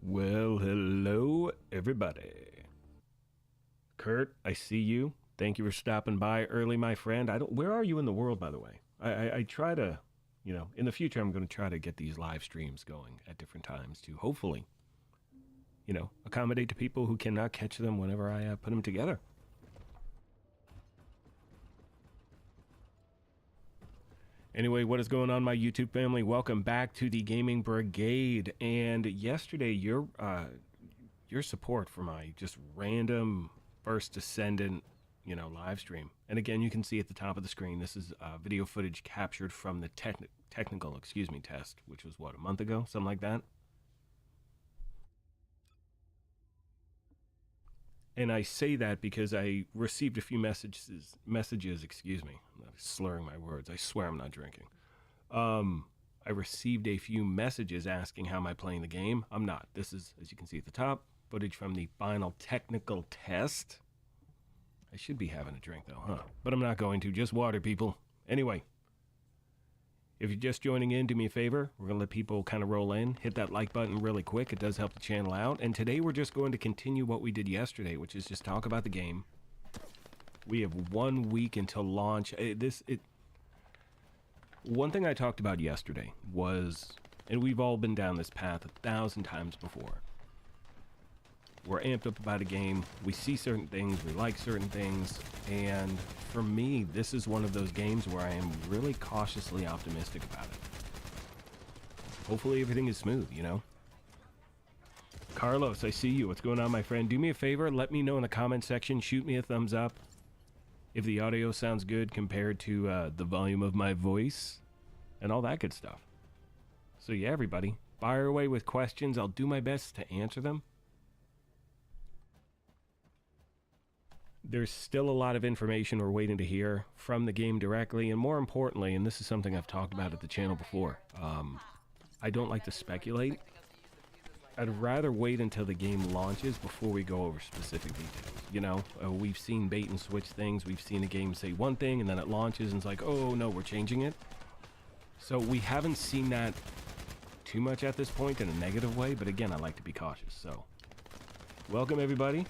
Well, hello, everybody. Kurt, I see you. Thank you for stopping by early, my friend. Where are you in the world, by the way? I try to, in the future, I'm going to try to get these live streams going at different times to hopefully, accommodate to people who cannot catch them whenever I put them together. Anyway, what is going on, my YouTube family? Welcome back to the Gaming Brigade. And yesterday, your support for my just random First Descendant, live stream. And again, you can see at the top of the screen, this is video footage captured from the technical test, which was what, a month ago, something like that. And I say that because I received a few messages, I'm slurring my words. I swear I'm not drinking. I received a few messages asking how am I playing the game. I'm not. This is, as you can see at the top, footage from the final technical test. I should be having a drink though, huh? But I'm not going to. Just water, people. Anyway, if you're just joining in, do me a favor. We're going to let people kind of roll in. Hit that like button really quick. It does help the channel out. And today we're just going to continue what we did yesterday, which is just talk about the game. We have 1 week until launch. One thing I talked about yesterday was, and we've all been down this path 1,000 times before. We're amped up about a game. We see certain things. We like certain things. And for me, this is one of those games where I am really cautiously optimistic about it. Hopefully everything is smooth, Carlos, I see you. What's going on, my friend? Do me a favor. Let me know in the comment section. Shoot me a thumbs up if the audio sounds good compared to the volume of my voice and all that good stuff. So yeah, everybody, fire away with questions. I'll do my best to answer them. There's still a lot of information we're waiting to hear from the game directly, and more importantly, and this is something I've talked about at the channel before, I don't like to speculate. I'd rather wait until the game launches before we go over specific details. We've seen bait and switch things. We've seen a game say one thing and then it launches and it's like, oh no, we're changing it. So we haven't seen that too much at this point in a negative way, but again, I like to be cautious. So welcome everybody.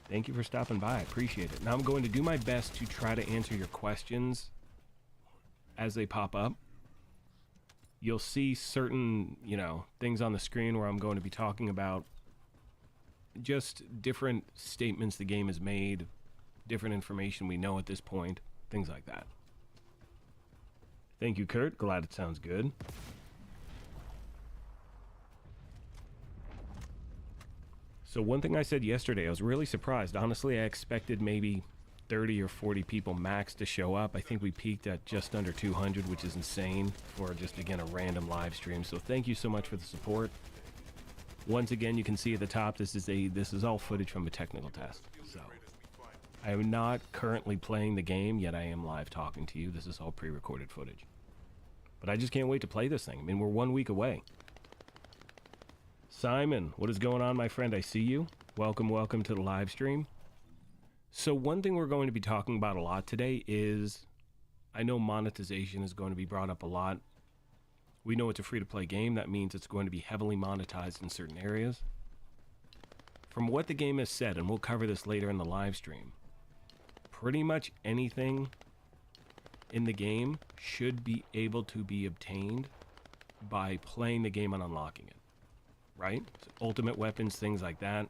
Thank you for stopping by. I appreciate it. Now I'm going to do my best to try to answer your questions as they pop up. You'll see certain, things on the screen where I'm going to be talking about just different statements the game has made, different information we know at this point, things like that. Thank you, Kurt. Glad it sounds good. So one thing I said yesterday, I was really surprised. Honestly, I expected maybe 30 or 40 people max to show up. I think we peaked at just under 200, which is insane for just, again, a random live stream. So thank you so much for the support. Once again, you can see at the top, this is all footage from a technical test. So I am not currently playing the game, yet I am live talking to you. This is all pre-recorded footage. But I just can't wait to play this thing. I mean, we're 1 week away. Simon, what is going on, my friend? I see you. Welcome to the live stream. So one thing we're going to be talking about a lot today is, I know monetization is going to be brought up a lot. We know it's a free-to-play game. That means it's going to be heavily monetized in certain areas. From what the game has said, and we'll cover this later in the live stream, pretty much anything in the game should be able to be obtained by playing the game and unlocking it. Right? So ultimate weapons, things like that.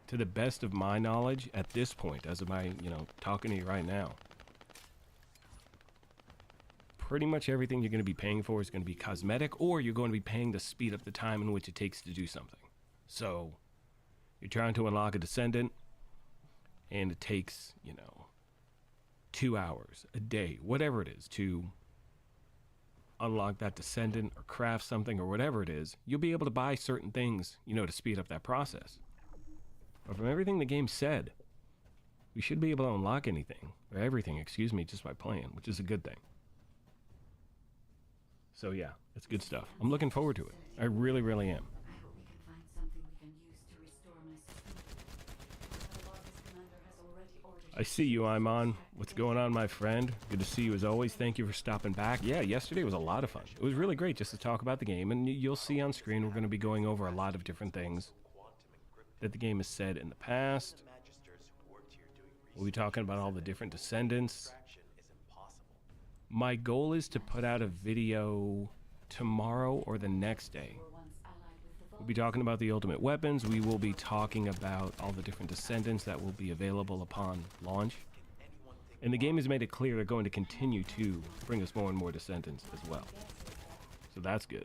To the best of my knowledge, at this point, as of my, talking to you right now, pretty much everything you're going to be paying for is going to be cosmetic, or you're going to be paying to speed up the time in which it takes to do something. So, you're trying to unlock a Descendant, and it takes, 2 hours, a day, whatever it is, to unlock that Descendant or craft something or whatever it is. You'll be able to buy certain things, to speed up that process. But from everything the game said, we should be able to unlock anything, or everything, just by playing, which is a good thing. So yeah, it's good stuff. I'm looking forward to it. I really, really am. I hope we can find something we can use to restore my system. I see you, I'm on. What's going on, my friend? Good to see you as always. Thank you for stopping back. Yeah, yesterday was a lot of fun. It was really great just to talk about the game, and you'll see on screen we're going to be going over a lot of different things that the game has said in the past. We'll be talking about all the different Descendants. My goal is to put out a video tomorrow or the next day. We'll be talking about the ultimate weapons. We will be talking about all the different Descendants that will be available upon launch. And the game has made it clear they're going to continue to bring us more and more Descendants as well. So that's good.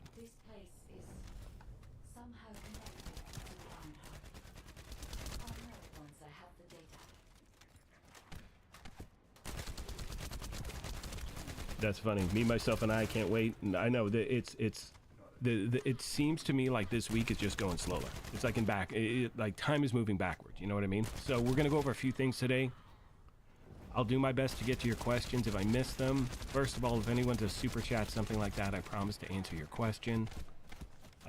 That's funny. Me, myself, and I can't wait. And I know that it seems to me like this week is just going slower. It's like like time is moving backwards. You know what I mean? So we're gonna go over a few things today. I'll do my best to get to your questions if I miss them. First of all, if anyone does super chat, something like that, I promise to answer your question.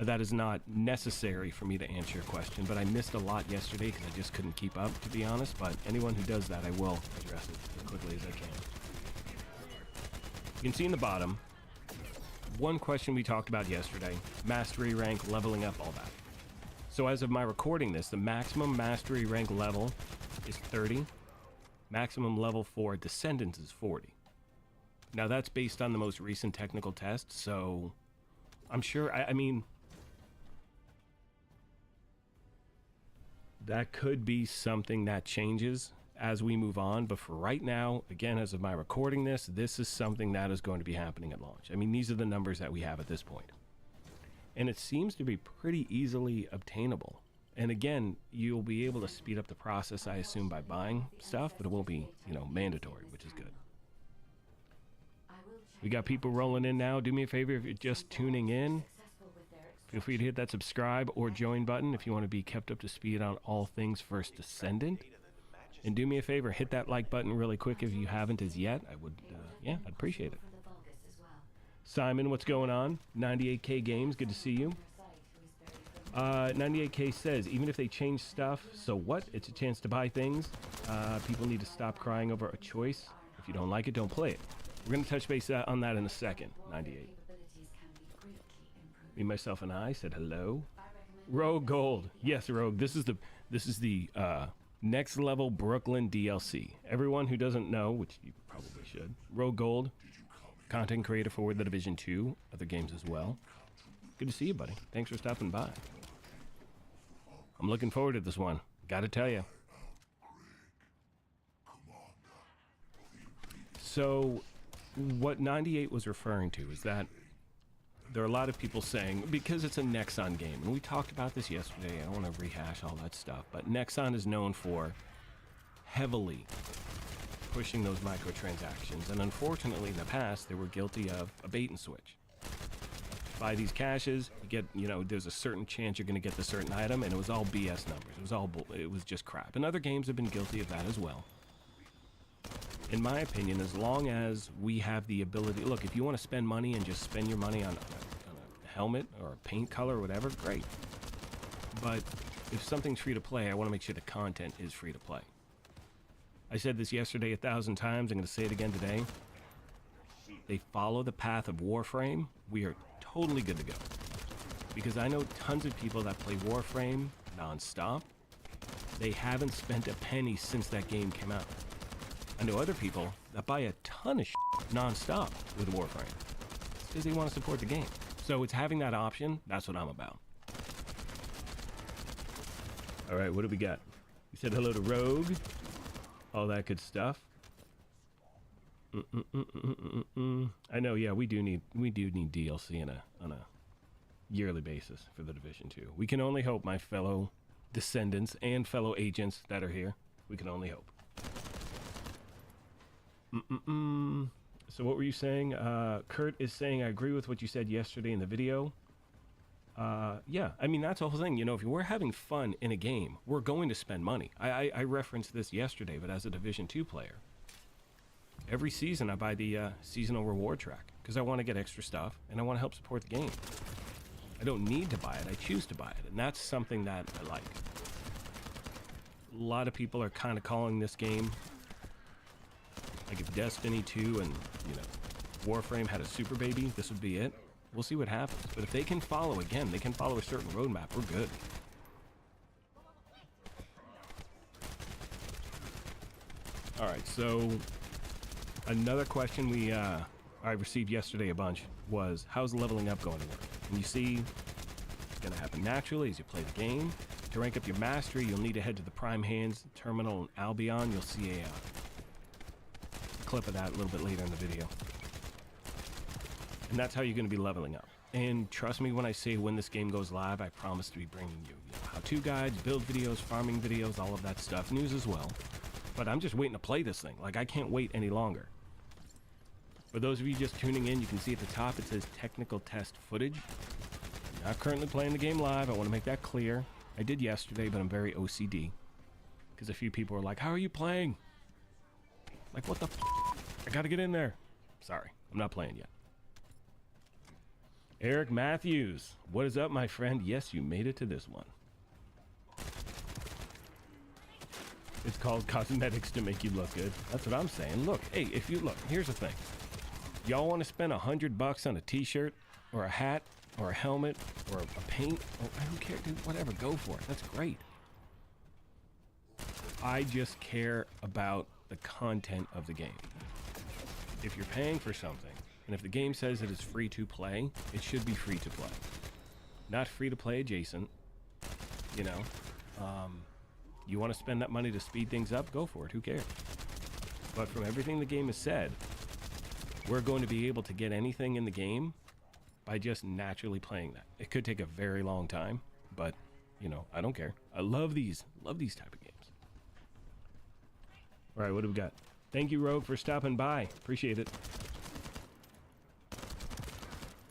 That is not necessary for me to answer your question, but I missed a lot yesterday because I just couldn't keep up, to be honest. But anyone who does that, I will address it as quickly as I can. You can see in the bottom, one question we talked about yesterday, mastery rank, leveling up, all that. So as of my recording this, the maximum mastery rank level is 30. Maximum level for Descendants is 40. Now that's based on the most recent technical test, so I'm sure, I mean, that could be something that changes as we move on, but for right now, again, as of my recording this, this is something that is going to be happening at launch. I mean, these are the numbers that we have at this point. And it seems to be pretty easily obtainable. And again, you'll be able to speed up the process, I assume, by buying stuff, but it won't be, you know, mandatory, which is good. We got people rolling in now. Do me a favor, if you're just tuning in, feel free to hit that subscribe or join button if you want to be kept up to speed on all things First Descendant. And do me a favor, hit that like button really quick if you haven't as yet. I would, yeah, I'd appreciate it. Simon, what's going on? 98K Games, good to see you. 98K says, even if they change stuff, so what? It's a chance to buy things. People need to stop crying over a choice. If you don't like it, don't play it. We're going to touch base on that in a second, 98. Me, myself, and I said hello. Rogue Gold. Yes, Rogue, this is the next level Brooklyn DLC. Everyone who doesn't know, which you probably should, Rogue Gold, content creator for The Division 2, other games as well. Good to see you, buddy. Thanks for stopping by. I'm looking forward to this one. Gotta tell you. So, what 98 was referring to is that there are a lot of people saying, because it's a Nexon game, and we talked about this yesterday, I don't want to rehash all that stuff, but Nexon is known for heavily pushing those microtransactions, and unfortunately in the past, they were guilty of a bait and switch. Buy these caches, you get, you know, there's a certain chance you're going to get the certain item, and it was all BS numbers. It was just crap. And other games have been guilty of that as well. In my opinion, as long as we have the ability, look, if you want to spend money and just spend your money on a helmet or a paint color or whatever, great. But if something's free to play, I want to make sure the content is free to play. I said this yesterday 1,000 times. I'm going to say it again today. They follow the path of Warframe. We are totally good to go. Because I know tons of people that play Warframe non-stop. They haven't spent a penny since that game came out. I know other people that buy a ton of non-stop with Warframe. It's because they want to support the game. So it's having that option. That's what I'm about. All right, what do we got? You said hello to Rogue. All that good stuff. I know, yeah, we do need DLC on a yearly basis for the Division 2. We can only hope, my fellow Descendants and fellow agents that are here. We can only hope. So what were you saying? Kurt is saying, I agree with what you said yesterday in the video. Yeah, I mean, that's the whole thing. You know, if we're having fun in a game, we're going to spend money. I referenced this yesterday, but as a Division 2 player, every season I buy the seasonal reward track because I want to get extra stuff and I want to help support the game. I don't need to buy it. I choose to buy it. And that's something that I like. A lot of people are kind of calling this game Like if Destiny 2 and, you know, Warframe had a super baby, this would be it. We'll see what happens. But if they can follow, again, they can follow a certain roadmap, we're good. All right, so another question I received yesterday a bunch was, how's leveling up going to work? And you see, it's going to happen naturally as you play the game. To rank up your mastery, you'll need to head to the Prime Hands Terminal in Albion. You'll see a clip of that a little bit later in the video. And that's how you're going to be leveling up. And trust me when I say when this game goes live, I promise to be bringing you, how-to guides, build videos, farming videos, all of that stuff, news as well. But I'm just waiting to play this thing. Like, I can't wait any longer. For those of you just tuning in, you can see at the top it says technical test footage. I'm not currently playing the game live. I want to make that clear. I did yesterday, but I'm very OCD. Because a few people were like, how are you playing? Like, what the f***? I gotta get in there. Sorry, I'm not playing yet. Eric Matthews, what is up, my friend? Yes, you made it to this one. It's called cosmetics to make you look good. That's what I'm saying. Look, hey, if you look, here's the thing. Y'all want to spend $100 on a t-shirt or a hat or a helmet or a paint? Or, I don't care, dude, whatever, go for it. That's great. I just care about the content of the game. If you're paying for something, and if the game says it is free to play, it should be free to play. Not free to play adjacent, you know. You want to spend that money to speed things up, go for it, who cares? But from everything the game has said, we're going to be able to get anything in the game by just naturally playing that. It could take a very long time, but, you know, I don't care. I love these type of games. All right, what do we got? Thank you, Rogue, for stopping by. Appreciate it.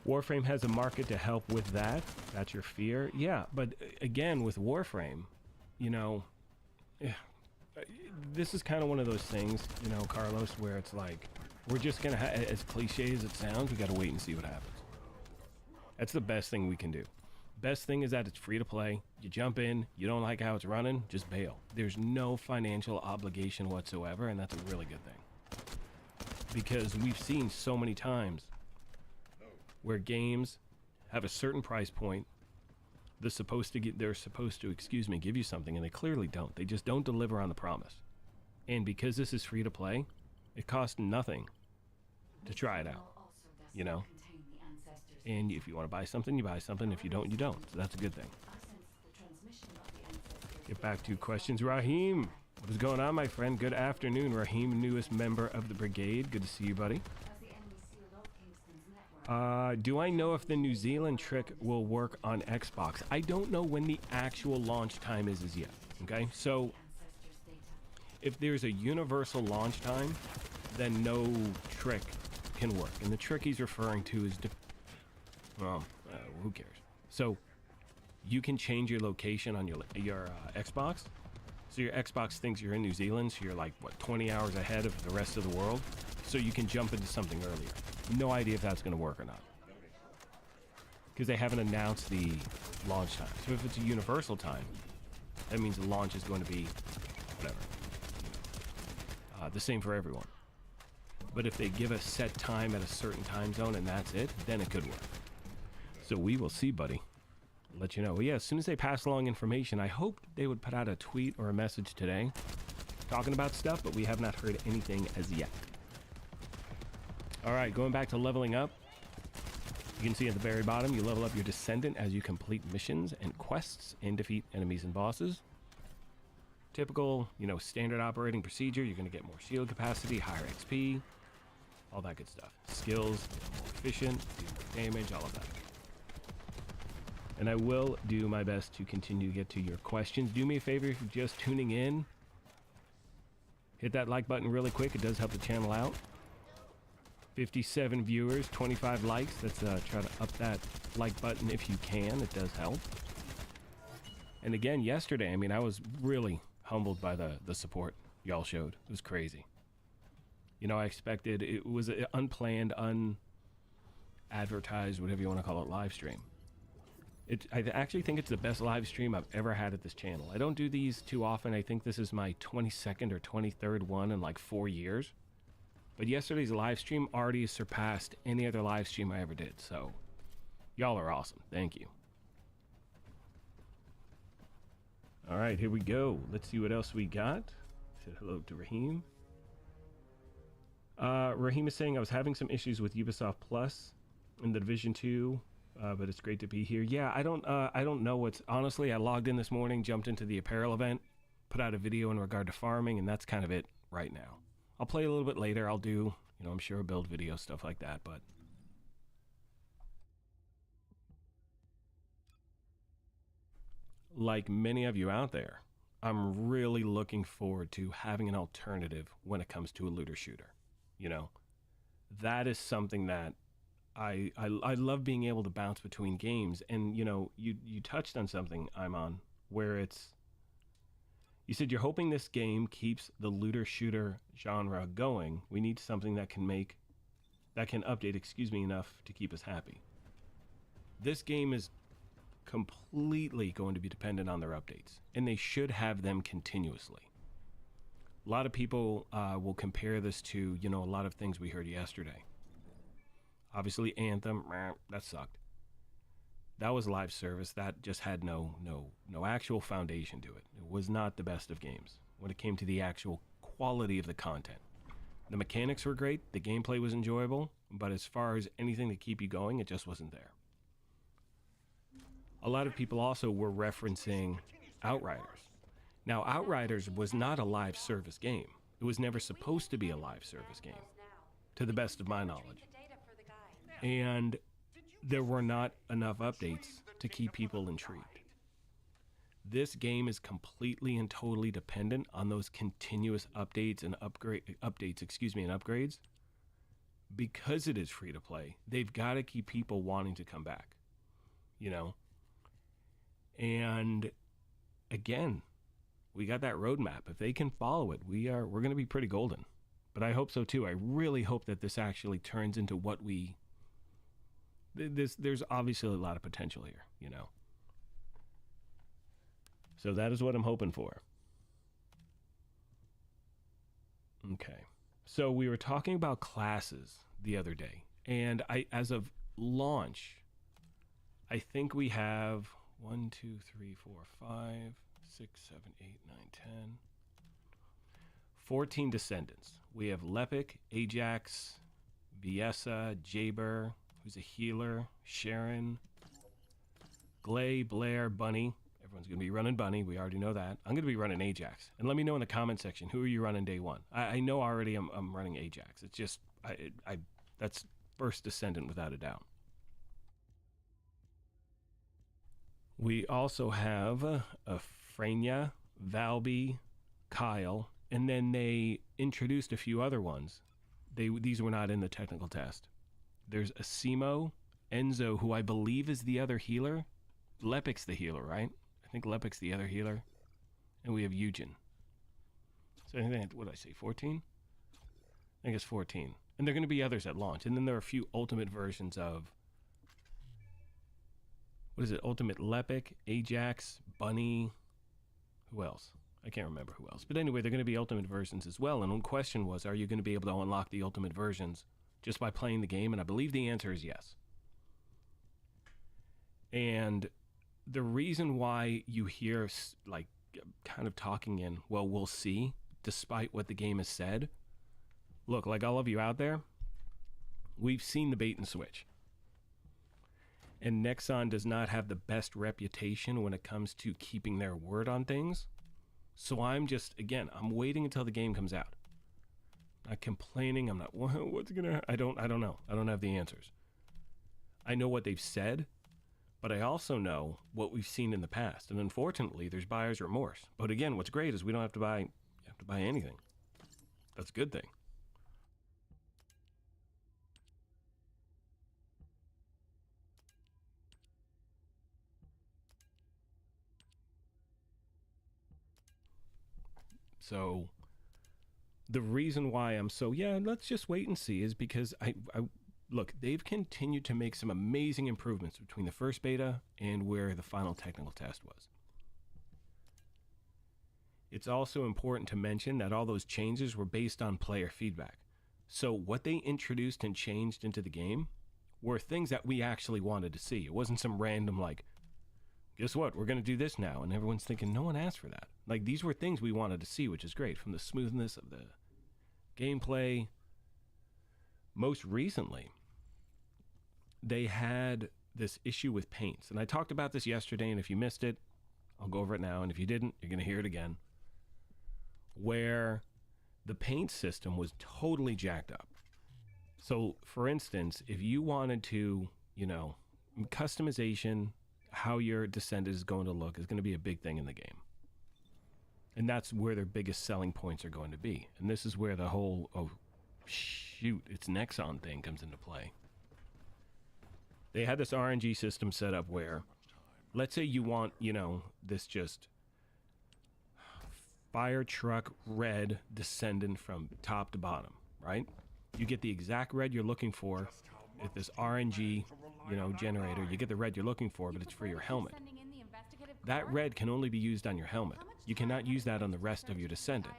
Warframe has a market to help with that. That's your fear. Yeah, but again, with Warframe, you know, this is kind of one of those things, you know, Carlos, where it's like, we're just going to, as cliche as it sounds, we got to wait and see what happens. That's the best thing we can do. Best thing is that it's free to play. You jump in, you don't like how it's running, just bail. There's no financial obligation whatsoever, and that's a really good thing. Because we've seen so many times where games have a certain price point, they're supposed to, give you something, and they clearly don't. They just don't deliver on the promise. And because this is free to play, it costs nothing to try it out, you know? And if you want to buy something, you buy something. If you don't, you don't. So that's a good thing. Get back to questions. Raheem, what is going on, my friend? Good afternoon, Raheem, newest member of the brigade. Good to see you, buddy. Do I know if the New Zealand trick will work on Xbox? I don't know when the actual launch time is as yet. Okay, so if there's a universal launch time, then no trick can work. And the trick he's referring to is, who cares? So you can change your location on your Xbox. So your Xbox thinks you're in New Zealand, so you're like, what, 20 hours ahead of the rest of the world? So you can jump into something earlier. No idea if that's going to work or not, because they haven't announced the launch time. So if it's a universal time, that means the launch is going to be whatever, the same for everyone. But if they give a set time at a certain time zone and that's it, then it could work. So we will see, buddy. I'll let you know. Well, yeah, as soon as they pass along information, I hope they would put out a tweet or a message today talking about stuff, but we have not heard anything as yet. All right, going back to leveling up. You can see at the very bottom, you level up your Descendant as you complete missions and quests and defeat enemies and bosses. Typical, you know, standard operating procedure. You're going to get more shield capacity, higher XP, all that good stuff. Skills, more efficient, do more damage, all of that. And I will do my best to continue to get to your questions. Do me a favor if you're just tuning in. Hit that like button really quick. It does help the channel out. 57 viewers, 25 likes. Let's try to up that like button if you can. It does help. And again, yesterday, I mean, I was really humbled by the support y'all showed. It was crazy. You know, I expected, it was an unplanned, unadvertised, whatever you want to call it, live stream. I actually think it's the best live stream I've ever had at this channel. I don't do these too often. I think this is my 22nd or 23rd one in like 4 years. But yesterday's live stream already surpassed any other live stream I ever did. So y'all are awesome. Thank you. All right, here we go. Let's see what else we got. Said hello to Raheem. Raheem is saying I was having some issues with Ubisoft Plus in the Division 2, but it's great to be here. Yeah, I don't know what's... Honestly, I logged in this morning, jumped into the apparel event, put out a video in regard to farming, and that's kind of it right now. I'll play a little bit later. I'll do, you know, I'm sure a build video, stuff like that, but... Like many of you out there, I'm really looking forward to having an alternative when it comes to a looter shooter. You know, that is something that I love being able to bounce between games. And, you know, you touched on something, Imon, where it's... You said you're hoping this game keeps the looter shooter genre going. We need something that can update, enough to keep us happy. This game is completely going to be dependent on their updates, and they should have them continuously. A lot of people will compare this to, you know, a lot of things we heard yesterday. Obviously, Anthem, that sucked. That was live service. That just had no actual foundation to it. It was not the best of games when it came to the actual quality of the content. The mechanics were great. The gameplay was enjoyable. But as far as anything to keep you going, it just wasn't there. A lot of people also were referencing Outriders. Now, Outriders was not a live service game. It was never supposed to be a live service game, to the best of my knowledge. And there were not enough updates to keep people intrigued. This game is completely and totally dependent on those continuous updates and upgrades. Because it is free to play, they've got to keep people wanting to come back, you know? And again, we got that roadmap. If they can follow it, we're going to be pretty golden. But I hope so too. I really hope that this actually turns into what there's obviously a lot of potential here, you know. So that is what I'm hoping for. Okay. So we were talking about classes the other day, and as of launch, I think we have 1, 2, 3, 4, 5, 6, 7, 8, 9, 10, 14 Descendants. We have Lepic, Ajax, Viessa, Jaber, who's a healer, Sharon, Glay, Blair, Bunny. Everyone's going to be running Bunny. We already know that. I'm going to be running Ajax. And let me know in the comment section, who are you running day one? I know already I'm running Ajax. It's just, that's first Descendant without a doubt. We also have Freynia, Valby, Kyle, and then they introduced a few other ones. These were not in the technical test. There's Asimo, Enzo, who I believe is the other healer. Lepic's the healer, right? I think Lepic's the other healer. And we have Eugen. So I think, what did I say, 14? I think it's 14. And there are going to be others at launch. And then there are a few ultimate versions of... What is it? Ultimate Lepic, Ajax, Bunny. Who else? I can't remember who else. But anyway, they're going to be ultimate versions as well. And one question was, are you going to be able to unlock the ultimate versions just by playing the game? And I believe the answer is yes. And the reason why you hear, like, kind of talking in, well, we'll see, despite what the game has said. Look, like all of you out there, we've seen the bait and switch. And Nexon does not have the best reputation when it comes to keeping their word on things. So I'm waiting until the game comes out. Not complaining. I'm not, what's gonna, I don't know. I don't have the answers. I know what they've said, but I also know what we've seen in the past. And unfortunately, there's buyer's remorse. But again, what's great is we don't have to buy anything. That's a good thing. So the reason why I'm so, let's just wait and see is because I look, they've continued to make some amazing improvements between the first beta and where the final technical test was. It's also important to mention that all those changes were based on player feedback. So what they introduced and changed into the game were things that we actually wanted to see. It wasn't some random, like, guess what, we're going to do this now. And everyone's thinking, no one asked for that. Like, these were things we wanted to see, which is great. From the smoothness of the gameplay. Most recently, they had this issue with paints. And I talked about this yesterday, and if you missed it, I'll go over it now. And if you didn't, you're going to hear it again. Where the paint system was totally jacked up. So, for instance, if you wanted to, you know, customization, how your Descendant is going to look is going to be a big thing in the game. And that's where their biggest selling points are going to be. And this is where the whole, oh, shoot, it's Nexon thing comes into play. They had this RNG system set up where, let's say you want, you know, this just fire truck red Descendant from top to bottom, right? You get the exact red you're looking for. If this RNG, you know, generator, you get the red you're looking for, but it's for your helmet. That red can only be used on your helmet. You cannot use that on the rest of your Descendant.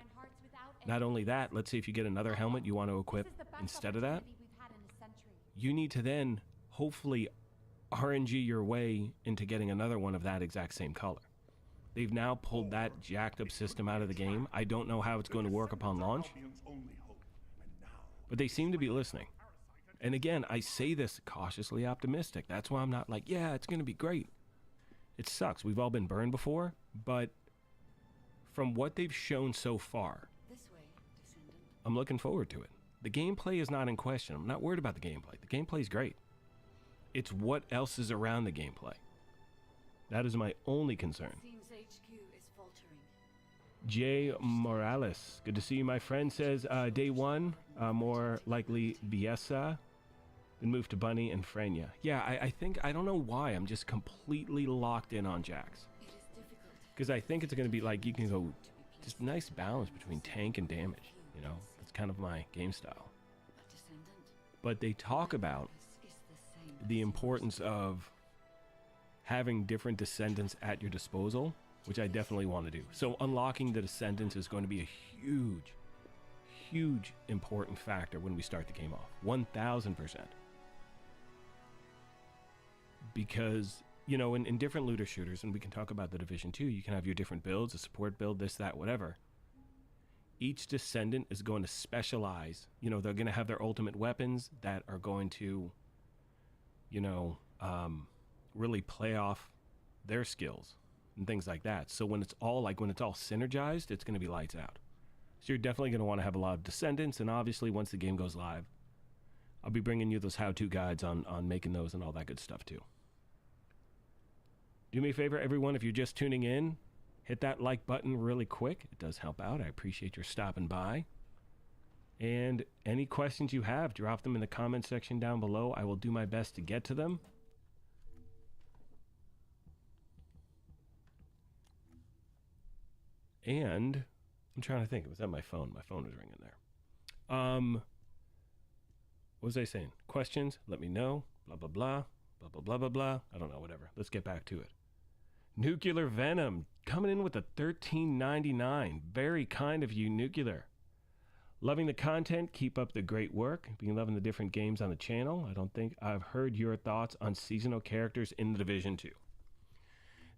Not only that, let's say if you get another helmet you want to equip instead of that, you need to then hopefully RNG your way into getting another one of that exact same color. They've now pulled that jacked up system out of the game. I don't know how it's going to work upon launch, but they seem to be listening. And again, I say this cautiously optimistic. That's why I'm not like, yeah, it's going to be great. It sucks. We've all been burned before, but from what they've shown so far, I'm looking forward to it. The gameplay is not in question. I'm not worried about the gameplay. The gameplay is great. It's what else is around the gameplay. That is my only concern. Jay Morales, good to see you, my friend, says day one, more likely Biesa, then move to Bunny and Frenya. Yeah, I think, I don't know why, I'm just completely locked in on Jax. Because I think it's going to be like, you can go, just nice balance between tank and damage, you know? That's kind of my game style. But they talk about the importance of having different Descendants at your disposal, which I definitely want to do. So unlocking the Descendants is going to be a huge, huge important factor when we start the game off. 1000%. Because, you know, in different looter shooters, and we can talk about the Division 2, you can have your different builds, a support build, this, that, whatever. Each Descendant is going to specialize. You know, they're going to have their ultimate weapons that are going to, you know, really play off their skills and things like that. So when it's all synergized, it's going to be lights out. So you're definitely going to want to have a lot of Descendants, and obviously once the game goes live, I'll be bringing you those how-to guides on making those and all that good stuff too. Do me a favor, everyone, if you're just tuning in, hit that like button really quick. It does help out. I appreciate your stopping by. And any questions you have, drop them in the comment section down below. I will do my best to get to them. And I'm trying to think. Was that my phone? My phone was ringing there. What was I saying? Questions? Let me know. Blah, blah, blah. Blah, blah, blah, blah, blah. I don't know. Whatever. Let's get back to it. Nuclear Venom coming in with a $13.99. Very kind of you, Nuclear. Loving the content. Keep up the great work. Been loving the different games on the channel. I don't think I've heard your thoughts on seasonal characters in the Division 2.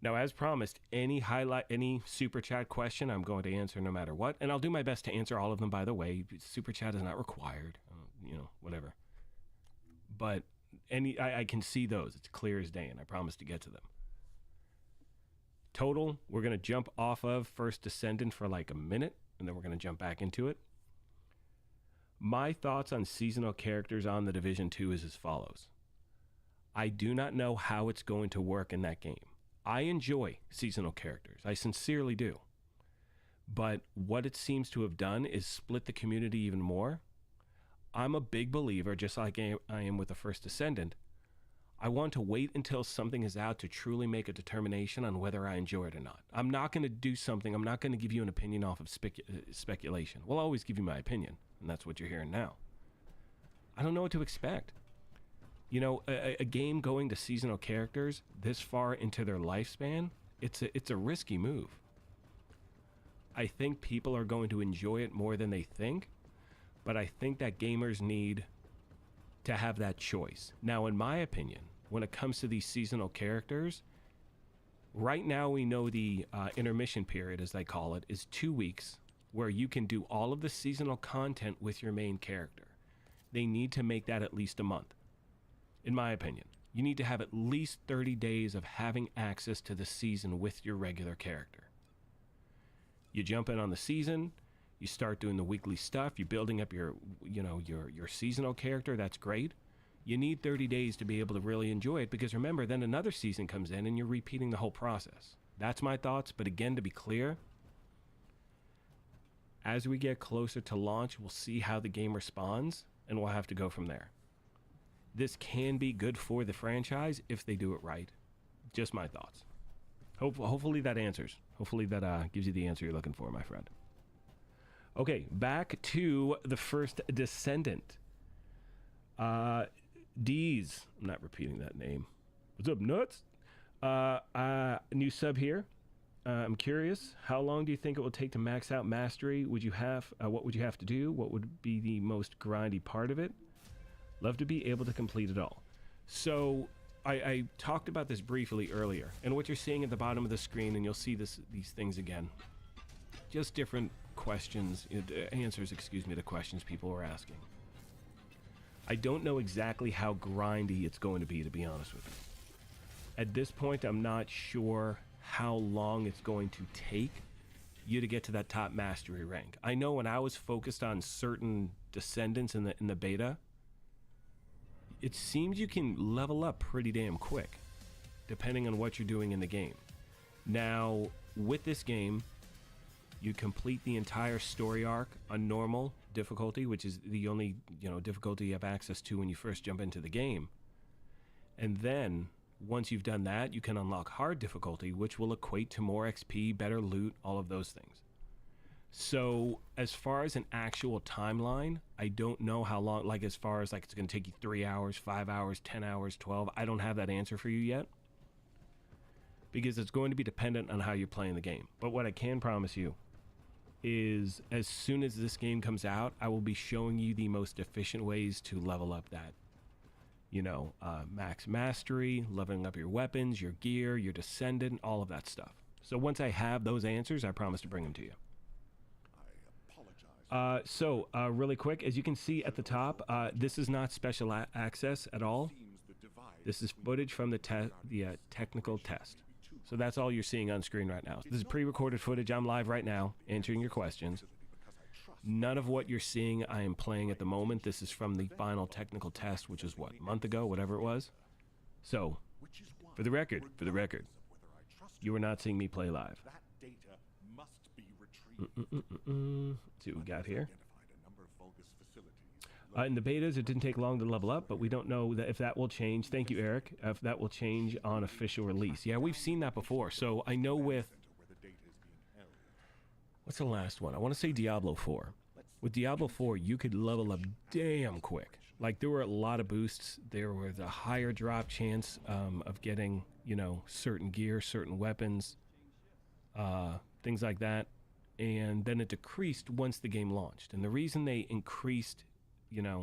Now, as promised, any super chat question, I'm going to answer no matter what. And I'll do my best to answer all of them, by the way. Super chat is not required. You know, whatever. But I can see those. It's clear as day, and I promise to get to them. Total, we're going to jump off of First Descendant for like a minute, and then we're going to jump back into it. My thoughts on seasonal characters on the Division 2 is as follows. I do not know how it's going to work in that game. I enjoy seasonal characters. I sincerely do. But what it seems to have done is split the community even more. I'm a big believer, just like I am with the First Descendant. I want to wait until something is out to truly make a determination on whether I enjoy it or not. I'm not going to do something. I'm not going to give you an opinion off of speculation. We'll always give you my opinion, and that's what you're hearing now. I don't know what to expect. You know, a game going to seasonal characters this far into their lifespan, it's a risky move. I think people are going to enjoy it more than they think, but I think that gamers need to have that choice. Now, in my opinion, when it comes to these seasonal characters, right now we know the intermission period, as they call it, is 2 weeks, where you can do all of the seasonal content with your main character. They need to make that at least a month, in my opinion. You need to have at least 30 days of having access to the season with your regular character. You jump in on the season, you start doing the weekly stuff, you're building up your seasonal character, that's great. You need 30 days to be able to really enjoy it, because remember, then another season comes in and you're repeating the whole process. That's my thoughts, but again, to be clear, as we get closer to launch, we'll see how the game responds, and we'll have to go from there. This can be good for the franchise if they do it right. Just my thoughts. Hopefully that answers. Hopefully that gives you the answer you're looking for, my friend. Okay, back to the first Descendant. D's, I'm not repeating that name. What's up, nuts? New sub here. I'm curious, how long do you think it will take to max out mastery? What would you have to do? What would be the most grindy part of it? Love to be able to complete it all. So I talked about this briefly earlier, and what you're seeing at the bottom of the screen, and you'll see these things again, just different questions, answers, to questions people were asking. I don't know exactly how grindy it's going to be honest with you. At this point, I'm not sure how long it's going to take you to get to that top mastery rank. I know when I was focused on certain Descendants in the beta, it seems you can level up pretty damn quick, depending on what you're doing in the game. Now, with this game, you complete the entire story arc on normal difficulty, which is the only difficulty you have access to when you first jump into the game. And then, once you've done that, you can unlock hard difficulty, which will equate to more XP, better loot, all of those things. So, as far as an actual timeline, I don't know how long, like as far as like it's going to take you 3 hours, 5 hours, 10 hours, 12. I don't have that answer for you yet, because it's going to be dependent on how you're playing the game. But what I can promise you is, as soon as this game comes out, I will be showing you the most efficient ways to level up that, max mastery, leveling up your weapons, your gear, your Descendant, all of that stuff. So once I have those answers, I promise to bring them to you. Really quick, as you can see at the top, this is not special access at all. This is footage from the technical test. So that's all you're seeing on screen right now. This is pre-recorded footage. I'm live right now answering your questions. None of what you're seeing I am playing at the moment. This is from the final technical test, which is what, a month ago, whatever it was. So, for the record, you are not seeing me play live. Let's see what we got here. In the betas, it didn't take long to level up, but we don't know if that will change. Thank you, Eric. If that will change on official release. Yeah, we've seen that before. So I know with... What's the last one? I want to say Diablo 4. With Diablo 4, you could level up damn quick. Like, there were a lot of boosts. There was a higher drop chance of getting, certain gear, certain weapons, things like that. And then it decreased once the game launched. And the reason they increased,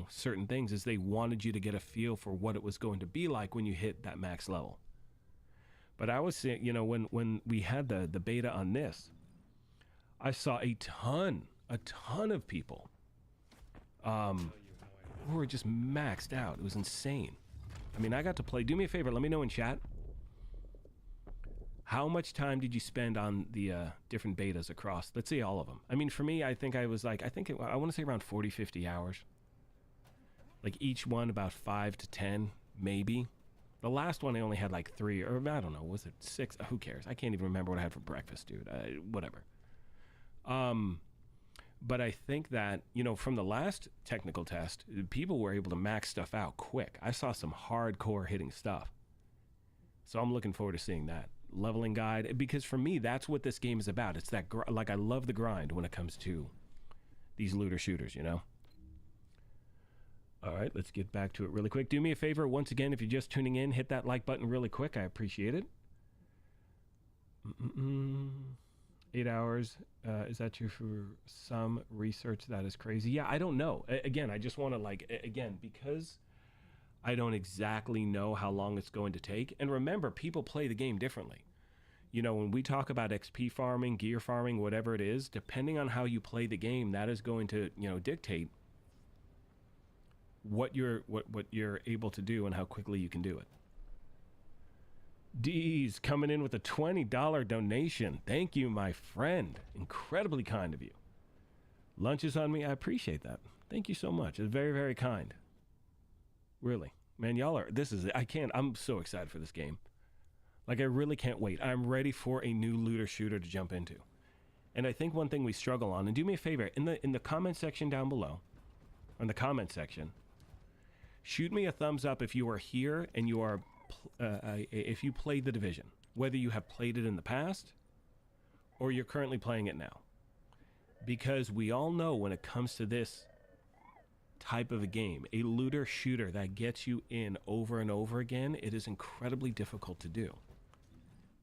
certain things is they wanted you to get a feel for what it was going to be like when you hit that max level. But I was saying, when we had the beta on this, I saw a ton of people who were just maxed out. It was insane. I mean, I got to play. Do me a favor, let me know in chat. How much time did you spend on the different betas across? Let's say all of them. I mean, for me, I think I was like, I want to say around 40, 50 hours. Like each one about 5 to 10, maybe. The last one I only had like 3, or I don't know, was it 6? Who cares? I can't even remember what I had for breakfast, dude. Whatever. But I think that, from the last technical test, people were able to max stuff out quick. I saw some hardcore hitting stuff. So I'm looking forward to seeing that. Leveling guide, because for me, that's what this game is about. It's that, I love the grind when it comes to these looter shooters, All right, let's get back to it really quick. Do me a favor, once again, if you're just tuning in, hit that like button really quick. I appreciate it. 8 hours. Is that true for some research? That is crazy. Yeah, I don't know. Again, I just want to again, because I don't exactly know how long it's going to take. And remember, people play the game differently. You know, when we talk about XP farming, gear farming, whatever it is, depending on how you play the game, that is going to, you know, dictate what you're able to do and how quickly you can do it. D's coming in with a $20 donation. Thank you, my friend. Incredibly kind of you. Lunch is on me. I appreciate that. Thank you so much. It's very, very kind. Really. Man, y'all are, I'm so excited for this game. Like, I really can't wait. I'm ready for a new looter shooter to jump into. And I think one thing we struggle on, and do me a favor, in the comment section down below, or in the comment section, shoot me a thumbs up if you are here and you are, if you played The Division, whether you have played it in the past or you're currently playing it now. Because we all know when it comes to this type of a game, a looter shooter that gets you in over and over again, it is incredibly difficult to do.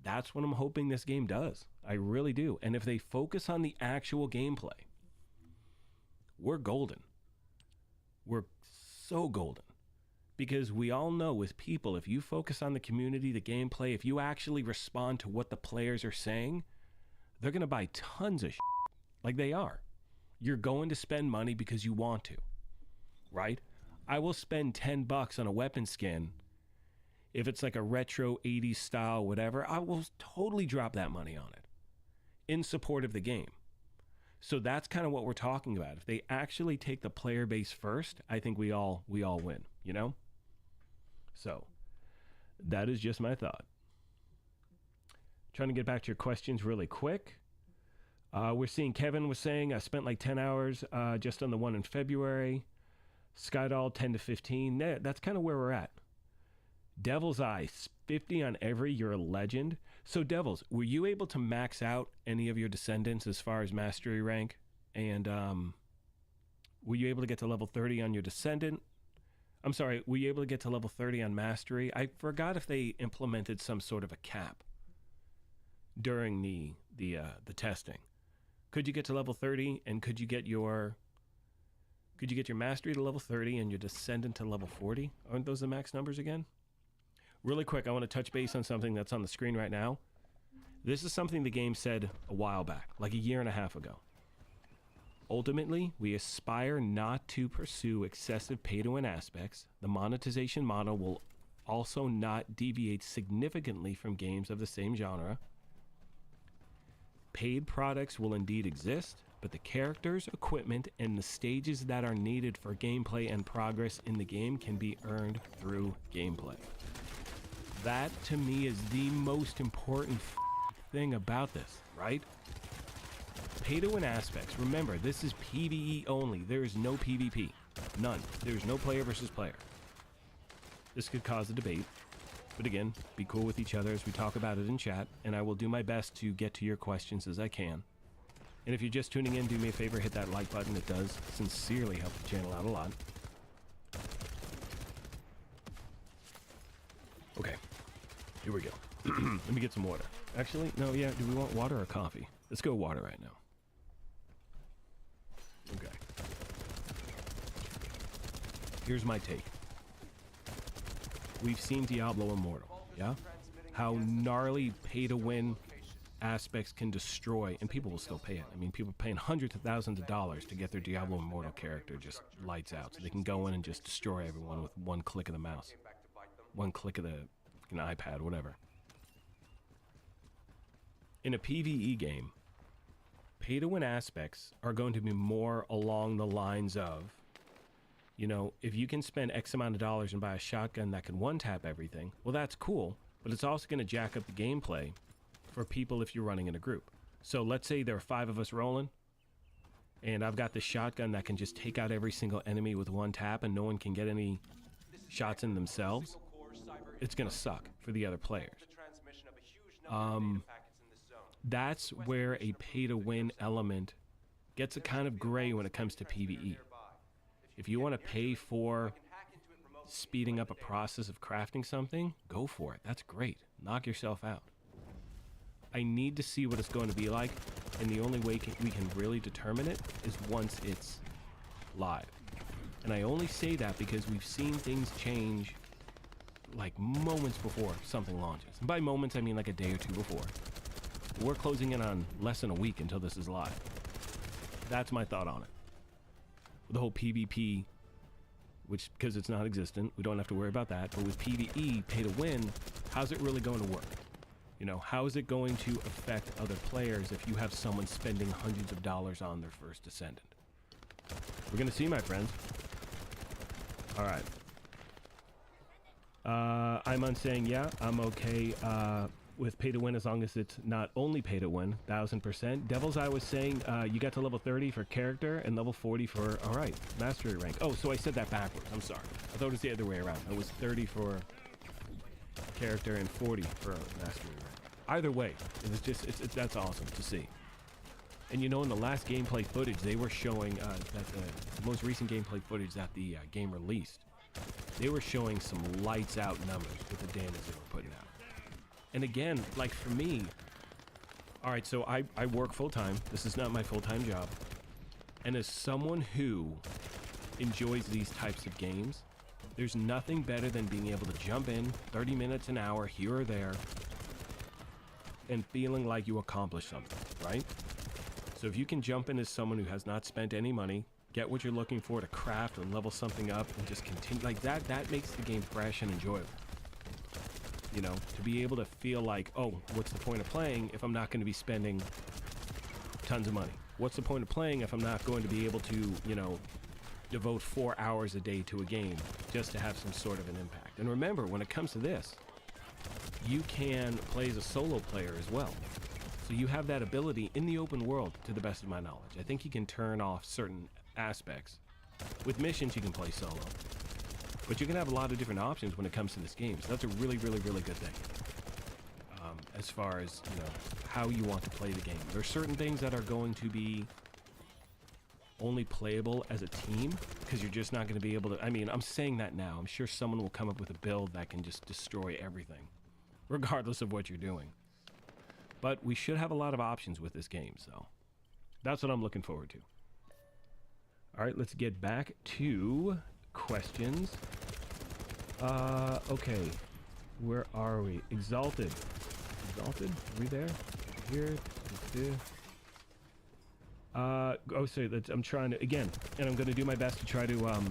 That's what I'm hoping this game does. I really do. And if they focus on the actual gameplay, we're golden. We're so golden. Because we all know with people, if you focus on the community, the gameplay, if you actually respond to what the players are saying, they're going to buy tons of shit. Like they are. You're going to spend money because you want to. Right? I will spend $10 on a weapon skin. If it's like a retro 80s style, whatever, I will totally drop that money on it in support of the game. So that's kind of what we're talking about. If they actually take the player base first, I think we all win, you know? So that is just my thought. Trying to get back to your questions really quick. We're seeing Kevin was saying I spent like 10 hours just on the one in February. Skydoll 10 to 15. That's kind of where we're at. Devil's Eye 50 on every. You're a legend. So Devils, were you able to max out any of your Descendants as far as mastery rank? And were you able to get to level 30 on your Descendant? I'm sorry, were you able to get to level 30 on mastery? I forgot if they implemented some sort of a cap during the testing. Could you get to level 30 and could you get your mastery to level 30 and your Descendant to level 40? Aren't those the max numbers again? Really quick, I want to touch base on something that's on the screen right now. This is something the game said a while back, like a year and a half ago. Ultimately, we aspire not to pursue excessive pay-to-win aspects. The monetization model will also not deviate significantly from games of the same genre. Paid products will indeed exist, but the characters, equipment, and the stages that are needed for gameplay and progress in the game can be earned through gameplay. That, to me, is the most important thing about this, right? Pay-to-win aspects. Remember, this is PvE only. There is no PvP. None. There's no player versus player. This could cause a debate. But again, be cool with each other as we talk about it in chat, and I will do my best to get to your questions as I can. And if you're just tuning in, do me a favor, hit that like button. It does sincerely help the channel out a lot. Okay, here we go. Let me get some water. Actually, no, yeah, do we want water or coffee? Let's go water right now. Okay. Here's my take. We've seen Diablo Immortal, yeah? How gnarly pay-to-win aspects can destroy, and people will still pay it. I mean, people are paying hundreds of thousands of dollars to get their Diablo Immortal character just lights out, so they can go in and just destroy everyone with one click of the mouse. One click of the iPad, whatever. In a PvE game, pay-to-win aspects are going to be more along the lines of, you know, if you can spend X amount of dollars and buy a shotgun that can one-tap everything, well, that's cool, but it's also going to jack up the gameplay for people if you're running in a group. So let's say there are 5 of us rolling, and I've got this shotgun that can just take out every single enemy with one tap and no one can get any shots in themselves. It's going to suck for the other players. That's where a pay-to-win element gets a kind of gray when it comes to PvE. If you want to pay for speeding up a process of crafting something, go for it. That's great. Knock yourself out. I need to see what it's going to be like. and the only way we can really determine it is once it's live. And I only say that because we've seen things change like moments before something launches. And by moments, I mean like a day or two before. We're closing in on less than a week until this is live. That's my thought on it. The whole PvP, which, because it's not existent, we don't have to worry about that. But with PvE, pay to win, how's it really going to work? You know, how is it going to affect other players if you have someone spending hundreds of dollars on their first Descendant? We're going to see, my friends. All right. I'm on saying, yeah, I'm okay with pay to win as long as it's not only pay to win, 1000%. Devil's Eye was saying you got to level 30 for character and level 40 for, all right, mastery rank. Oh, so I said that backwards. I'm sorry. I thought it was the other way around. It was 30 for character and 40 for mastery rank. Either way, it was just, that's awesome to see. And you know, in the last gameplay footage, they were showing that the most recent gameplay footage that the game released, they were showing some lights out numbers with the damage they were putting out. And again, like for me, all right, so I work full time. This is not my full-time job. And as someone who enjoys these types of games, there's nothing better than being able to jump in 30 minutes, an hour, here or there, and feeling like you accomplished something, right? So if you can jump in as someone who has not spent any money, get what you're looking for to craft and level something up and just continue like that, that makes the game fresh and enjoyable. You know, to be able to feel like, oh, what's the point of playing if I'm not going to be spending tons of money? What's the point of playing if I'm not going to be able to, you know, devote 4 hours a day to a game just to have some sort of an impact? And remember, when it comes to this, you can play as a solo player as well. So you have that ability in the open world, to the best of my knowledge. I think you can turn off certain aspects. With missions, you can play solo. But you can have a lot of different options when it comes to this game. So that's a really, really, really good thing. As far as, you know, how you want to play the game. There are certain things that are going to be only playable as a team, because you're just not going to be able to... I mean, I'm saying that now. I'm sure someone will come up with a build that can just destroy everything, regardless of what you're doing. But we should have a lot of options with this game, so that's what I'm looking forward to. All right, let's get back to questions. Okay, where are we? Exalted. Exalted? Are we there? Here? Oh, sorry, I'm trying to, again, and I'm going to do my best to try to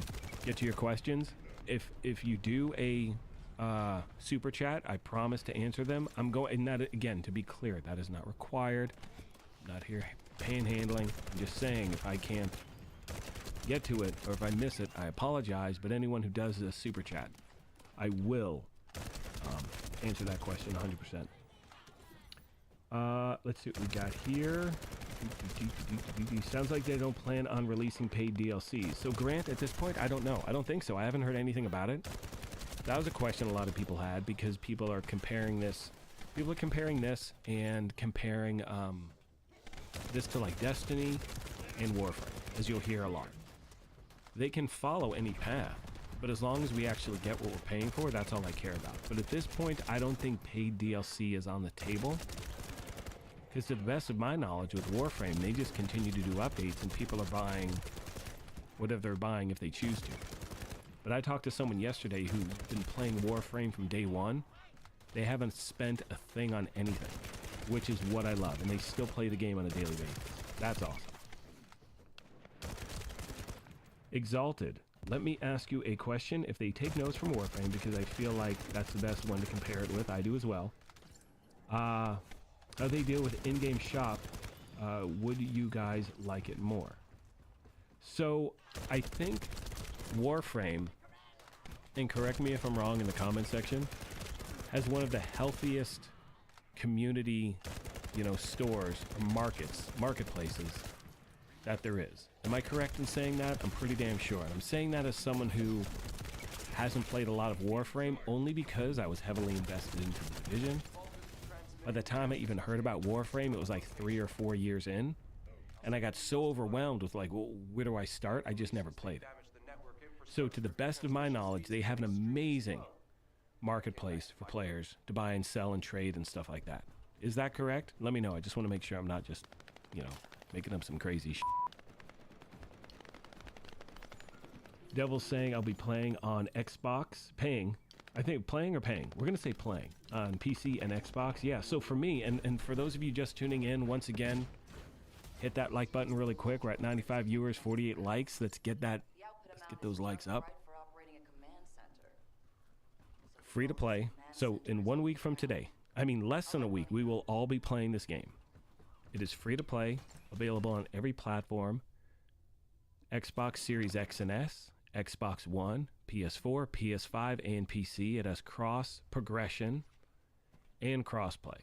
get to your questions. If you do a super chat, I promise to answer them. I'm going, and that, again, to be clear, that is not required. I'm not here panhandling. I'm just saying, if I can't get to it, or if I miss it, I apologize. But anyone who does a super chat, I will answer that question 100%. Let's see what we got here. Sounds like they don't plan on releasing paid DLCs. So Grant, at this point, I don't know. I don't think so. I haven't heard anything about it. That was a question a lot of people had, because people are comparing this. People are comparing this and comparing this to like Destiny and Warframe, as you'll hear a lot. They can follow any path, but as long as we actually get what we're paying for, that's all I care about. But at this point, I don't think paid DLC is on the table, because to the best of my knowledge with Warframe, they just continue to do updates and people are buying whatever they're buying if they choose to. But I talked to someone yesterday who's been playing Warframe from day one. They haven't spent a thing on anything, which is what I love, and they still play the game on a daily basis. That's awesome. Exalted. Let me ask you a question. If they take notes from Warframe, because I feel like that's the best one to compare it with, I do as well. How they deal with in-game shop, would you guys like it more? So, I think Warframe, and correct me if I'm wrong in the comment section, has one of the healthiest community, you know, stores or marketplaces that there is. Am I correct in saying that? I'm pretty damn sure. And I'm saying that as someone who hasn't played a lot of Warframe, only because I was heavily invested into the Division. By the time I even heard about Warframe, it was like 3 or 4 years in. And I got so overwhelmed with like, well, where do I start? I just never played it. So to the best of my knowledge, they have an amazing marketplace for players to buy and sell and trade and stuff like that. Is that correct? Let me know. I just want to make sure I'm not just you know, making up some crazy shit. Devil's saying I'll be playing on Xbox. Paying. I think playing or paying. We're going to say playing on PC and Xbox. Yeah, so for me, and for those of you just tuning in, once again, hit that like button really quick. We're at 95 viewers, 48 likes. Let's get those likes up. Free to play. So in 1 week from today, I mean less than a week, we will all be playing this game. It is free to play, available on every platform. Xbox Series X and S, Xbox One, PS4, PS5, and PC. It has cross progression and crossplay.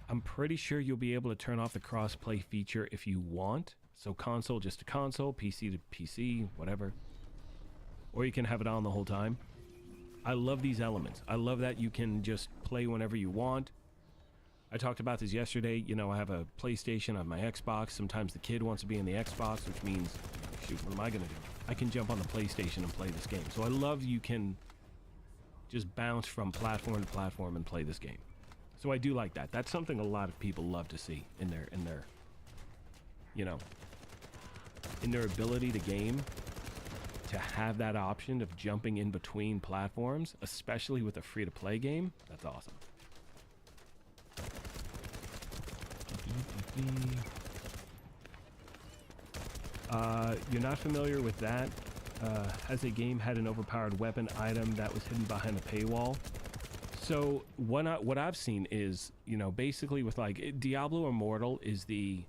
I'm pretty sure you'll be able to turn off the crossplay feature if you want. So console just to console, PC to PC, whatever. Or you can have it on the whole time. I love these elements. I love that you can just play whenever you want. I talked about this yesterday. You know, I have a PlayStation, I have my Xbox. Sometimes the kid wants to be in the Xbox, which means, shoot, what am I going to do? I can jump on the PlayStation and play this game. So I love you can just bounce from platform to platform and play this game. So I do like that. That's something a lot of people love to see in their, you know, in their ability to game, to have that option of jumping in between platforms, especially with a free-to-play game. That's awesome. You're not familiar with that? Has a game had an overpowered weapon item that was hidden behind a paywall? So what I've seen is, you know, basically with like Diablo Immortal is the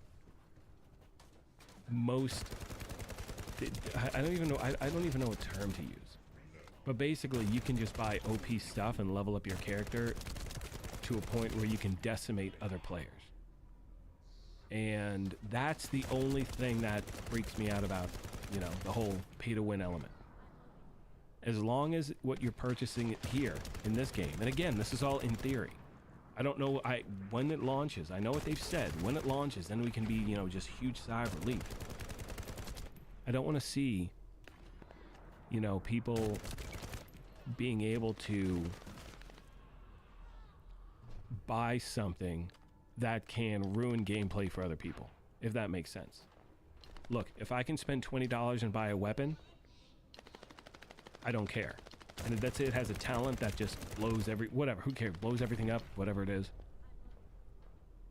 most, I don't even know, I don't even know what term to use. But basically you can just buy OP stuff and level up your character to a point where you can decimate other players. And that's the only thing that freaks me out about, you know, the whole pay-to-win element. As long as what you're purchasing here in this game, and again, this is all in theory. I don't know when it launches. I know what they've said. When it launches, then we can be, you know, just huge sigh of relief. I don't want to see, you know, people being able to buy something that can ruin gameplay for other people, if that makes sense. Look, if I can spend $20 and buy a weapon, I don't care. And if that's it, has a talent that just blows whatever, who cares, blows everything up, whatever it is.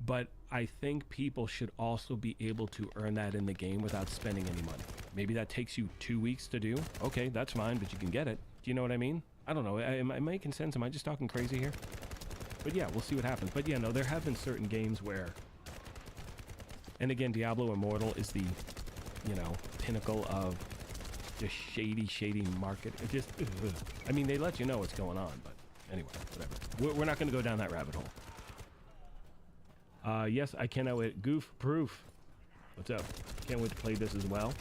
But I think people should also be able to earn that in the game without spending any money. Maybe that takes you 2 weeks to do. Okay, that's fine, but you can get it. Do you know what I mean? I don't know. Am I making sense? Am I just talking crazy here? But yeah, we'll see what happens. But yeah, no, there have been certain games where, and again, Diablo Immortal is the, you know, pinnacle of just shady market. It just, I mean, they let you know what's going on, but anyway, whatever. We're not going to go down that rabbit hole. Yes, I cannot wait. Goof Proof. What's up? Can't wait to play this as well.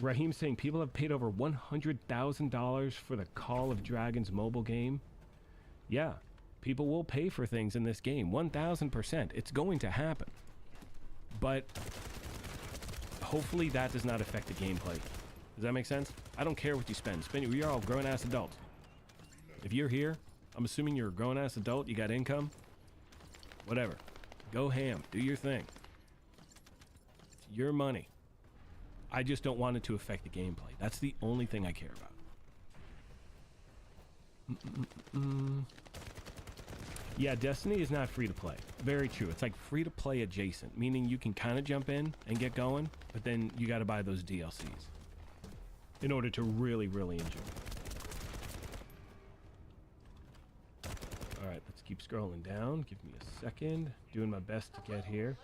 Raheem saying people have paid over $100,000 for the Call of Dragons mobile game. Yeah, people will pay for things in this game. 1,000%. It's going to happen. But hopefully that does not affect the gameplay. Does that make sense? I don't care what you spend. We are all grown-ass adults. If you're here, I'm assuming you're a grown-ass adult, you got income, whatever. Go ham. Do your thing. It's your money. I just don't want it to affect the gameplay. That's the only thing I care about. Yeah, Destiny is not free to play. Very true. It's like free to play adjacent, meaning you can kind of jump in and get going, but then you got to buy those DLCs in order to really, really enjoy it. All right, let's keep scrolling down. Give me a second. Doing my best to get here.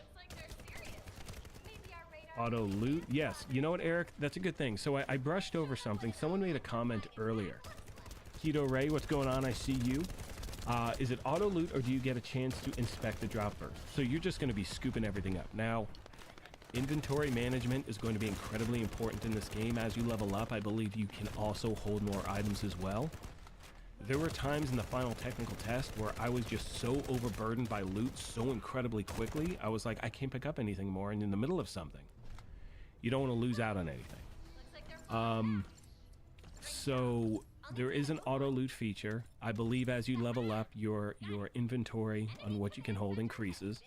Auto loot. Yes. You know what, Eric? That's a good thing. So I brushed over something. Someone made a comment earlier. Keto Ray, what's going on? I see you. Is it auto loot or do you get a chance to inspect the drop first? So you're just going to be scooping everything up. Now, inventory management is going to be incredibly important in this game. As you level up, I believe you can also hold more items as well. There were times in the final technical test where I was just so overburdened by loot so incredibly quickly. I was like, I can't pick up anything more, and in the middle of something. You don't want to lose out on anything. So There is an auto loot feature. I believe as you level up, your inventory on what you can hold increases.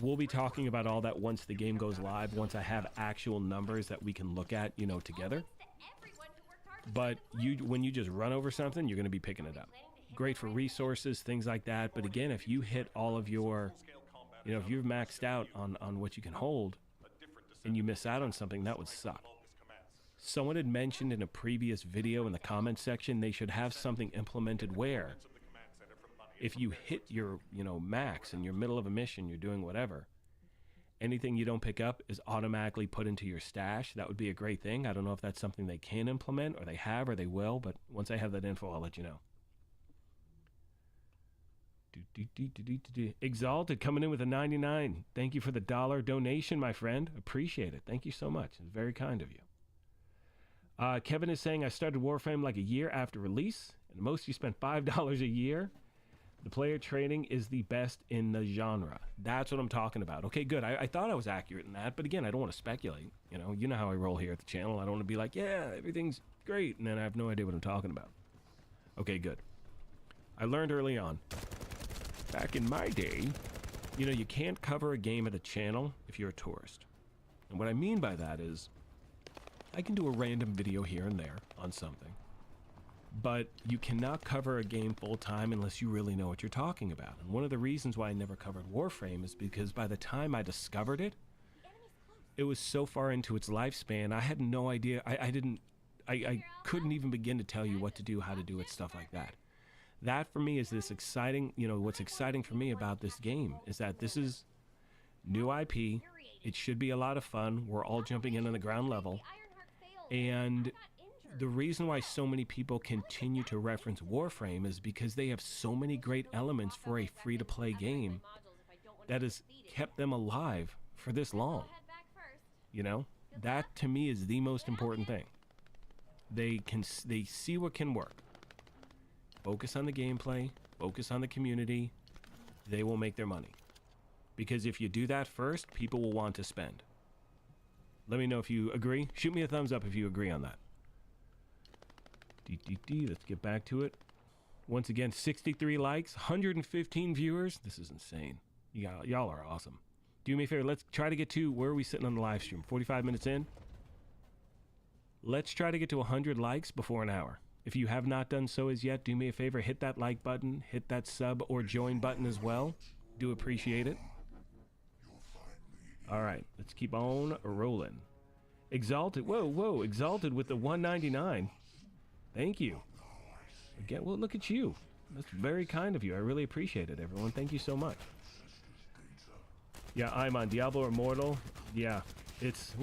We'll be talking about all that once the game goes live, once I have actual numbers that we can look at, you know, together. But when you just run over something, you're going to be picking it up. Great for resources, things like that. But again, if you hit all of your, you know, if you've maxed out on what you can hold and you miss out on something, that would suck. Someone had mentioned in a previous video in the comment section, they should have something implemented where if you hit your, you know, max in your middle of a mission, you're doing whatever, anything you don't pick up is automatically put into your stash. That would be a great thing. I don't know if that's something they can implement or they have or they will, but once I have that info, I'll let you know. Exalted coming in with a 99. Thank you for the $1 donation, my friend. Appreciate it. Thank you so much. It's very kind of you. Kevin is saying, I started Warframe like a year after release, and most you spent $5 a year. The player training is the best in the genre. That's what I'm talking about. Okay, good. I thought I was accurate in that, but again, I don't want to speculate. You know how I roll here at the channel. I don't want to be like, yeah, everything's great, and then I have no idea what I'm talking about. Okay, good. I learned early on, back in my day, you know, you can't cover a game at a channel if you're a tourist. And what I mean by that is, I can do a random video here and there on something, but you cannot cover a game full time unless you really know what you're talking about. And one of the reasons why I never covered Warframe is because by the time I discovered it, it was so far into its lifespan, I had no idea. I couldn't even begin to tell you what to do, how to do it, stuff like that. That for me is this exciting, you know, what's exciting for me about this game is that this is new IP. It should be a lot of fun. We're all jumping in on the ground level. And the reason why so many people continue to reference Warframe is because they have so many great elements for a free-to-play game that has kept them alive for this long. You know, that to me is the most important thing. They see what can work. Focus on the gameplay, focus on the community, they will make their money. Because if you do that first, people will want to spend. Let me know if you agree. Shoot me a thumbs up if you agree on that. Let's get back to it. Once again, 63 likes, 115 viewers. This is insane. Y'all are awesome. Do me a favor. Let's try to get to, where are we sitting on the live stream? 45 minutes in? Let's try to get to 100 likes before an hour. If you have not done so as yet, do me a favor. Hit that like button. Hit that sub or join button as well. Do appreciate it. All right, let's keep on rolling. Exalted, whoa, Exalted with the 199. Thank you. Again, well, look at you. That's very kind of you. I really appreciate it, everyone. Thank you so much. Yeah, I'm on Diablo Immortal. Yeah, it's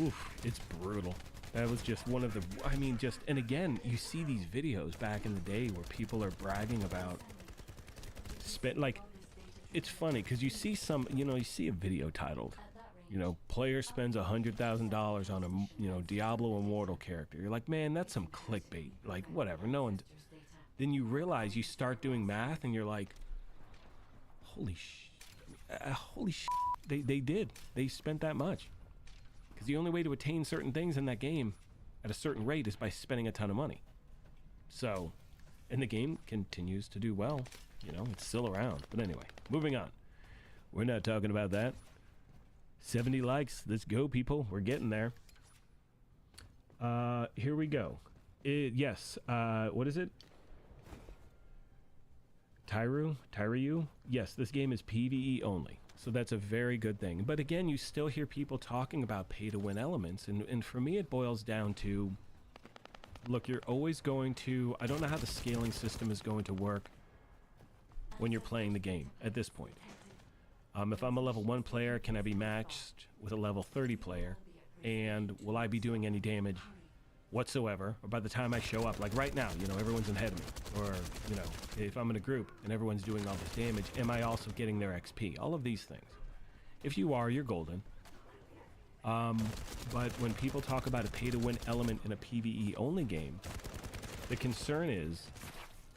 brutal. That was just one of the, I mean, and again, you see these videos back in the day where people are bragging about like, it's funny because you see some, you know, you see a video titled, you know, player spends $100,000 on a, you know, Diablo Immortal character. You're like, man, that's some clickbait. Like, whatever. No one. Then you realize, you start doing math, and you're like, holy shit. They did. They spent that much. Because the only way to attain certain things in that game at a certain rate is by spending a ton of money. So, and the game continues to do well. You know, it's still around. But anyway, moving on. We're not talking about that. 70 likes. Let's go, people. We're getting there. Here we go. Yes. What is it? Tyryu? Yes, this game is PvE only. So that's a very good thing. But again, you still hear people talking about pay-to-win elements. And for me, it boils down to, look, you're always going to... I don't know how the scaling system is going to work when you're playing the game at this point. If I'm a level 1 player, can I be matched with a level 30 player? And will I be doing any damage whatsoever? Or by the time I show up, like right now, you know, everyone's ahead of me. Or, you know, if I'm in a group and everyone's doing all this damage, am I also getting their XP? All of these things. If you are, you're golden. But when people talk about a pay-to-win element in a PvE only game, the concern is,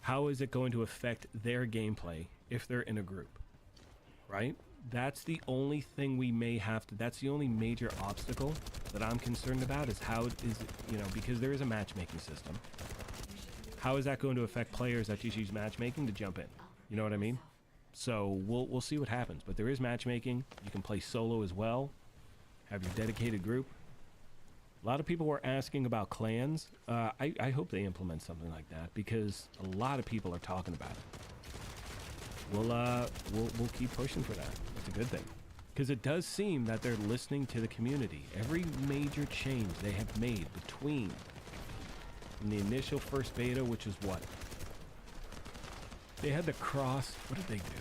how is it going to affect their gameplay if they're in a group? Right? That's the only thing we may have to, that's the only major obstacle that I'm concerned about, is how is it, you know, because there is a matchmaking system. how is that going to affect players that just use matchmaking to jump in? You know what I mean? So we'll see what happens. But there is matchmaking. You can play solo as well. Have your dedicated group. A lot of people were asking about clans. I hope they implement something like that because a lot of people are talking about it. We'll keep pushing for that. It's a good thing because it does seem that they're listening to the community. Every major change they have made between the initial first beta, which is what they had the cross. What did they do?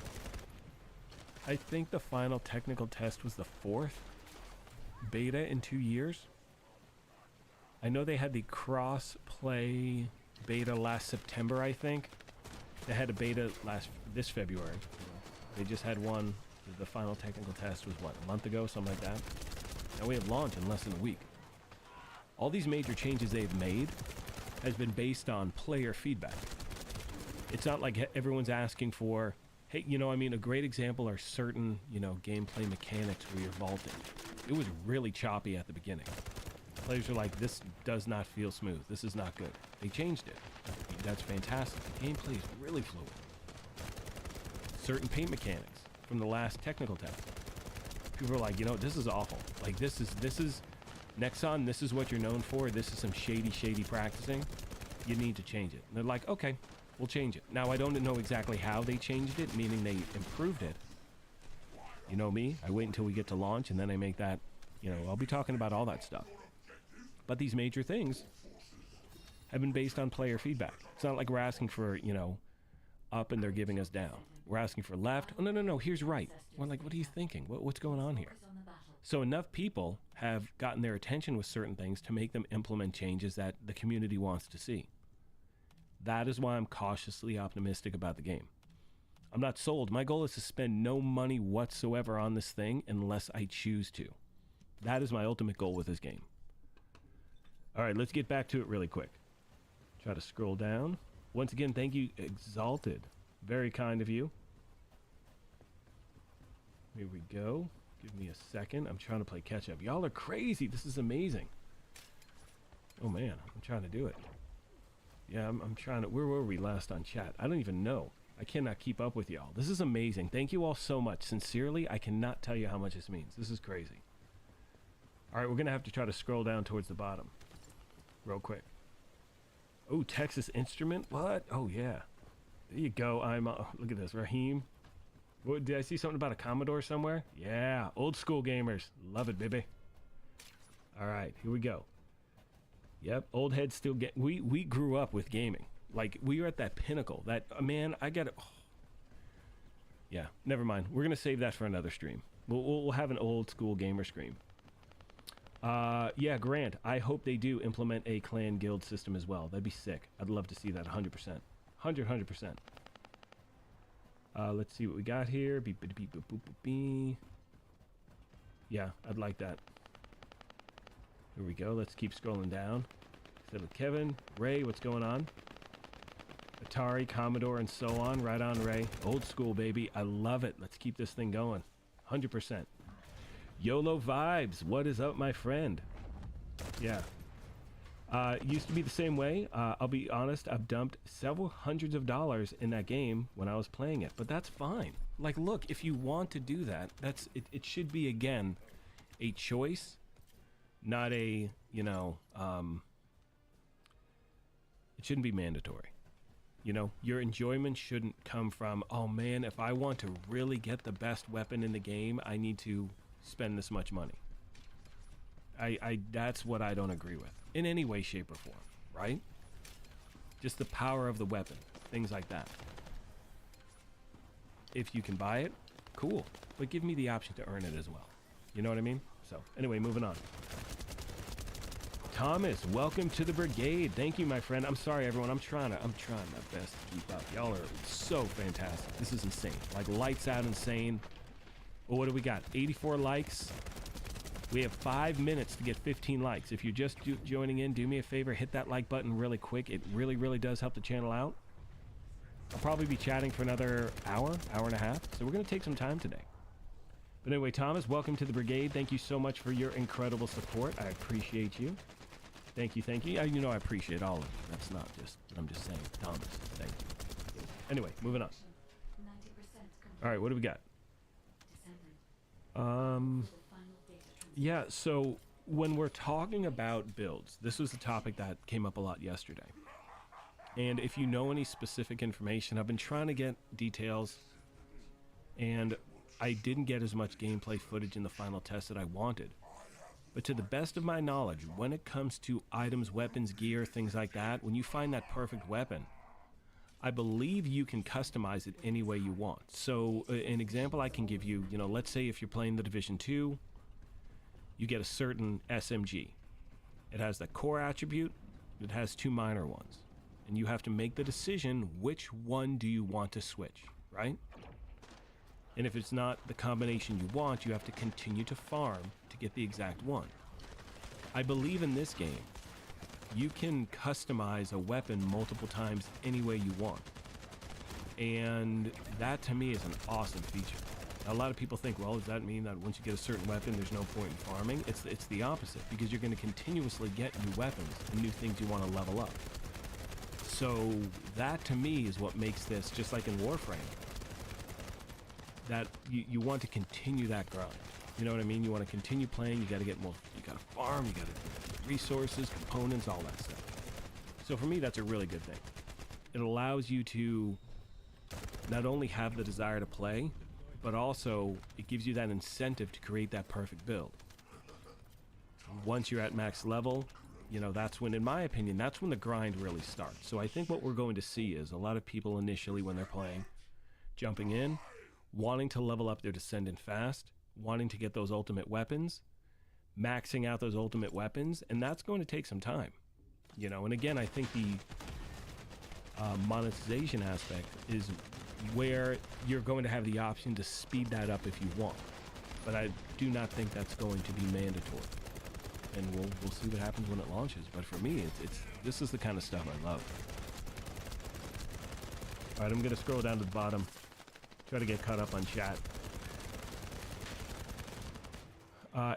I think the final technical test was the 4th beta in 2 years. I know they had the cross-play beta last September, I think. They had a beta this February. They just had one. The final technical test was, what, a month ago? Something like that. Now we have launch in less than a week. All these major changes they've made has been based on player feedback. It's not like everyone's asking for, hey, you know, I mean, a great example are certain, you know, gameplay mechanics where you're vaulting. It was really choppy at the beginning. Players are like, this does not feel smooth. This is not good. They changed it. That's fantastic. The gameplay is really fluid. Certain paint mechanics from the last technical test. People are like, you know, this is awful. Like, this is Nexon, this is what you're known for. This is some shady practicing. You need to change it. And they're like, okay, we'll change it. Now, I don't know exactly how they changed it, meaning they improved it. You know me, I wait until we get to launch and then I make that, you know, I'll be talking about all that stuff. But these major things have been based on player feedback. It's not like we're asking for, you know, up and they're giving us down. We're asking for left. Oh, no, here's right. We're like, what are you thinking? What's going on here? So enough people have gotten their attention with certain things to make them implement changes that the community wants to see. That is why I'm cautiously optimistic about the game. I'm not sold. My goal is to spend no money whatsoever on this thing unless I choose to. That is my ultimate goal with this game. All right, let's get back to it really quick. Try to scroll down. Once again, thank you, Exalted. Very kind of you. Here we go. Give me a second. I'm trying to play catch up. Y'all are crazy. This is amazing. Oh, man. I'm trying to do it. Yeah, I'm trying to... Where were we last on chat? I don't even know. I cannot keep up with y'all. This is amazing. Thank you all so much. Sincerely, I cannot tell you how much this means. This is crazy. All right, we're going to have to try to scroll down towards the bottom. Real quick. Oh, Texas Instrument? What? Oh, yeah. There you go. Look at this. Raheem. What, did I see something about a Commodore somewhere? Yeah. Old school gamers. Love it, baby. All right. Here we go. Yep. Old heads still get... We grew up with gaming. Like, we were at that pinnacle. That, man, I got it. Oh. Yeah. Never mind. We're going to save that for another stream. We'll have an old school gamer stream. Yeah, Grant, I hope they do implement a clan guild system as well. That'd be sick. I'd love to see that 100%. 100%. Let's see what we got here. Beep, beep, beep, boop, boop, boop, beep. Yeah, I'd like that. Here we go. Let's keep scrolling down. Said with Kevin. Ray, what's going on? Atari, Commodore, and so on. Right on, Ray. Old school, baby. I love it. Let's keep this thing going. 100%. YOLO vibes. What is up, my friend? Yeah. Used to be the same way. I'll be honest, I've dumped several hundreds of dollars in that game when I was playing it, but that's fine. Like, look, if you want to do that, it should be, again, a choice, not a, you know, it shouldn't be mandatory. You know, your enjoyment shouldn't come from, oh man, if I want to really get the best weapon in the game, I need to spend this much money. That's what I don't agree with in any way, shape, or form, right? Just the power of the weapon, things like that. If you can buy it, cool, but give me the option to earn it as well. You know what I mean? So anyway, moving on. Thomas, welcome to the brigade. Thank you, my friend. I'm sorry, everyone. I'm trying my best to keep up. Y'all are so fantastic. This is insane. Like, lights out insane. Well, what do we got? 84 likes. We have 5 minutes to get 15 likes. If you're just joining in, do me a favor, hit that like button really quick. It really, really does help the channel out. I'll probably be chatting for another hour and a half. So we're going to take some time today. But anyway, Thomas, welcome to the brigade. Thank you so much for your incredible support. I appreciate you. Thank you, thank you. You know I appreciate all of you. That's not just, I'm just saying, Thomas, thank you. Anyway, moving on. All right, what do we got? Yeah, so when we're talking about builds, this was a topic that came up a lot yesterday. And if you know any specific information, I've been trying to get details, and I didn't get as much gameplay footage in the final test that I wanted. But to the best of my knowledge, when it comes to items, weapons, gear, things like that, when you find that perfect weapon, I believe you can customize it any way you want. So an example I can give you, let's say if you're playing the Division 2, you get a certain SMG. It has that core attribute, it has 2 minor ones. And you have to make the decision, which one do you want to switch, right? And if it's not the combination you want, you have to continue to farm to get the exact one. I believe in this game, you can customize a weapon multiple times any way you want. And that to me is an awesome feature. Now, a lot of people think, well, does that mean that once you get a certain weapon, there's no point in farming? It's the opposite, because you're going to continuously get new weapons and new things you want to level up. So that to me is what makes this, just like in Warframe, that you want to continue that grind. You know what I mean? You want to continue playing, you got to get more, you got to farm, you got to get resources, components, all that stuff. So for me, that's a really good thing. It allows you to not only have the desire to play, but also it gives you that incentive to create that perfect build. Once you're at max level, that's when, in my opinion, that's when the grind really starts. So I think what we're going to see is a lot of people initially when they're playing, jumping in, wanting to level up their Descendant fast, wanting to get those ultimate weapons, maxing out those ultimate weapons, and that's going to take some time. And again, I think the monetization aspect is where you're going to have the option to speed that up if you want. But I do not think that's going to be mandatory. And we'll see what happens when it launches. But for me, this is the kind of stuff I love. All right, I'm going to scroll down to the bottom. Try to get caught up on chat.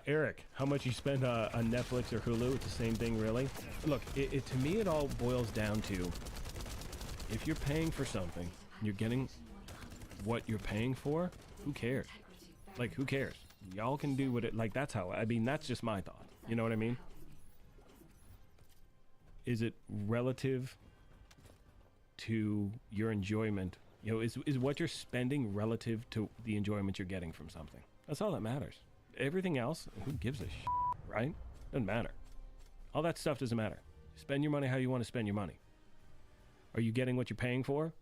Eric, how much you spend on Netflix or Hulu? It's the same thing, really. Look, to me, it all boils down to, if you're paying for something, you're getting what you're paying for, who cares? Like, who cares? Y'all can do what it, like, that's how, that's just my thought. You know what I mean? Is it relative to your enjoyment? Is what you're spending relative to the enjoyment you're getting from something? That's all that matters. Everything else, who gives a shit, right? Doesn't matter. All that stuff doesn't matter. Spend your money how you want to spend your money. Are you getting what you're paying for?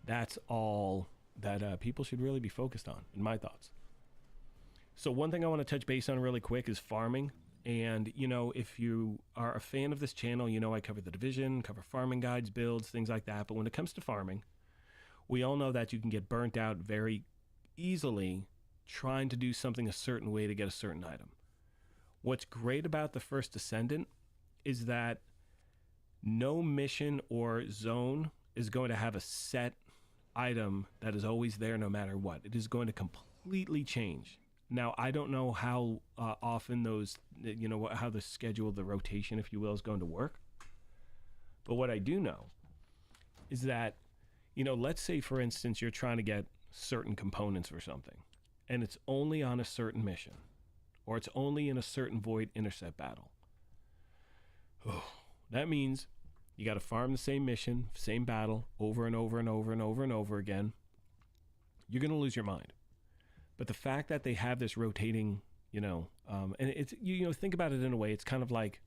That's all that people should really be focused on, in my thoughts. So one thing I want to touch base on really quick is farming. And, if you are a fan of this channel, I cover the Division, cover farming guides, builds, things like that. But when it comes to farming, we all know that you can get burnt out very easily trying to do something a certain way to get a certain item. What's great about the First Descendant is that no mission or zone is going to have a set item that is always there no matter what. It is going to completely change. Now, I don't know how often those, how the schedule, the rotation, if you will, is going to work. But what I do know is that, let's say, for instance, you're trying to get certain components for something, and it's only on a certain mission, or it's only in a certain void intercept battle. That means you got to farm the same mission, same battle, over and over and over and over and over again. You're going to lose your mind. But the fact that they have this rotating, and it's, think about it in a way, it's kind of like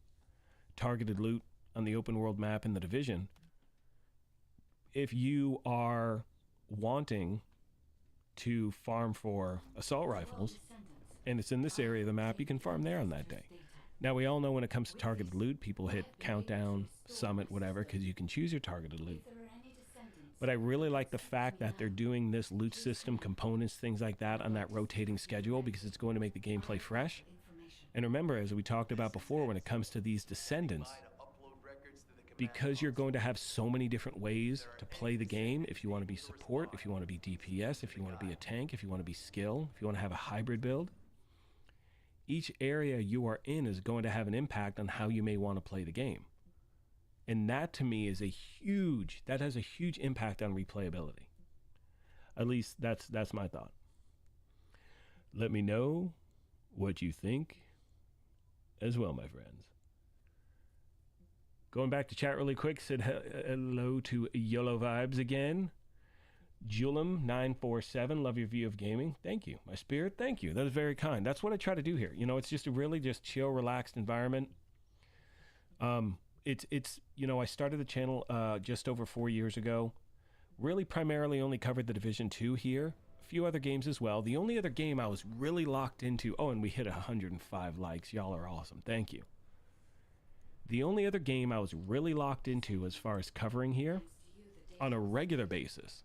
targeted loot on the open world map in the Division. If you are wanting to farm for assault rifles, and it's in this area of the map, you can farm there on that day. Now, we all know when it comes to targeted loot, people hit countdown, summit, whatever, because you can choose your targeted loot. But I really like the fact that they're doing this loot system, components, things like that on that rotating schedule, because it's going to make the gameplay fresh. And remember, as we talked about before, when it comes to these Descendants, because you're going to have so many different ways to play the game, if you want to be support, if you want to be DPS, if you want to be a tank, if you want to be skill, if you want to have a hybrid build, Each area you are in is going to have an impact on how you may want to play the game. And that to me is that has a huge impact on replayability. At least that's my thought. Let me know what you think as well, my friends. Going back to chat really quick, said hello to YOLO Vibes again. Julem947, love your view of gaming. Thank you. My spirit, thank you. That is very kind. That's what I try to do here. You know, it's just a really just chill, relaxed environment. It's you know, I started the channel just over 4 years ago. Really primarily only covered the Division 2 here. A few other games as well. The only other game I was really locked into... Oh, and we hit 105 likes. Y'all are awesome. Thank you. The only other game I was really locked into as far as covering here on a regular basis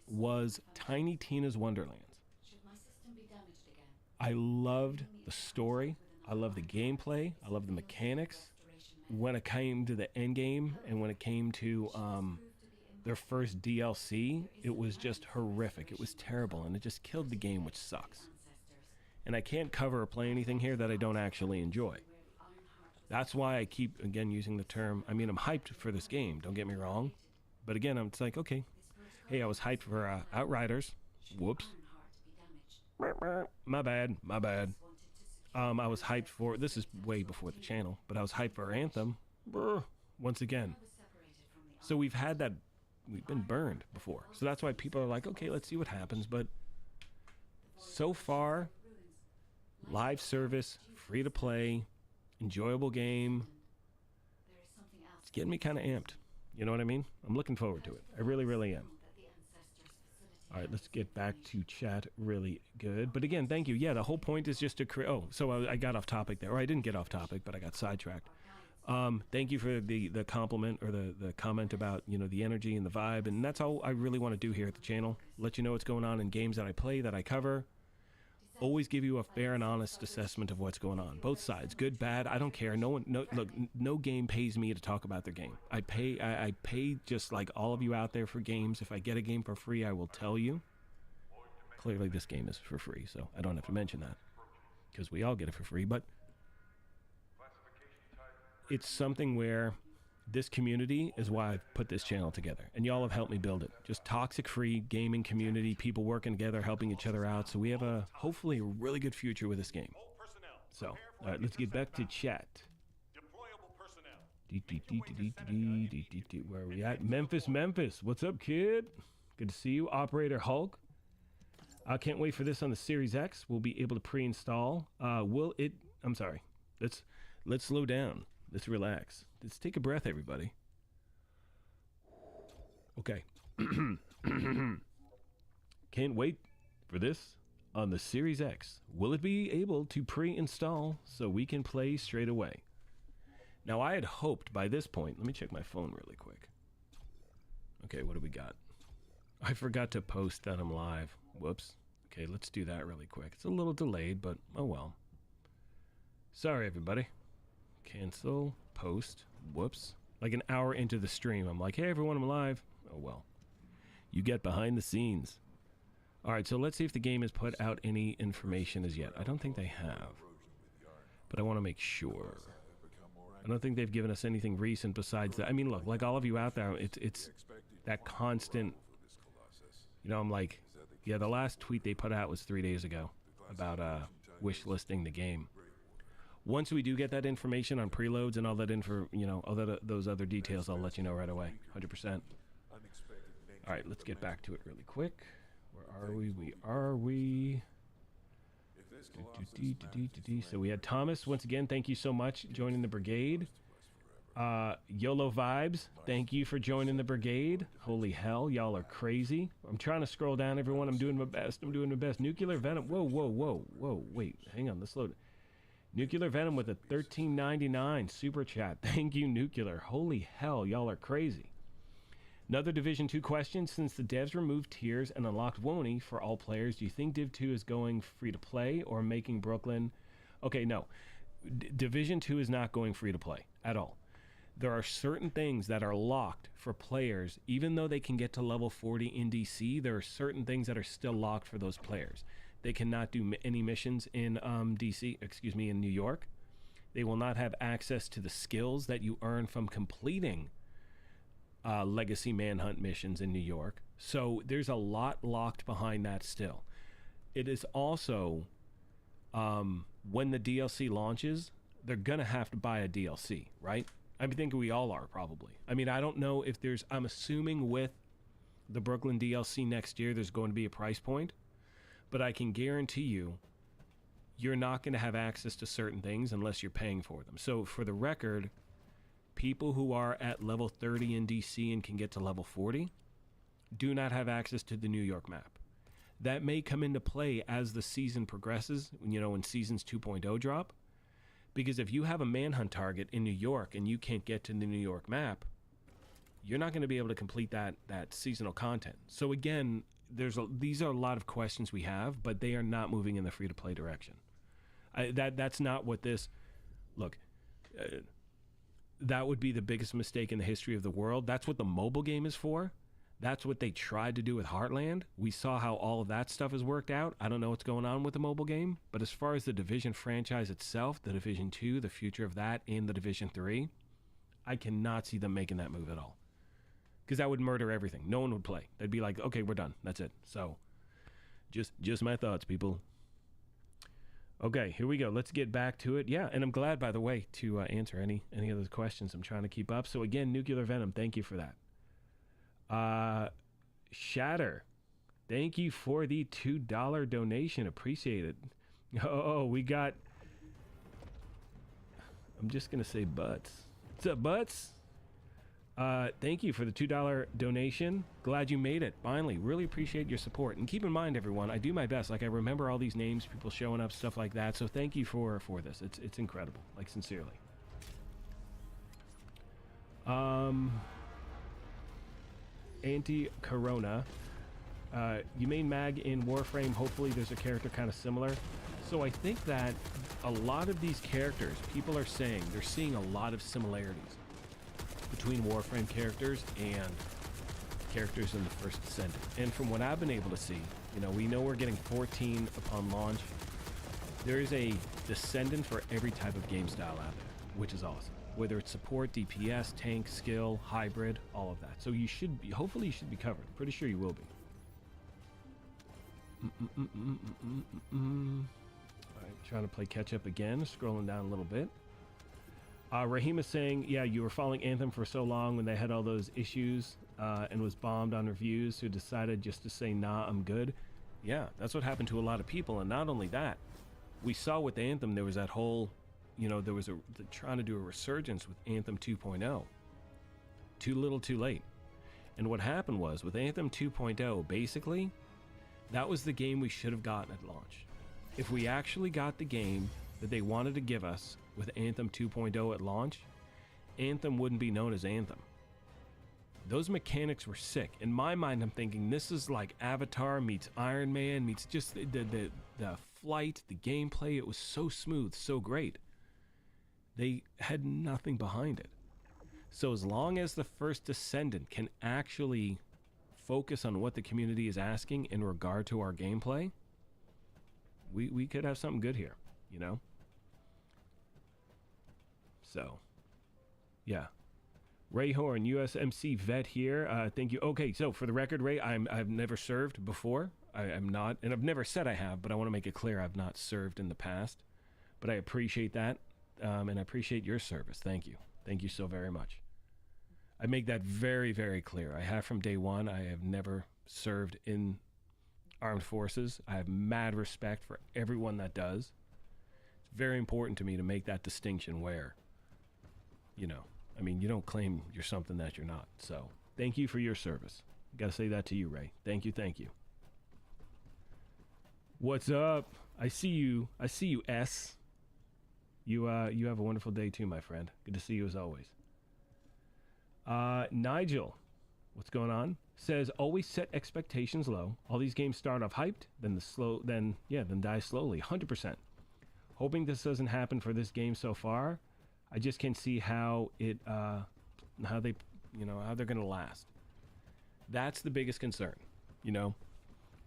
was Tiny Tina's Wonderlands. I loved the story. I loved the gameplay. I loved the mechanics. When it came to the end game and when it came to their first DLC, it was just horrific. It was terrible, and it just killed the game, which sucks. And I can't cover or play anything here that I don't actually enjoy. That's why I keep, again, using the term, I mean, I'm hyped for this game, don't get me wrong. But again, it's like, okay, hey, I was hyped for Outriders. Whoops. My bad. I was hyped for, this is way before the channel, but I was hyped for Anthem. Once again. So we've had that, we've been burned before. So that's why people are like, okay, let's see what happens. But so far, live service, free to play, enjoyable game. It's getting me kind of amped. You know what I mean? I'm looking forward to it. I really, really am. All right, let's get back to chat really good. But again, thank you. Yeah, the whole point is just to create... Oh, so I got off topic there. Or I didn't get off topic, but I got sidetracked. Thank you for the compliment or the comment about, you know, the energy and the vibe. And that's all I really want to do here at the channel. Let you know what's going on in games that I play, that I cover. Always give you a fair and honest assessment of what's going on. Both sides, good, bad, I don't care. Look, no game pays me to talk about their game. I pay just like all of you out there for games. If I get a game for free, I will tell you. Clearly this game is for free, so I don't have to mention that because we all get it for free. But it's something where this community is why I've put this channel together, and y'all have helped me build it. Just toxic-free gaming community, people working together, helping each other out. So we have hopefully a really good future with this game. So, all right, let's get back to chat. Where are we at? Memphis. What's up, kid? Good to see you. Operator Hulk. I can't wait for this on the Series X. We'll be able to pre-install. I'm sorry. Let's slow down. Let's relax. Let's take a breath, everybody. Okay. Can't wait for this on the Series X. Will it be able to pre-install so we can play straight away? Now, I had hoped by this point... Let me check my phone really quick. Okay, what do we got? I forgot to post that I'm live. Whoops. Okay, let's do that really quick. It's a little delayed, but oh well. Sorry, everybody. Cancel, post, whoops. Like an hour into the stream, I'm like, hey everyone, I'm live. Oh well. You get behind the scenes. Alright, so let's see if the game has put out any information as yet. I don't think they have. But I want to make sure. I don't think they've given us anything recent besides that. I mean, look, like all of you out there, it's that constant... You know, I'm like, yeah, the last tweet they put out was 3 days ago about wish listing the game. Once we do get that information on preloads and all that those other details, I'll let you know right away. 100%. All right, let's get back to it really quick. Where are we? So we had Thomas once again. Thank you so much joining the brigade. YOLO Vibes, thank you for joining the brigade. Holy hell, y'all are crazy. I'm trying to scroll down, everyone. I'm doing my best. Nuclear Venom. Whoa. Wait, hang on. Let's load it. Nuclear Venom with a $13.99 super chat. Thank you, Nuclear. Holy hell, y'all are crazy. Another Division 2 question. Since the devs removed tiers and unlocked WONI for all players, do you think Div 2 is going free to play or making Brooklyn... Okay, no. Division 2 is not going free to play at all. There are certain things that are locked for players. Even though they can get to level 40 in DC, there are certain things that are still locked for those players. They cannot do any missions in DC, excuse me, in New York. They will not have access to the skills that you earn from completing legacy manhunt missions in New York. So there's a lot locked behind that still. It is also, when the DLC launches, they're going to have to buy a DLC, right? I think we all are, probably. I mean, I don't know if there's, I'm assuming with the Brooklyn DLC next year, there's going to be a price point, but I can guarantee you, you're not going to have access to certain things unless you're paying for them. So for the record, people who are at level 30 in DC and can get to level 40 do not have access to the New York map. That may come into play as the season progresses, you know, when Seasons 2.0 drop. Because if you have a manhunt target in New York and you can't get to the New York map, you're not going to be able to complete that seasonal content. So again, these are a lot of questions we have, but they are not moving in the free-to-play direction. That's not what this... Look, that would be the biggest mistake in the history of the world. That's what the mobile game is for. That's what they tried to do with Heartland. We saw how all of that stuff has worked out. I don't know what's going on with the mobile game, but as far as the Division franchise itself, the Division 2, the future of that, and the Division 3, I cannot see them making that move at all. Because that would murder everything. No one would play. They'd be like, okay, we're done. That's it. So, just my thoughts, people. Okay, here we go. Let's get back to it. Yeah, and I'm glad, by the way, to answer any of those questions. I'm trying to keep up. So again, Nuclear Venom, thank you for that. Shatter, thank you for the $2 donation. Appreciate it. Oh, we got, I'm just gonna say Butts. What's up, Butts? Thank you for the $2 donation. Glad you made it finally. Really appreciate your support, and keep in mind, everyone, I do my best. Like, I remember all these names, people showing up, stuff like that. So thank you for this. It's incredible, like, sincerely. Anti-Corona, you main mag in Warframe. Hopefully there's a character kind of similar. So I think that a lot of these characters, people are saying they're seeing a lot of similarities between Warframe characters and characters in the First Descendant. And from what I've been able to see, you know, we know we're getting 14 upon launch. There is a Descendant for every type of game style out there, which is awesome. Whether it's support, DPS, tank, skill, hybrid, all of that. So you should be, hopefully you should be covered. Pretty sure you will be. All right, trying to play catch up again, scrolling down a little bit. Rahim is saying, yeah, you were following Anthem for so long when they had all those issues and was bombed on reviews, who decided just to say, nah, I'm good. Yeah, that's what happened to a lot of people. And not only that, we saw with Anthem, there was that whole... You know, there was trying to do a resurgence with Anthem 2.0. Too little, too late. And what happened was, with Anthem 2.0, basically, that was the game we should have gotten at launch. If we actually got the game that they wanted to give us with Anthem 2.0 at launch, Anthem wouldn't be known as Anthem. Those mechanics were sick. In my mind, I'm thinking this is like Avatar meets Iron Man meets just the flight, the gameplay. It was so smooth, so great. They had nothing behind it. So as long as the First Descendant can actually focus on what the community is asking in regard to our gameplay, we could have something good here, you know? So, yeah. Ray Horn, USMC vet here. Thank you. Okay, so for the record, Ray, I've never served before. I'm not, and I've never said I have, but I want to make it clear I've not served in the past. But I appreciate that. And I appreciate your service. Thank you. Thank you so very much. I make that very, very clear. I have from day one. I have never served in armed forces. I have mad respect for everyone that does. It's very important to me to make that distinction where, you know, I mean, you don't claim you're something that you're not. So thank you for your service. Got to say that to you, Ray. Thank you. Thank you. What's up? I see you. I see you, S. You have a wonderful day too, my friend. Good to see you as always. Nigel, what's going on? Says always set expectations low. All these games start off hyped, then die slowly. 100%. Hoping this doesn't happen for this game so far. I just can't see how they're gonna last. That's the biggest concern, you know,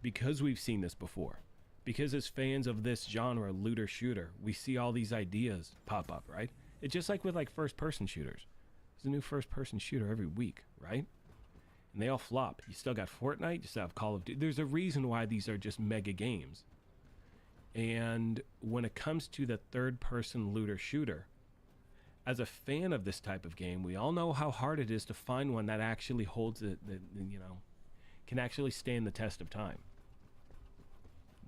because we've seen this before. Because as fans of this genre, looter shooter, we see all these ideas pop up, right? It's just like with like first-person shooters. There's a new first-person shooter every week, right? And they all flop. You still got Fortnite, you still have Call of Duty. There's a reason why these are just mega games. And when it comes to the third-person looter shooter, as a fan of this type of game, we all know how hard it is to find one that actually holds it, that, you know, can actually stand the test of time.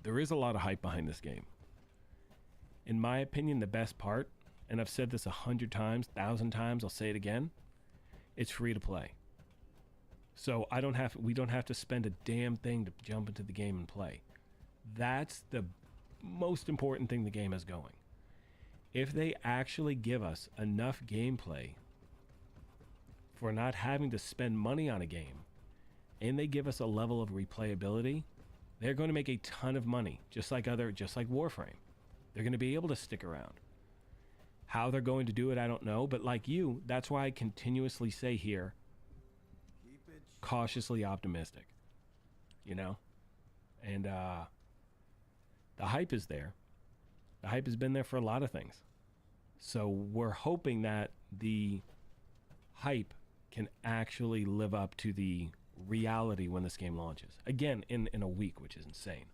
There is a lot of hype behind this game. In my opinion, the best part, and I've said this 100 times, 1,000 times, I'll say it again, it's free to play. So we don't have to spend a damn thing to jump into the game and play. That's the most important thing the game is going. If they actually give us enough gameplay for not having to spend money on a game, and they give us a level of replayability, they're going to make a ton of money, just like Warframe. They're going to be able to stick around. How they're going to do it, I don't know, but like you, that's why I continuously say here, cautiously optimistic, you know? And the hype is there. The hype has been there for a lot of things. So we're hoping that the hype can actually live up to the reality when this game launches. Again, in a week, which is insane.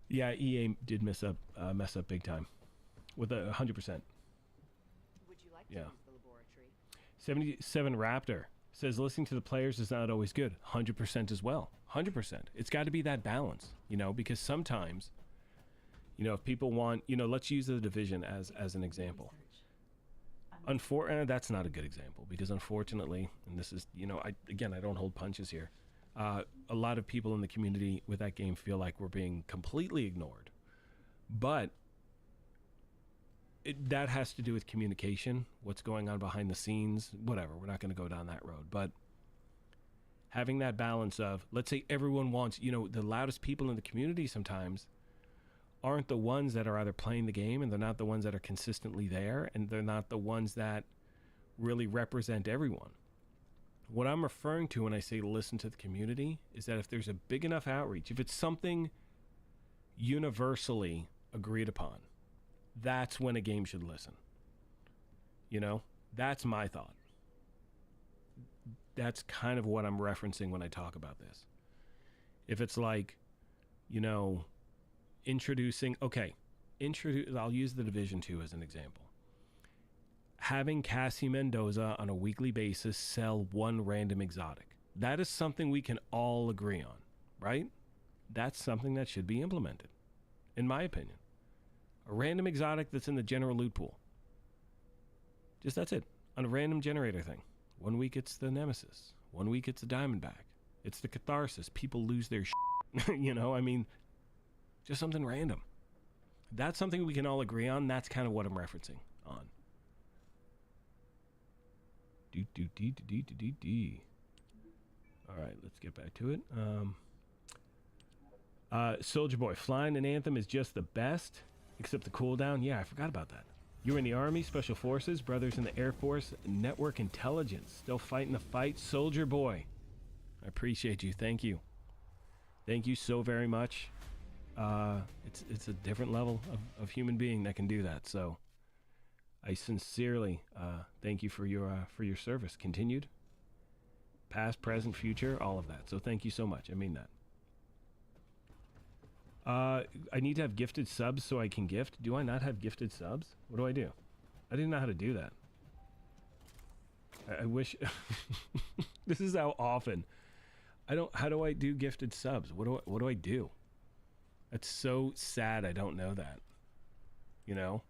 Yeah, EA did mess up big time with 100%. Would you like to use the laboratory? 77 Raptor says listening to the players is not always good. 100% as well. 100%. It's got to be that balance, you know, because sometimes, you know, if people want, you know, let's use the Division as an example. Unfortunately, that's not a good example because unfortunately, and this is, you know, I don't hold punches here. A lot of people in the community with that game feel like we're being completely ignored, but that has to do with communication, what's going on behind the scenes, whatever. We're not going to go down that road, but having that balance of, let's say everyone wants, you know, the loudest people in the community sometimes aren't the ones that are either playing the game, and they're not the ones that are consistently there, and they're not the ones that really represent everyone. What I'm referring to when I say listen to the community is that if there's a big enough outreach, if it's something universally agreed upon, that's when a game should listen. You know, that's my thought. That's kind of what I'm referencing when I talk about this. If it's like, you know, I'll use the Division 2 as an example. Having Cassie Mendoza on a weekly basis sell one random exotic. That is something we can all agree on, right? That's something that should be implemented, in my opinion. A random exotic that's in the general loot pool. Just that's it. On a random generator thing. 1 week it's the Nemesis. 1 week it's the Diamondback. It's the Catharsis. People lose their shit. You know, I mean, just something random. That's something we can all agree on. That's kind of what I'm referencing on. All right, let's get back to it. Soldier Boy, flying in Anthem is just the best, except the cooldown. Yeah, I forgot about that. You were in the Army, Special Forces, brothers in the Air Force, Network Intelligence. Still fighting the fight, Soldier Boy. I appreciate you. Thank you. Thank you so very much. It's a different level of human being that can do that. So I sincerely thank you for your service. Continued, past, present, future, all of that. So thank you so much. I mean that. I need to have gifted subs so I can gift. Do I not have gifted subs? What do I do? I didn't know how to do that. I wish. This is how often. How do I do gifted subs? What do I do? That's so sad. I don't know that. You know?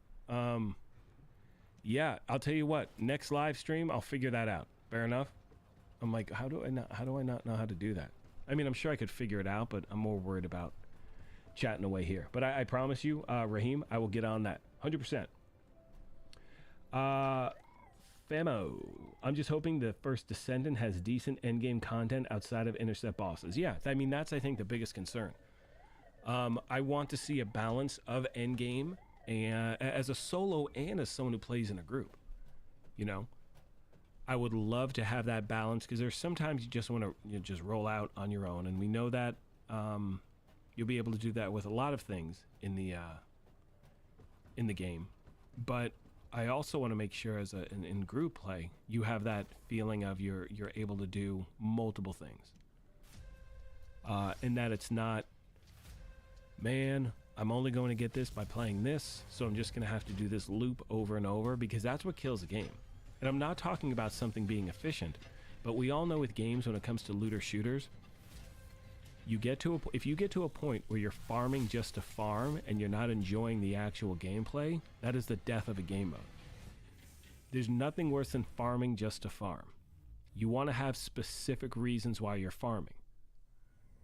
Yeah, I'll tell you what. Next live stream, I'll figure that out. Fair enough? I'm like, how do I not know how to do that? I mean, I'm sure I could figure it out, but I'm more worried about chatting away here. But I promise you, Raheem, I will get on that. 100%. Famo. I'm just hoping the first Descendant has decent endgame content outside of intercept bosses. Yeah, I mean, that's, I think, the biggest concern. I want to see a balance of endgame and as a solo and as someone who plays in a group. You know, I would love to have that balance, because there's sometimes you just want to just roll out on your own, and we know that you'll be able to do that with a lot of things in the game. But I also want to make sure, as in group play, you have that feeling of you're able to do multiple things, and that it's not, man, I'm only going to get this by playing this, so I'm just going to have to do this loop over and over, because that's what kills a game. And I'm not talking about something being efficient, but we all know with games, when it comes to looter shooters, if you get to a point where you're farming just to farm and you're not enjoying the actual gameplay, that is the death of a game mode. There's nothing worse than farming just to farm. You want to have specific reasons why you're farming.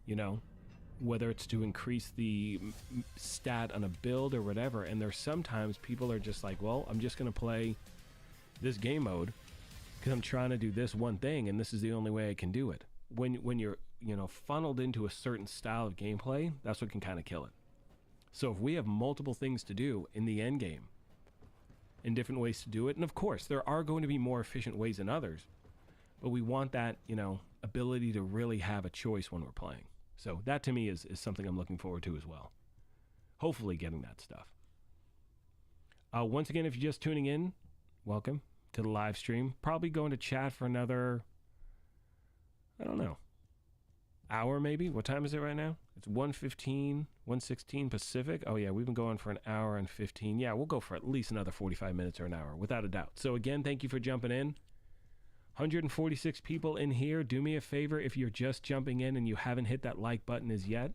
You know, whether it's to increase the stat on a build or whatever. And there's sometimes people are just like, well, I'm just going to play this game mode because I'm trying to do this one thing, and this is the only way I can do it. When you're, funneled into a certain style of gameplay, that's what can kind of kill it. So if we have multiple things to do in the end game, and different ways to do it, and of course there are going to be more efficient ways than others, but we want that, ability to really have a choice when we're playing. So that to me is something I'm looking forward to as well. Hopefully getting that stuff. Once again, if you're just tuning in, welcome to the live stream. Probably going to chat for another, I don't know, hour maybe. What time is it right now? It's 1:15, 1:16 Pacific. Oh yeah, we've been going for an hour and 15. Yeah, we'll go for at least another 45 minutes or an hour, without a doubt. So again, thank you for jumping in. 146 people in here. Do me a favor, if you're just jumping in and you haven't hit that like button as yet,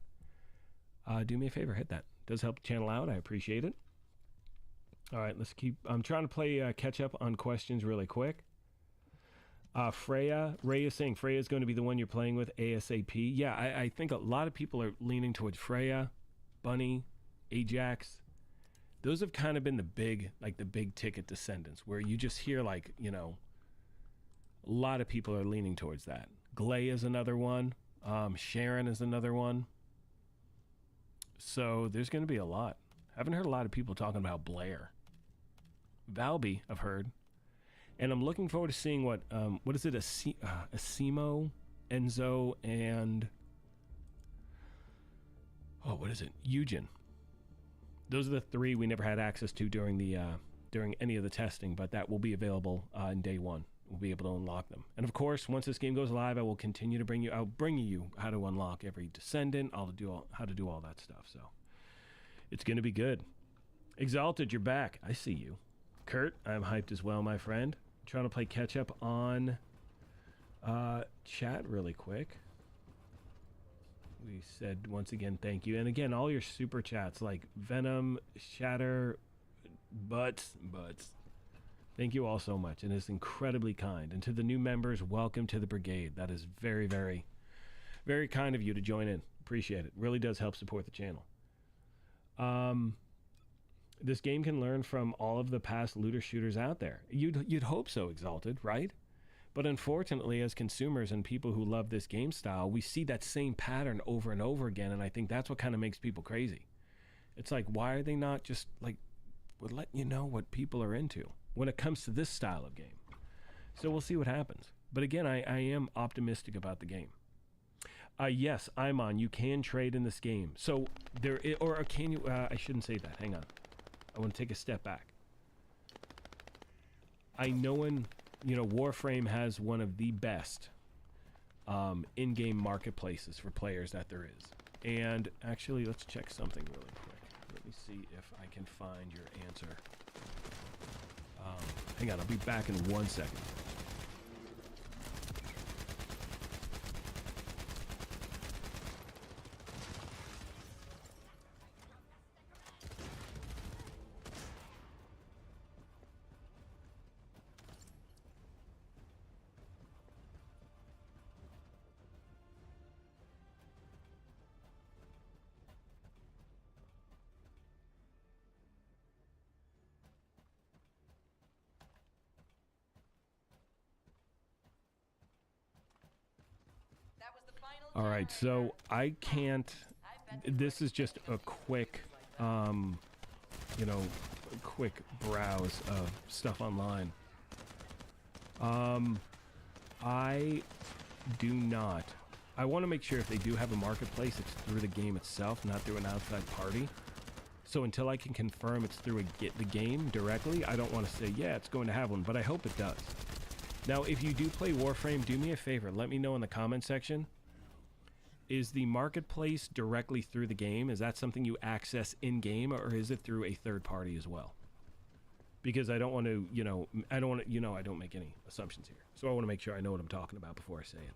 do me a favor, hit that. It does help the channel out. I appreciate it. All right, let's keep. I'm trying to play catch up on questions really quick. Ray is saying Freya is going to be the one you're playing with ASAP. Yeah, I think a lot of people are leaning towards Freya, Bunny, Ajax. Those have kind of been the big ticket Descendants, where you just hear a lot of people are leaning towards that. Glay is another one. Sharon is another one. So there's going to be a lot. Haven't heard a lot of people talking about Blair. Valby, I've heard. And I'm looking forward to seeing what is it, Asimo, Enzo, and what is it, Eugen. Those are the three we never had access to during any of the testing, but that will be available in day one. We'll be able to unlock them. And of course, once this game goes live, I will continue to I'll bring you how to unlock every Descendant. How to do all that stuff. So it's going to be good. Exalted, you're back. I see you. Kurt, I'm hyped as well, my friend. I'm trying to play catch up on chat really quick. We said once again thank you, and again all your super chats like Venom, Shatter, Butts. Thank you all so much, and it's incredibly kind. And to the new members, welcome to the brigade. That is very, very, very kind of you to join in. Appreciate it. Really does help support the channel. This game can learn from all of the past looter shooters out there. You'd hope so, Exalted, right? But unfortunately, as consumers and people who love this game style, we see that same pattern over and over again, and I think that's what kind of makes people crazy. It's like, why are they not just we're letting you know what people are into when it comes to this style of game? So we'll see what happens. But again, I am optimistic about the game. Yes, I'm on. You can trade in this game. So or can you? I shouldn't say that. Hang on. I want to take a step back. I know Warframe has one of the best in-game marketplaces for players that there is. And actually, let's check something really quick. Let me see if I can find your answer. Hang on, I'll be back in 1 second. All right, so I can't. This is just a quick, quick browse of stuff online. I do not. I want to make sure if they do have a marketplace, it's through the game itself, not through an outside party. So until I can confirm it's through the game directly, I don't want to say, yeah, it's going to have one, but I hope it does. Now, if you do play Warframe, do me a favor. Let me know in the comment section. Is the marketplace directly through the game? Is that something you access in-game, or is it through a third party as well? Because I don't want to, you know, I don't want to, you know, I don't make any assumptions here. So I want to make sure I know what I'm talking about before I say it.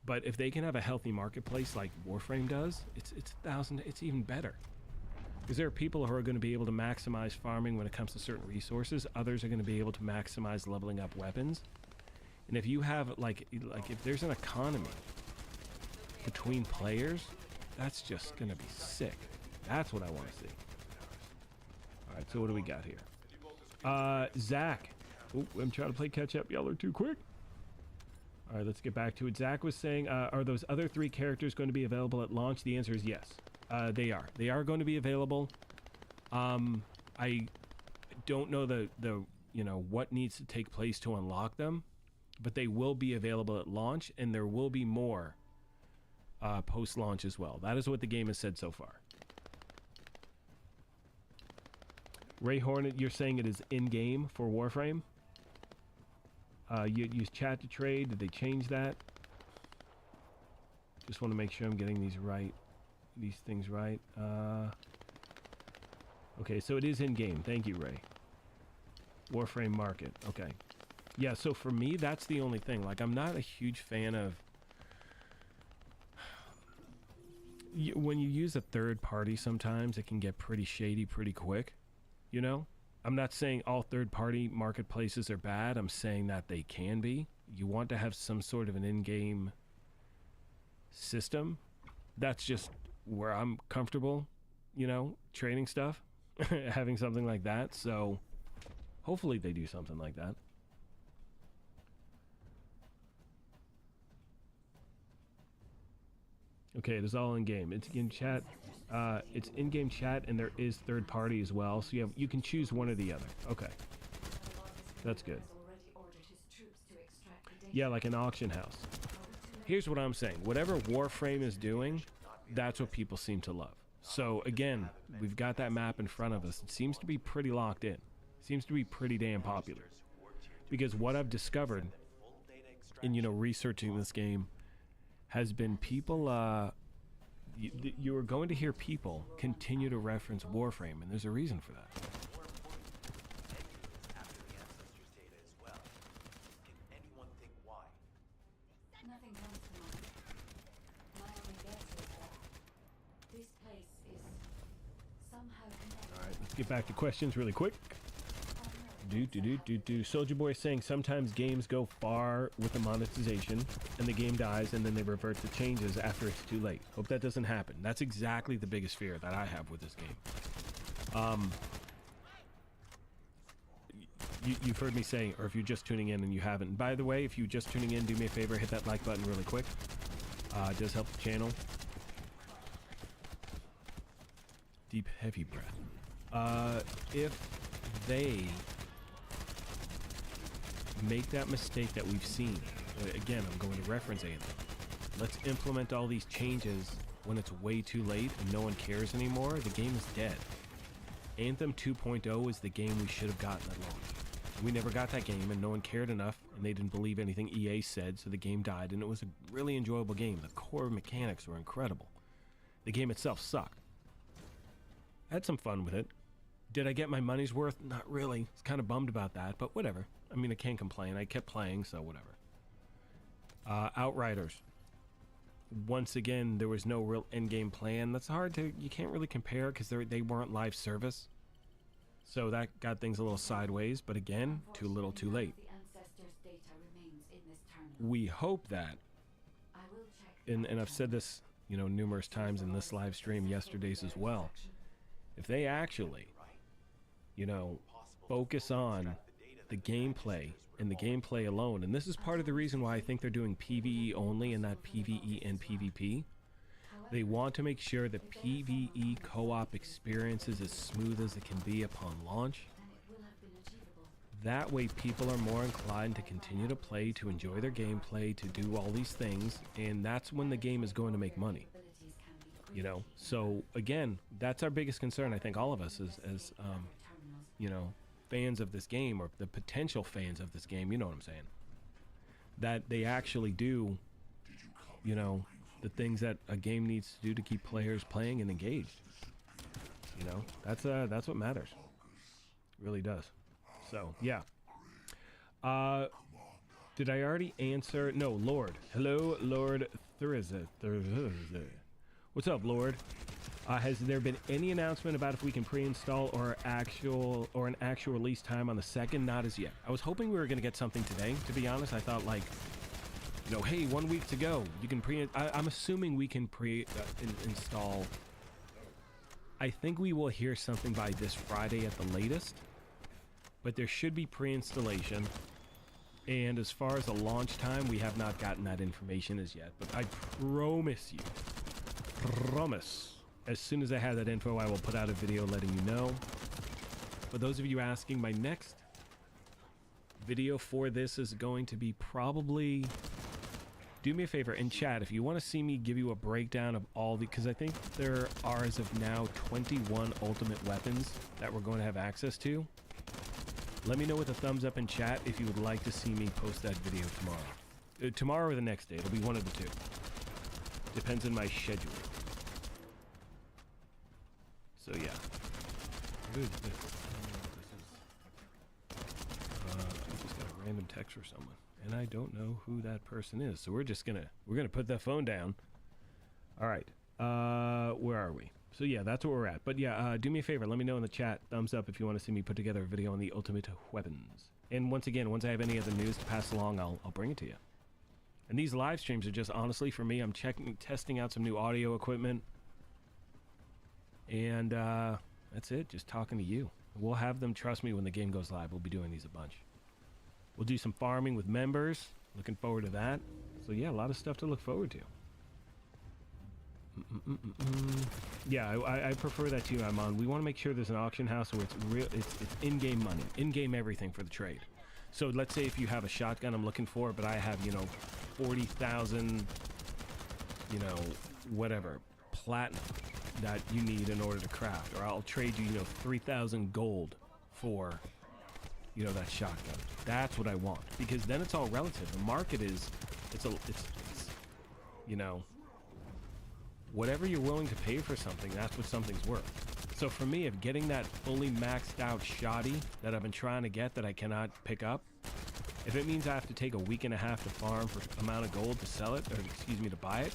But if they can have a healthy marketplace like Warframe does, it's even better. Because there are people who are going to be able to maximize farming when it comes to certain resources. Others are going to be able to maximize leveling up weapons. And if you have, like if there's an economy between players, that's just going to be sick. That's what I want to see. All right, so what do we got here? Zach. Oh, I'm trying to play catch up. Y'all are too quick. All right, let's get back to it. Zach was saying, are those other 3 characters going to be available at launch? The answer is yes. They are. They are going to be available. I don't know the you know, what needs to take place to unlock them, but they will be available at launch, and there will be more post-launch as well. That is what the game has said so far. Ray Hornet, you're saying it is in-game for Warframe? You use chat to trade. Did they change that? Just want to make sure I'm getting these right. These things right. Okay, so it is in-game. Thank you, Ray. Warframe market. Okay. Yeah, so for me, that's the only thing. Like, I'm not a huge fan of... when you use a third party, sometimes it can get pretty shady pretty quick. You know? I'm not saying all third-party marketplaces are bad. I'm saying that they can be. You want to have some sort of an in-game system. That's just where I'm comfortable, you know, trading stuff, having something like that. So hopefully they do something like that. Okay, it is all in-game. It's in chat. It's in-game chat, and there is third party as well. So you can choose one or the other. Okay, that's good. Yeah, like an auction house. Here's what I'm saying. Whatever Warframe is doing, that's what people seem to love. So again, we've got that map in front of us. It seems to be pretty locked in. It seems to be pretty damn popular. Because what I've discovered in, you know, researching this game has been people, you are going to hear people continue to reference Warframe, and there's a reason for that. Nothing comes to mind. My only guess is that this place is somehow connected. All right, let's get back to questions really quick. Soldier Boy saying sometimes games go far with the monetization and the game dies and then they revert to changes after it's too late. Hope that doesn't happen. That's exactly the biggest fear that I have with this game. You've heard me say, or if you're just tuning in and you haven't. By the way, if you're just tuning in, do me a favor, hit that like button really quick. It does help the channel. Deep, heavy breath. If they make that mistake that we've seen, again, I'm going to reference Anthem. Let's implement all these changes when it's way too late and no one cares anymore. The game is dead. Anthem 2.0 is the game we should have gotten at launch. We never got that game, and no one cared enough, and they didn't believe anything EA said, so the game died, and it was a really enjoyable game. The core mechanics were incredible. The game itself sucked. I had some fun with it. Did I get my money's worth? Not really. I was kind of bummed about that, but whatever. I mean, I can't complain. I kept playing, so whatever. Outriders. Once again, there was no real end-game plan. That's hard to... You can't really compare because they weren't live service. So that got things a little sideways, but again, too little, too late. We hope that, and I've said this, you know, numerous times in this live stream, yesterday's as well. If they actually, you know, focus on the gameplay and the gameplay alone, and this is part of the reason why I think they're doing PvE only and not PvE and PvP. They want to make sure that PvE co-op experience is as smooth as it can be upon launch. That way people are more inclined to continue to play, to enjoy their gameplay, to do all these things, and that's when the game is going to make money. You know, so again, that's our biggest concern. I think all of us as you know, fans of this game, or the potential fans of this game, you know what I'm saying, that they actually do, you know, the things that a game needs to do to keep players playing and engaged. You know, that's what matters. It really does. So yeah. Did I already answer? No, Lord. Hello, Lord Thursday. What's up, Lord? Has there been any announcement about if we can pre-install or an actual release time on the 2nd? Not as yet. I was hoping we were going to get something today. To be honest, I thought, like, you know, hey, 1 week to go. You can I'm assuming we can install. I think we will hear something by this Friday at the latest. But there should be pre-installation. And as far as a launch time, we have not gotten that information as yet. But I promise you. Promise. As soon as I have that info, I will put out a video letting you know. For those of you asking, my next video for this is going to be probably... Do me a favor, in chat, if you want to see me give you a breakdown of all the... Because I think there are, as of now, 21 ultimate weapons that we're going to have access to. Let me know with a thumbs up in chat if you would like to see me post that video tomorrow. Tomorrow or the next day. It'll be one of the two. Depends on my schedule. So yeah. What is this? I just got a random text for someone, and I don't know who that person is. So we're gonna put that phone down. All right. Where are we? So yeah, that's where we're at. But yeah, do me a favor. Let me know in the chat. Thumbs up if you want to see me put together a video on the ultimate weapons. And once again, once I have any other news to pass along, I'll bring it to you. And these live streams are just honestly for me. I'm testing out some new audio equipment. And that's it. Just talking to you. We'll have them trust me when the game goes live. We'll be doing these a bunch. We'll do some farming with members. Looking forward to that. So yeah, a lot of stuff to look forward to. Yeah, I prefer that too, Amon. We want to make sure there's an auction house where it's real. It's in-game money, in-game everything for the trade. So let's say if you have a shotgun I'm looking for, but I have, you know, 40,000, you know, whatever, platinum that you need in order to craft, or I'll trade you, you know, 3,000 gold for, you know, that shotgun. That's what I want, because then it's all relative. The market is, it's you know, whatever you're willing to pay for something, that's what something's worth. So for me, if getting that fully maxed out shoddy that I've been trying to get that I cannot pick up, if it means I have to take a week and a half to farm for amount of gold to sell it, or excuse me, to buy it,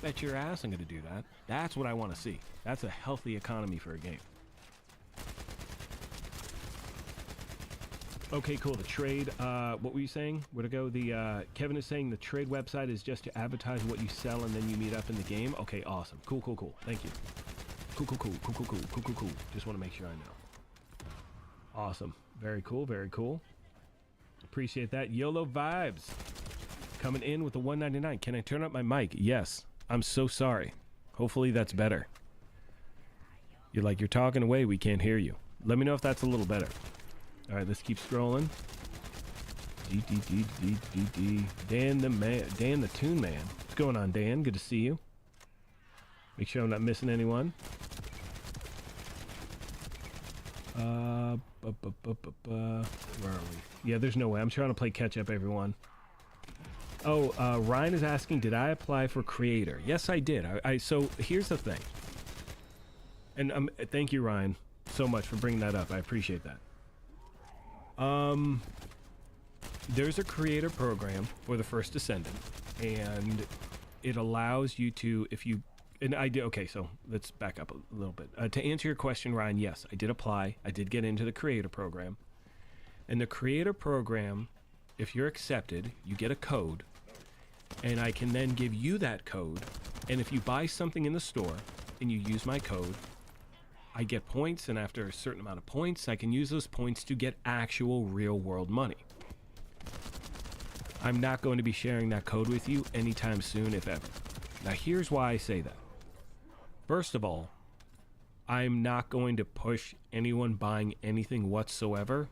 bet your ass I'm going to do that. That's what I want to see. That's a healthy economy for a game. Okay, cool. The trade, what were you saying? Where to go? The, Kevin is saying the trade website is just to advertise what you sell and then you meet up in the game. Okay, awesome. Cool, cool, cool. Thank you. Cool, cool, cool, cool, cool, cool, cool, cool, cool. Just want to make sure I know. Awesome. Very cool, very cool. Appreciate that. YOLO vibes. Coming in with the 199. Can I turn up my mic? Yes. I'm so sorry. Hopefully that's better. You're talking away. We can't hear you. Let me know if that's a little better. All right, let's keep scrolling. Dan the man, Dan the Toon Man. What's going on, Dan? Good to see you. Make sure I'm not missing anyone. Where are we? Yeah, there's no way. I'm trying to play catch up, everyone. Oh, Ryan is asking, did I apply for creator? Yes, I did. So here's the thing. And thank you, Ryan, so much for bringing that up. I appreciate that. There's a creator program for the First Descendant, and it allows you to, if you, and I did, okay, so let's back up a little bit. To answer your question, Ryan, yes, I did apply. I did get into the creator program. And the creator program, if you're accepted, you get a code, and I can then give you that code, and if you buy something in the store, and you use my code, I get points, and after a certain amount of points, I can use those points to get actual real-world money. I'm not going to be sharing that code with you anytime soon, if ever. Now, here's why I say that. First of all, I'm not going to push anyone buying anything whatsoever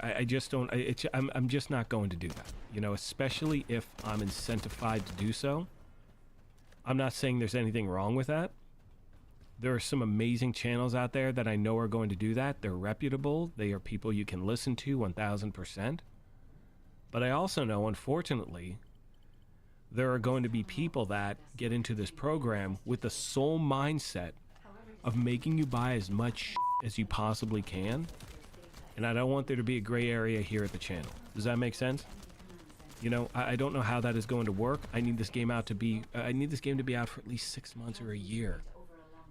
I just don't. I'm just not going to do that. You know, especially if I'm incentivized to do so. I'm not saying there's anything wrong with that. There are some amazing channels out there that I know are going to do that. They're reputable. They are people you can listen to 1000%. But I also know, unfortunately, there are going to be people that get into this program with the sole mindset of making you buy as much as you possibly can. And I don't want there to be a gray area here at the channel. Does that make sense? You know, I don't know how that is going to work. I need this game out to be, I need this game to be out for at least 6 months or a year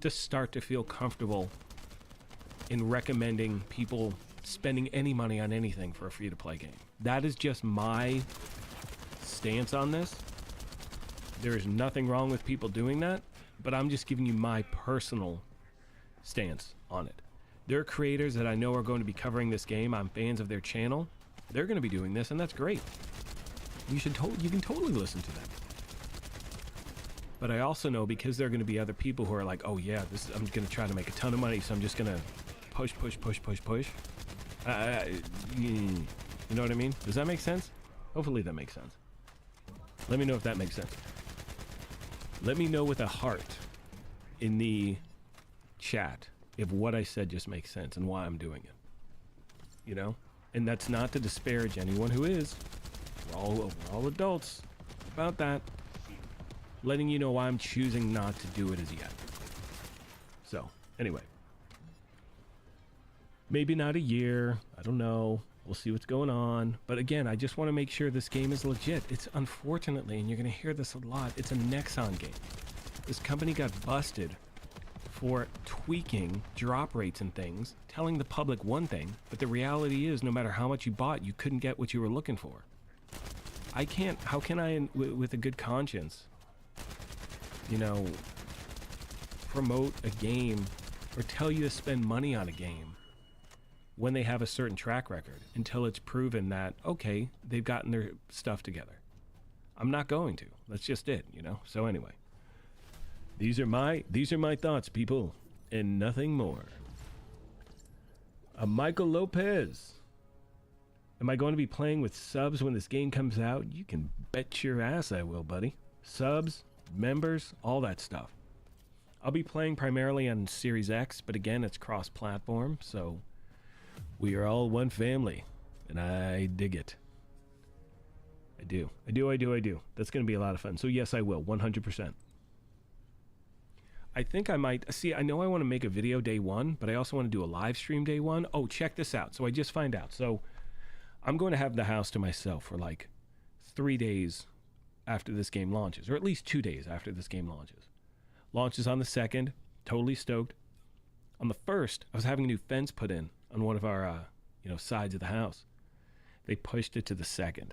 to start to feel comfortable in recommending people spending any money on anything for a free-to-play game. That is just my stance on this. There is nothing wrong with people doing that, but I'm just giving you my personal stance on it. There are creators that I know are going to be covering this game. I'm fans of their channel. They're going to be doing this, and that's great. You can totally listen to them. But I also know, because there are going to be other people who are like, oh yeah, I'm going to try to make a ton of money, so I'm just going to push. You know what I mean? Does that make sense? Hopefully that makes sense. Let me know if that makes sense. Let me know with a heart in the chat if what I said just makes sense and why I'm doing it. You know? And that's not to disparage anyone who is. We're all adults about that. Letting you know why I'm choosing not to do it as yet. So, anyway. Maybe not a year. I don't know. We'll see what's going on. But again, I just want to make sure this game is legit. It's unfortunately, and you're going to hear this a lot, it's a Nexon game. This company got busted for tweaking drop rates and things, telling the public one thing, but the reality is no matter how much you bought, you couldn't get what you were looking for. How can I, with a good conscience, you know, promote a game or tell you to spend money on a game when they have a certain track record until it's proven that, okay, they've gotten their stuff together? I'm not going to. That's just it, you know? So anyway, these are my thoughts, people, and nothing more. Michael Lopez. Am I going to be playing with subs when this game comes out? You can bet your ass I will, buddy. Subs, members, all that stuff. I'll be playing primarily on Series X, but again, it's cross-platform, so we are all one family, and I dig it. I do. That's going to be a lot of fun. So yes, I will, 100%. I think I might, see, I know I want to make a video day one, but I also want to do a live stream day one. Oh, check this out. So I just find out. So I'm going to have the house to myself for like 3 days after this game launches, or at least 2 days after this game launches. Launches on the 2nd, totally stoked. On the 1st, I was having a new fence put in on one of our, sides of the house. They pushed it to the 2nd.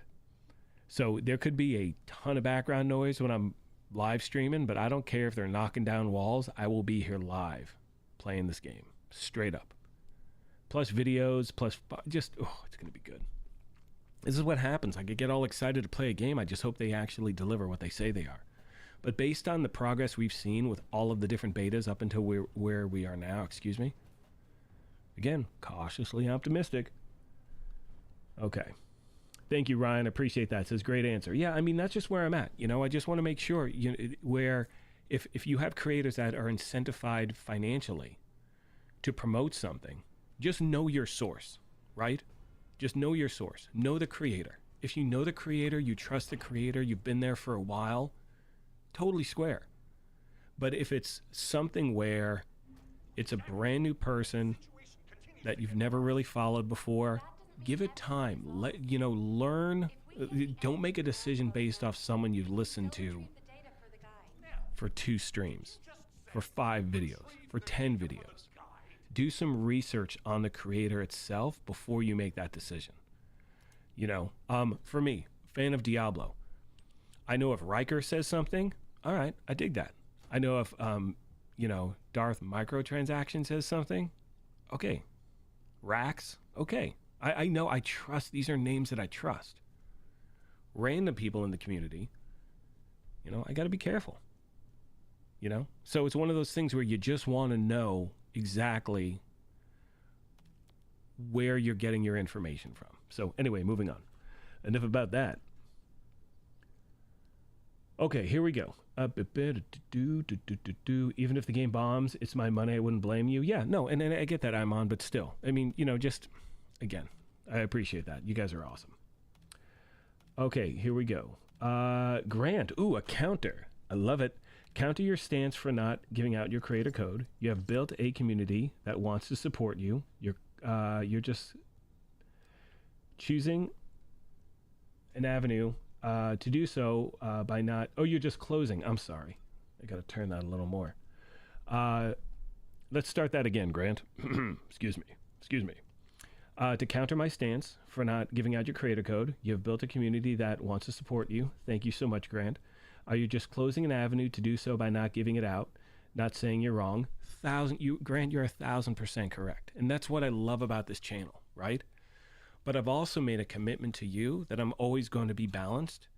So there could be a ton of background noise when I'm live streaming, but I don't care if they're knocking down walls. I will be here live playing this game, straight up. Plus videos, plus just, it's going to be good. This is what happens. I could get all excited to play a game. I just hope they actually deliver what they say they are. But based on the progress we've seen with all of the different betas up until where we are now, again, cautiously optimistic. Okay. Thank you, Ryan. I appreciate that. It says, great answer. Yeah, I mean, that's just where I'm at. You know, I just want to make sure, where if you have creators that are incentivized financially to promote something, just know your source, right? Just know your source. Know the creator. If you know the creator, you trust the creator, you've been there for a while, totally square. But if it's something where it's a brand new person that you've never really followed before, give it time. Learn. Don't make a decision based off someone you've listened to for 2 streams, for 5 videos, for 10 videos. Do some research on the creator itself before you make that decision. For me, fan of Diablo. I know if Riker says something, all right, I dig that. I know if, Darth Microtransaction says something, okay. Rax, okay. I know, I trust, these are names that I trust. Random people in the community, I got to be careful. So it's one of those things where you just want to know exactly where you're getting your information from. So anyway, moving on. Enough about that. Okay, here we go. Even if the game bombs, it's my money. I wouldn't blame you. Yeah, no, and I get that, I'm on, but still. I mean, you know, just, again, I appreciate that. You guys are awesome. Okay, here we go. Grant. Ooh, a counter. I love it. Counter your stance for not giving out your creator code. You have built a community that wants to support you. You're just choosing an avenue to do so by not... Oh, you're just closing. I'm sorry. I got to turn that a little more. Let's start that again, Grant. Excuse me. To counter my stance for not giving out your creator code, you have built a community that wants to support you. Thank you so much, Grant. Are you just closing an avenue to do so by not giving it out? Not saying you're wrong. Grant, you're 1,000% correct. And that's what I love about this channel, right? But I've also made a commitment to you that I'm always going to be balanced.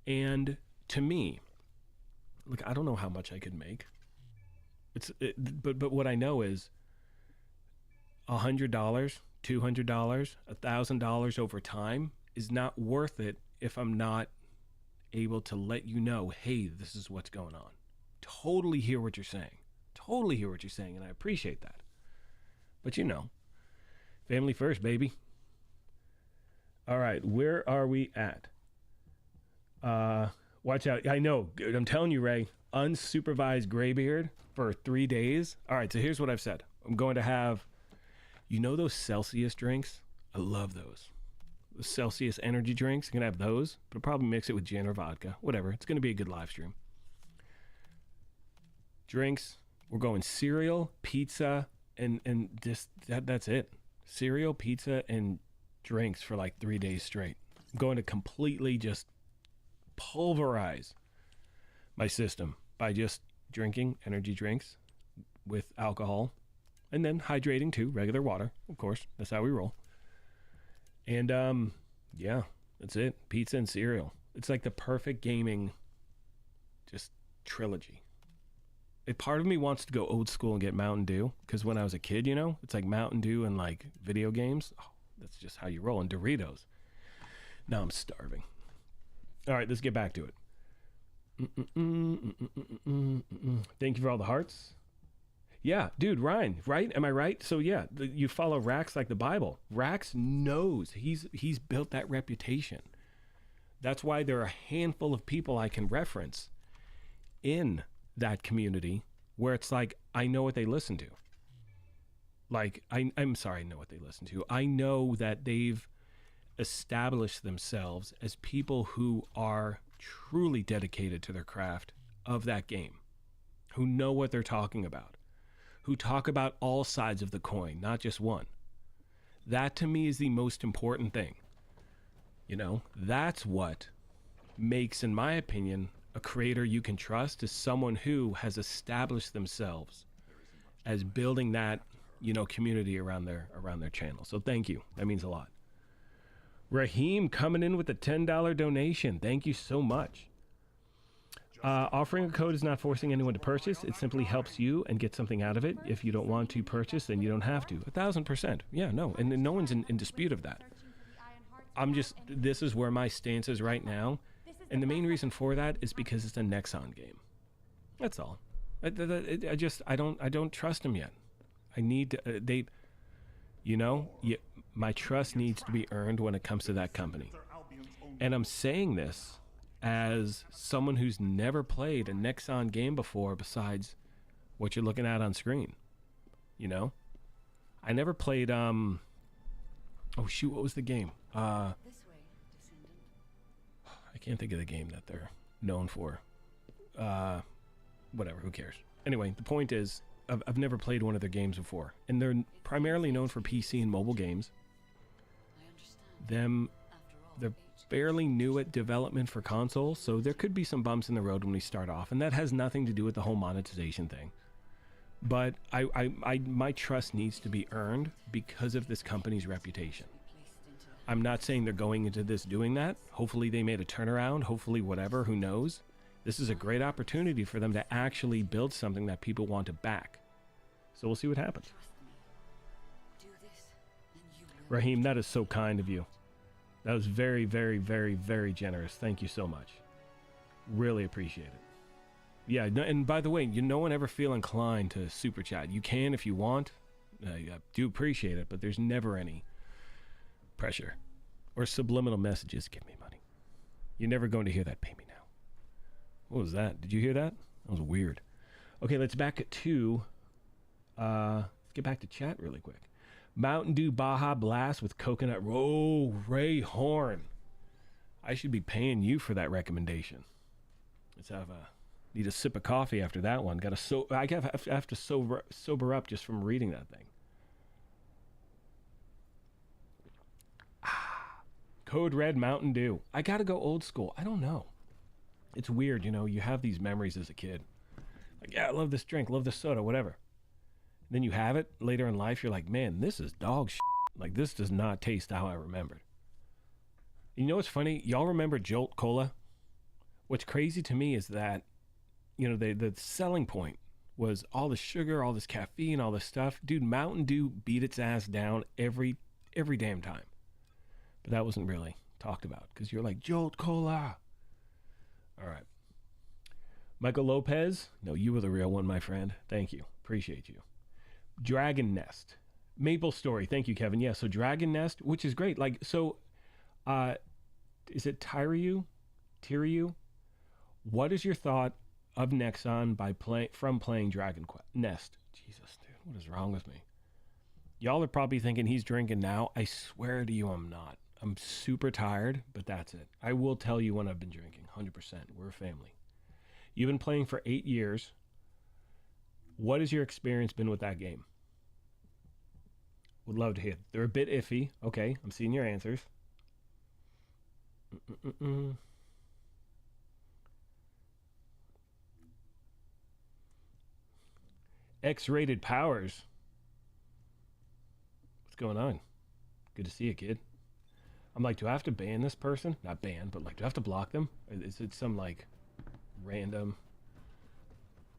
And to me, look, I don't know how much I could make. But what I know is $100, $200, $1,000 over time is not worth it if I'm not able to let you know, hey, this is what's going on. Totally hear what you're saying. Totally hear what you're saying, and I appreciate that. But you know, family first, baby. All right, where are we at? Watch out. I know. I'm telling you, Ray, unsupervised graybeard for 3 days. All right, so here's what I've said. I'm going to have, you know those Celsius drinks? I love those. The Celsius energy drinks. I'm going to have those, but I'll probably mix it with gin or vodka. Whatever. It's going to be a good live stream. Drinks. We're going cereal, pizza, and just that's it. Cereal, pizza, and drinks for like 3 days straight. I'm going to completely just pulverize my system by just drinking energy drinks with alcohol and then hydrating too, regular water, of course. That's how we roll. And yeah, that's it. Pizza and cereal. It's like the perfect gaming just trilogy. A part of me wants to go old school and get Mountain Dew, because when I was a kid, you know, it's like Mountain Dew and like video games. Oh, that's just how you roll. And Doritos. Now I'm starving. All right, let's get back to it. Thank you for all the hearts. Yeah, dude, Ryan, right? Am I right? So yeah, you follow Rax like the Bible. Rax knows. He's built that reputation. That's why there are a handful of people I can reference in that community where it's like, I know what they listen to. Like, I'm sorry, I know what they listen to. I know that they've established themselves as people who are truly dedicated to their craft of that game, who know what they're talking about, who talk about all sides of the coin, not just one. That to me is the most important thing. You know, that's what makes, in my opinion, a creator you can trust is someone who has established themselves as building that, you know, community around their channel. So thank you. That means a lot. Raheem coming in with a $10 donation. Thank you so much. Offering a code is not forcing anyone to purchase. It simply helps you and get something out of it. If you don't want to purchase, then you don't have to. 1,000%. Yeah, no. And no one's in dispute of that. This is where my stance is right now. And the main reason for that is because it's a Nexon game. That's all. I don't trust them yet. I need to, my trust needs to be earned when it comes to that company. And I'm saying this as someone who's never played a Nexon game before besides what you're looking at on screen. You know? I never played, oh shoot, what was the game? This way, Descendant. I can't think of the game that they're known for. Whatever, who cares? Anyway, the point is, I've never played one of their games before. And they're primarily known for PC and mobile games. I understand. They're fairly new at development for consoles, so there could be some bumps in the road when we start off, and that has nothing to do with the whole monetization thing. But my trust needs to be earned because of this company's reputation. I'm not saying they're going into this doing that. Hopefully they made a turnaround, hopefully whatever, who knows. This is a great opportunity for them to actually build something that people want to back. So we'll see what happens. Trust me. Do this, and Raheem, that is so kind of you. That was very, very, very, very generous. Thank you so much. Really appreciate it. Yeah, and by the way, no one ever feel inclined to super chat. You can if you want. I do appreciate it, but there's never any pressure or subliminal messages. Give me money. You're never going to hear that. Pay me now. What was that? Did you hear that? That was weird. Okay, let's get back to chat really quick. Mountain Dew Baja Blast with coconut. Oh, Ray Horn. I should be paying you for that recommendation. Let's need a sip of coffee after that one. I have to sober up just from reading that thing. Code Red Mountain Dew. I gotta go old school. I don't know. It's weird, you have these memories as a kid. Like, yeah, I love this drink, love this soda, whatever. Then you have it later in life, you're like, man, this is dog shit. Like, this does not taste how I remembered. You know what's funny? Y'all remember Jolt Cola? What's crazy to me is that, the selling point was all the sugar, all this caffeine, all this stuff. Dude, Mountain Dew beat its ass down every damn time. But that wasn't really talked about because you're like, Jolt Cola. All right. Michael Lopez. No, you were the real one, my friend. Thank you. Appreciate you. Dragon Nest. Maple Story. Thank you, Kevin. Yeah, so Dragon Nest, which is great. Like, so, is it Tyryu? What is your thought of Nexon from playing Dragon Nest? Jesus, dude, what is wrong with me? Y'all are probably thinking he's drinking now. I swear to you, I'm not. I'm super tired, but that's it. I will tell you when I've been drinking, 100%. We're a family. You've been playing for 8 years. What has your experience been with that game? Would love to hear. They're a bit iffy. Okay, I'm seeing your answers. X-rated powers. What's going on? Good to see you, kid. I'm like, do I have to ban this person? Not ban, but like, do I have to block them? Is it some like random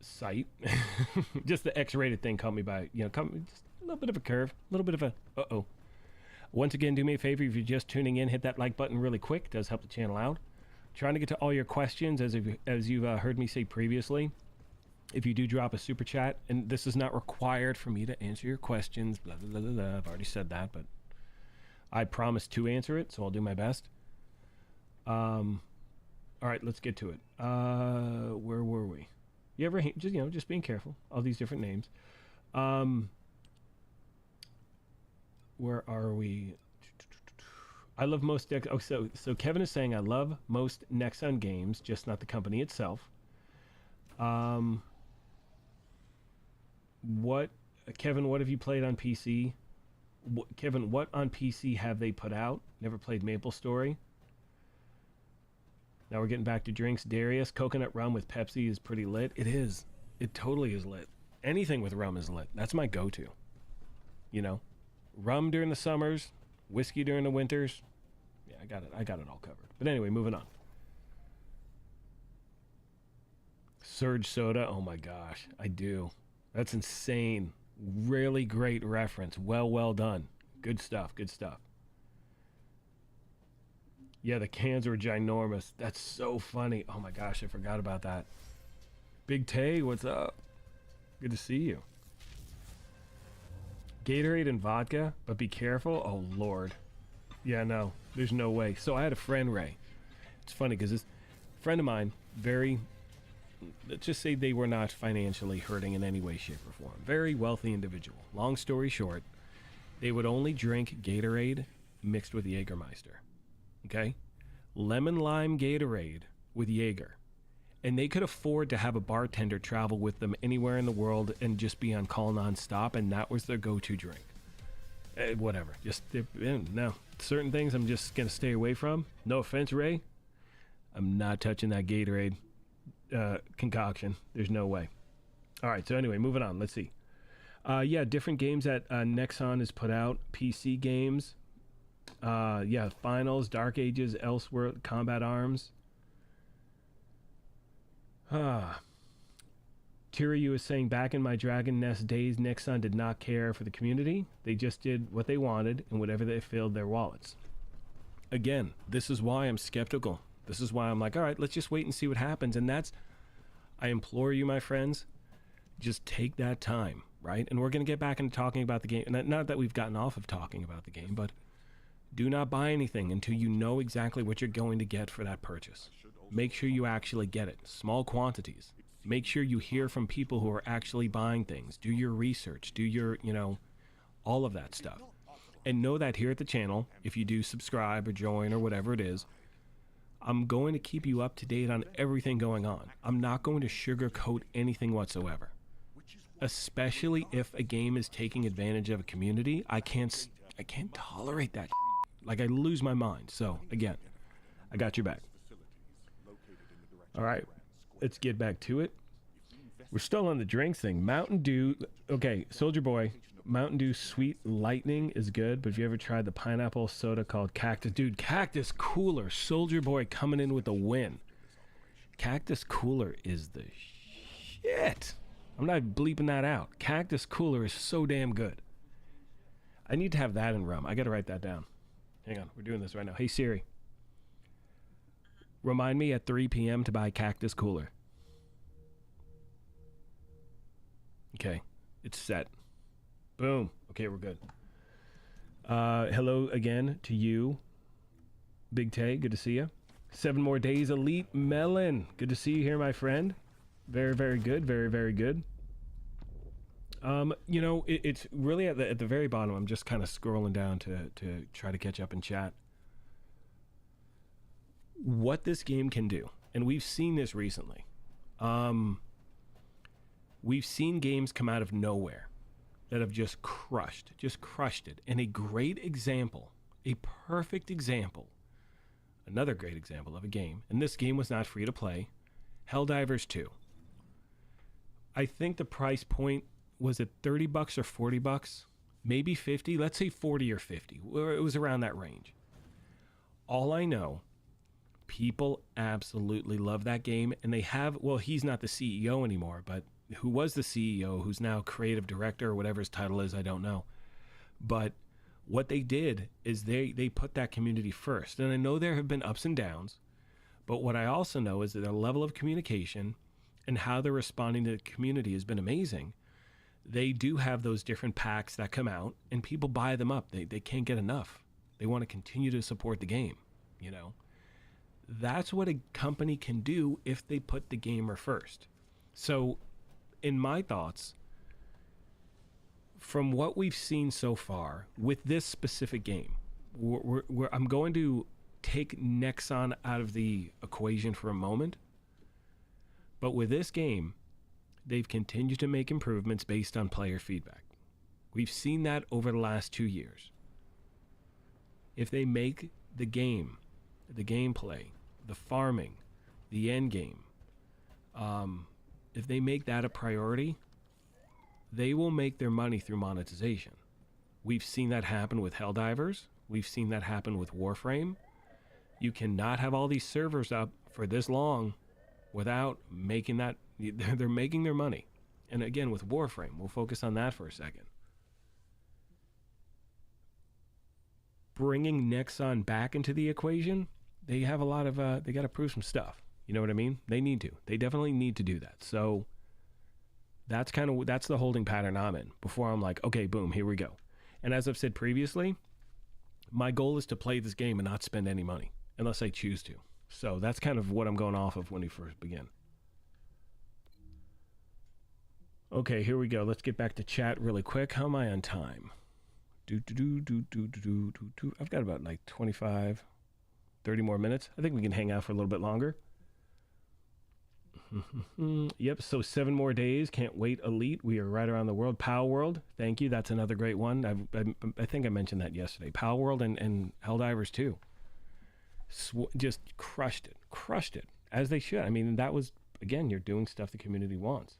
site? Just the X-rated thing caught me by, just a little bit of a curve, a little bit of a uh-oh. Once again, do me a favor, if you're just tuning in, hit that like button really quick. It does help the channel out. Trying to get to all your questions, as you've heard me say previously. If you do drop a super chat, and this is not required for me to answer your questions, blah, blah, blah, blah. I've already said that, but I promise to answer it, so I'll do my best. All right, let's get to it. Where were we? You ever just being careful, all these different names. Where are we? I love most so Kevin is saying I love most Nexon games, just not the company itself. Kevin, what have you played on PC? Kevin, what on PC have they put out? Never played Maple Story. Now we're getting back to drinks. Darius, coconut rum with Pepsi is pretty lit. It is. It totally is lit. Anything with rum is lit. That's my go-to. Rum during the summers, whiskey during the winters. Yeah, I got it all covered. But anyway, moving on. Surge soda. Oh my gosh, I do. That's insane. Really great reference. Well done. Good stuff. Yeah, the cans were ginormous. That's so funny. Oh my gosh, I forgot about that. Big Tay, what's up? Good to see you. Gatorade and vodka, but be careful. Oh Lord. Yeah, no, there's no way. So I had a friend, Ray. It's funny because this friend of mine, let's just say they were not financially hurting in any way, shape, or form. Very wealthy individual. Long story short, they would only drink Gatorade mixed with Jägermeister. Okay? Lemon lime Gatorade with Jaeger. And they could afford to have a bartender travel with them anywhere in the world and just be on call nonstop, and that was their go-to drink. Whatever. No. Certain things I'm just going to stay away from. No offense, Ray. I'm not touching that Gatorade concoction. There's no way. All right, so anyway, moving on. Let's see. Different games that Nexon has put out. PC games. Finals, Dark Ages, Elseworld, Combat Arms. Tiryu is saying, back in my Dragon Nest days, Nexon did not care for the community. They just did what they wanted and whatever they filled their wallets. Again, this is why I'm skeptical. This is why I'm like, all right, let's just wait and see what happens. And that's, I implore you, my friends, just take that time, right? And we're going to get back into talking about the game. And not that we've gotten off of talking about the game, but do not buy anything until you know exactly what you're going to get for that purchase. Make sure you actually get it. Small quantities. Make sure you hear from people who are actually buying things. Do your research. Do your, all of that stuff. And know that here at the channel, if you do subscribe or join or whatever it is, I'm going to keep you up to date on everything going on. I'm not going to sugarcoat anything whatsoever. Especially if a game is taking advantage of a community, I can't tolerate that. Like, I lose my mind. So, again, I got your back. All right, let's get back to it. We're still on the drinks thing. Mountain Dew. Okay, Soldier Boy. Mountain Dew Sweet Lightning is good, but have you ever tried the pineapple soda called Cactus? Dude, Cactus Cooler. Soldier Boy coming in with a win. Cactus Cooler is the shit. I'm not bleeping that out. Cactus Cooler is so damn good. I need to have that in rum. I got to write that down. Hang on, we're doing this right now. Hey Siri, remind me at 3 p.m. to buy Cactus Cooler. Okay, it's set. Boom. Okay, we're good. Hello again to you, Big Tay. Good to see you. 7 more days, Elite Melon. Good to see you here, my friend. Very, very good. Very, very good. It's really at the very bottom. I'm just kind of scrolling down to try to catch up in chat. What this game can do, and we've seen this recently. We've seen games come out of nowhere that have just crushed it. And a great example, a perfect example, another great example of a game, and this game was not free to play, Helldivers 2. I think the price point, was it $30 or $40? Maybe 50? Let's say 40 or 50. It was around that range. All I know, people absolutely love that game, and they have, well, he's not the CEO anymore, but who was the CEO, who's now creative director or whatever his title is, I don't know. But what they did is they put that community first. And I know there have been ups and downs, but what I also know is that their level of communication and how they're responding to the community has been amazing. They do have those different packs that come out, and people buy them up. They can't get enough. They want to continue to support the game, That's what a company can do if they put the gamer first. So, in my thoughts, from what we've seen so far with this specific game, I'm going to take Nexon out of the equation for a moment. But with this game, they've continued to make improvements based on player feedback. We've seen that over the last 2 years. If they make the game, the gameplay, the farming, the end game, if they make that a priority, they will make their money through monetization. We've seen that happen with Helldivers. We've seen that happen with Warframe. You cannot have all these servers up for this long without making that. They're making their money. And again, with Warframe, we'll focus on that for a second. Bringing Nexon back into the equation, they have a lot of, they got to prove some stuff. You know what I mean? They need to. They definitely need to do that. So that's the holding pattern I'm in before I'm like, okay, boom, here we go. And as I've said previously, my goal is to play this game and not spend any money unless I choose to. So that's kind of what I'm going off of when we first begin. Okay, here we go. Let's get back to chat really quick. How am I on time? I've got about like 25, 30 more minutes. I think we can hang out for a little bit longer. Yep, so 7 more days. Can't wait, Elite. We are right around the world. Pal World, thank you. That's another great one. I think I mentioned that yesterday. Pal World and Helldivers 2. Just crushed it, as they should. I mean, that was, again, you're doing stuff the community wants.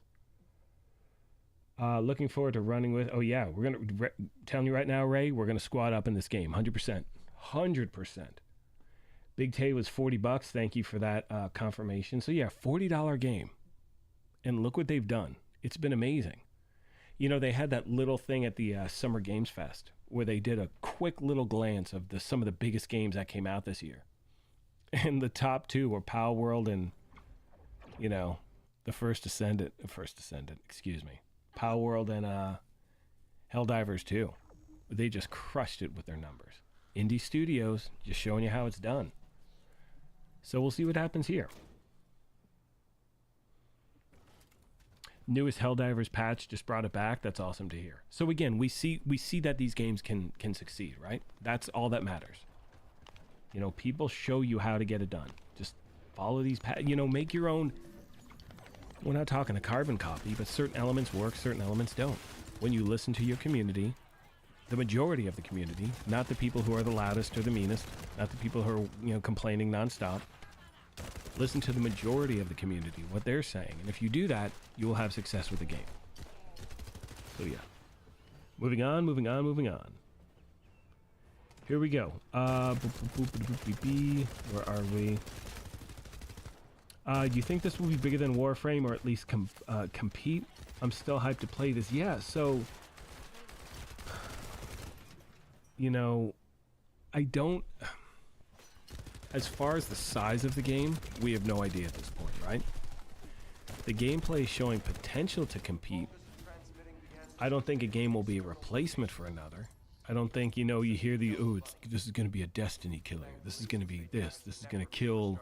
Looking forward to running with, oh yeah, we're going to, telling you right now, Ray, we're going to squad up in this game, 100%. Big Tay was $40. Thank you for that confirmation. So yeah, $40 game. And look what they've done. It's been amazing. You know, they had that little thing at the Summer Games Fest where they did a quick little glance of some of the biggest games that came out this year. And the top two were Power World and, you know, First Descendant, excuse me. Power World and Helldivers 2. They just crushed it with their numbers. Indie studios, just showing you how it's done. So we'll see what happens here. Newest Helldivers patch just brought it back. That's awesome to hear. So again, we see that these games can succeed, right? That's all that matters. You know, people show you how to get it done. Just follow these you know, make your own. We're not talking a carbon copy, but certain elements work, certain elements don't. When you listen to your community, the majority of the community, not the people who are the loudest or the meanest, not the people who are, you know, complaining nonstop. Listen to the majority of the community, what they're saying. And if you do that, you will have success with the game. So yeah. Moving on. Here we go. Where are we? Do you think this will be bigger than Warframe, or at least compete? I'm still hyped to play this. Yeah, so... You know, I don't... As far as the size of the game, we have no idea at this point, right? The gameplay is showing potential to compete. I don't think a game will be a replacement for another. I don't think, you know, you hear this is going to be a Destiny killer. This is going to be this. This is going to kill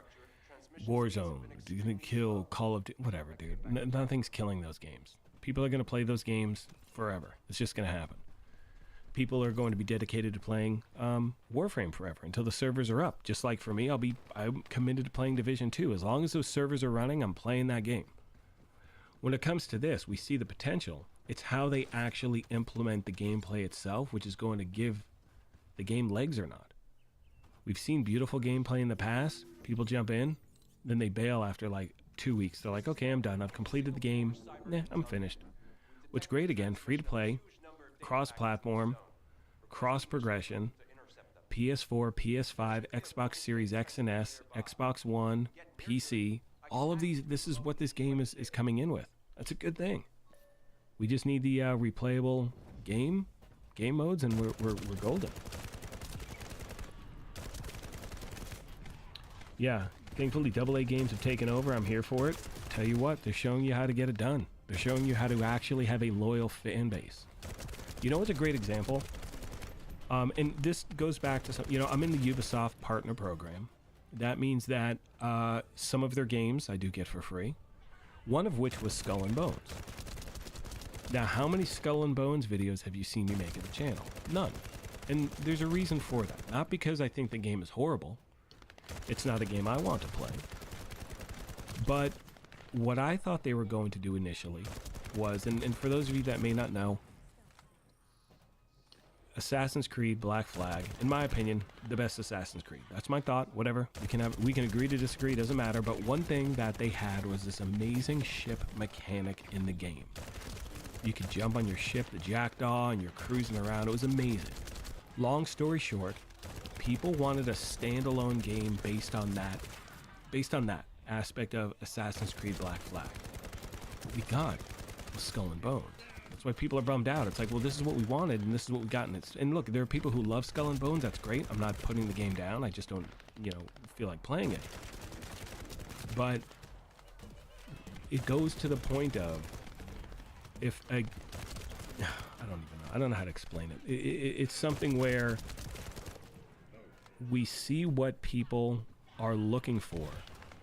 Warzone. It's going to kill Call of Duty. Whatever, dude. Nothing's killing those games. People are going to play those games forever. It's just going to happen. People are going to be dedicated to playing Warframe forever until the servers are up. Just like for me, I'm committed to playing Division 2. As long as those servers are running, I'm playing that game. When it comes to this, we see the potential. It's how they actually implement the gameplay itself, which is going to give the game legs or not. We've seen beautiful gameplay in the past. People jump in, then they bail after like 2 weeks. They're like, okay, I'm done. I've completed the game. Nah, I'm finished. What's great, again, free to play, cross-platform, cross-progression, PS4, PS5, Xbox Series X and S, Xbox One, PC, all of these, this is what this game is coming in with. That's a good thing. We just need the replayable game modes, and we're golden. Yeah, thankfully AA games have taken over. I'm here for it. Tell you what, they're showing you how to get it done. They're showing you how to actually have a loyal fan base. You know what's a great example? And this goes back to some, you know, I'm in the Ubisoft partner program. That means that some of their games I do get for free. One of which was Skull and Bones. Now, how many Skull and Bones videos have you seen me make at the channel? None. And there's a reason for that. Not because I think the game is horrible. It's not a game I want to play. But what I thought they were going to do initially was, and for those of you that may not know, Assassin's Creed Black Flag, in my opinion, the best Assassin's Creed. That's my thought. Whatever. We can agree to disagree. Doesn't matter. But one thing that they had was this amazing ship mechanic in the game. You could jump on your ship, the Jackdaw, and you're cruising around. It was amazing. Long story short, people wanted a standalone game based on that aspect of Assassin's Creed Black Flag. What we got was Skull and Bones. That's why people are bummed out. It's like, well, this is what we wanted, and this is what we got. And look, there are people who love Skull and Bones. That's great. I'm not putting the game down. I just don't, you know, feel like playing it. But it goes to the point of, if I don't know how to explain it. It's something where we see what people are looking for,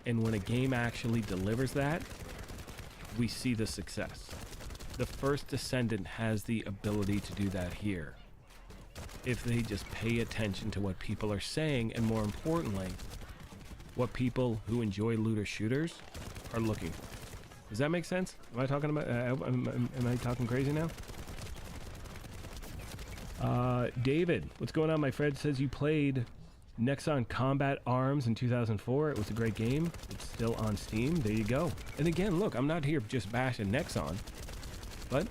and when a game actually delivers that, we see the success. The First Descendant has the ability to do that here, if they just pay attention to what people are saying, and more importantly, what people who enjoy looter shooters are looking for. Does that make sense? Am I talking about? Am I talking crazy now? David, what's going on? My friend says you played Nexon Combat Arms in 2004. It was a great game. It's still on Steam. There you go. And again, look, I'm not here just bashing Nexon, but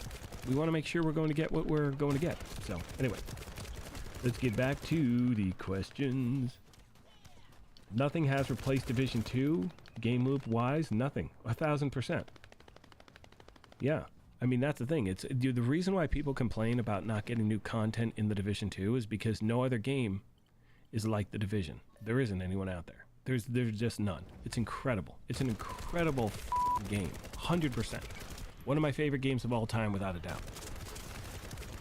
we want to make sure we're going to get what we're going to get. So anyway, let's get back to the questions. Nothing has replaced Division 2. Game loop wise, nothing. 1000%. Yeah. I mean, that's the thing. It's the reason why people complain about not getting new content in The Division 2 is because no other game is like The Division. There isn't anyone out there. There's just none. It's incredible. It's an incredible game. 100%. One of my favorite games of all time, without a doubt.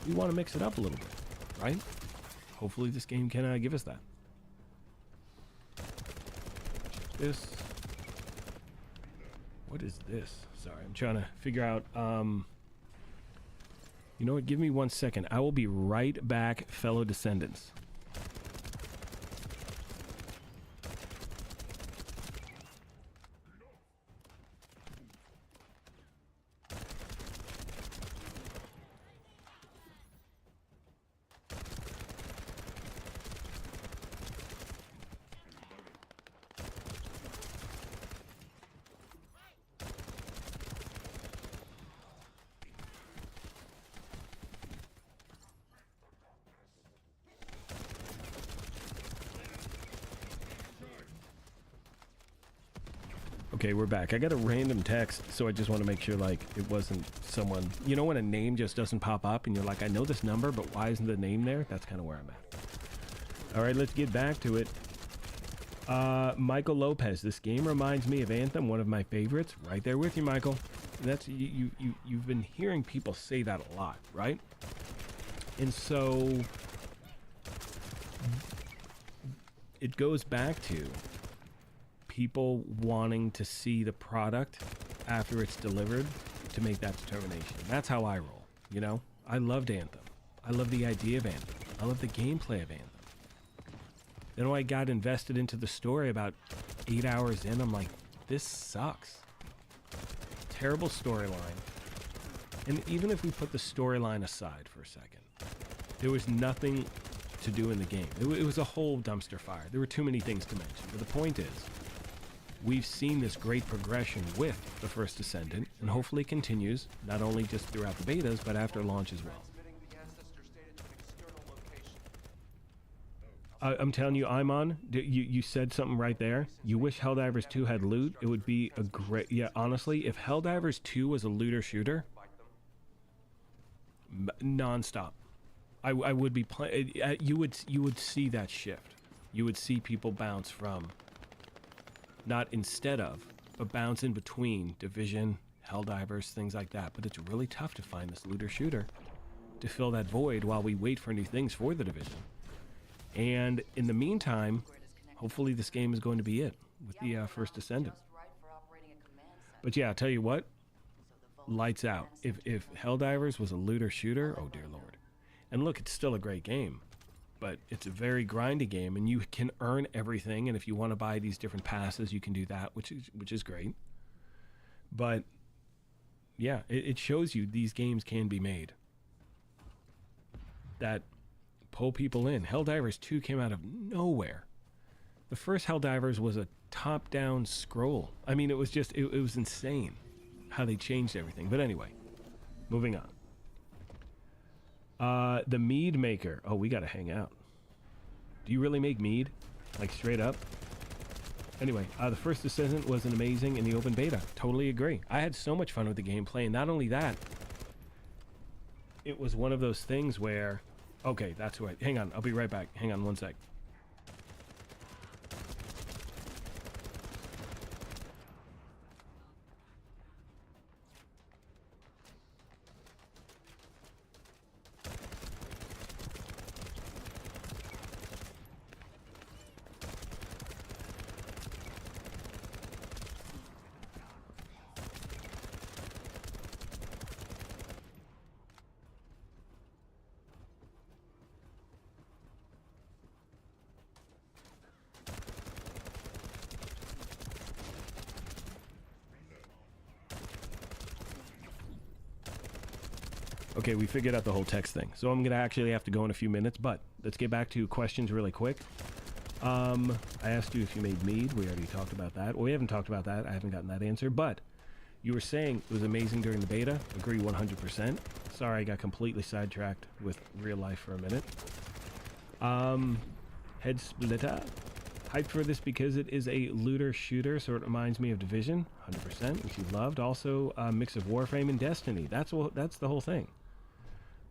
We want to mix it up a little bit, right? Hopefully this game can give us that. This. What is this? Sorry, I'm trying to figure out. You know what? Give me 1 second. I will be right back, fellow Descendants. Okay, we're back. I got a random text, so I just want to make sure, like, it wasn't someone... You know when a name just doesn't pop up, and you're like, I know this number, but why isn't the name there? That's kind of where I'm at. All right, let's get back to it. Michael Lopez. This game reminds me of Anthem, one of my favorites. Right there with you, Michael. And that's you've been hearing people say that a lot, right? And so... It goes back to... people wanting to see the product after it's delivered to make that determination. That's how I roll, you know? I loved Anthem. I love the idea of Anthem. I love the gameplay of Anthem. Then when I got invested into the story about 8 hours in, I'm like, this sucks. Terrible storyline. And even if we put the storyline aside for a second, there was nothing to do in the game. It was a whole dumpster fire. There were too many things to mention. But the point is, we've seen this great progression with the First Descendant, and hopefully continues, not only just throughout the betas, but after launch as well. I'm telling you, I'm on. You said something right there. You wish Helldivers 2 had loot. It would be a great... Yeah, honestly, if Helldivers 2 was a looter shooter, non-stop, I would be playing... You would see that shift. You would see people bounce from... Not instead of, but bounce in between Division, Helldivers, things like that. But it's really tough to find this looter shooter to fill that void while we wait for new things for the Division. And in the meantime, hopefully this game is going to be it with the First Descendant. But yeah, I'll tell you what, lights out. If Helldivers was a looter shooter, oh dear Lord. And look, it's still a great game. But it's a very grindy game, and you can earn everything. And if you want to buy these different passes, you can do that, which is great. But yeah, it shows you these games can be made that pull people in. Helldivers 2 came out of nowhere. The first Helldivers was a top-down scroll. I mean, it was just it was insane how they changed everything. But anyway, moving on. The mead maker. Oh, we gotta hang out. Do you really make mead? Like, straight up? Anyway, the First Descendant was an amazing in the open beta. Totally agree. I had so much fun with the gameplay, and not only that, it was one of those things where... Okay, that's right. Hang on, I'll be right back. Hang on one sec. Okay, we figured out the whole text thing. So I'm going to actually have to go in a few minutes, but let's get back to questions really quick. I asked you if you made mead. We already talked about that. Well, we haven't talked about that. I haven't gotten that answer, but you were saying it was amazing during the beta. Agree 100%. Sorry, I got completely sidetracked with real life for a minute. Head Splitter. Hyped for this because it is a looter shooter, so it reminds me of Division, 100%, which you loved. Also, a mix of Warframe and Destiny. That's the whole thing.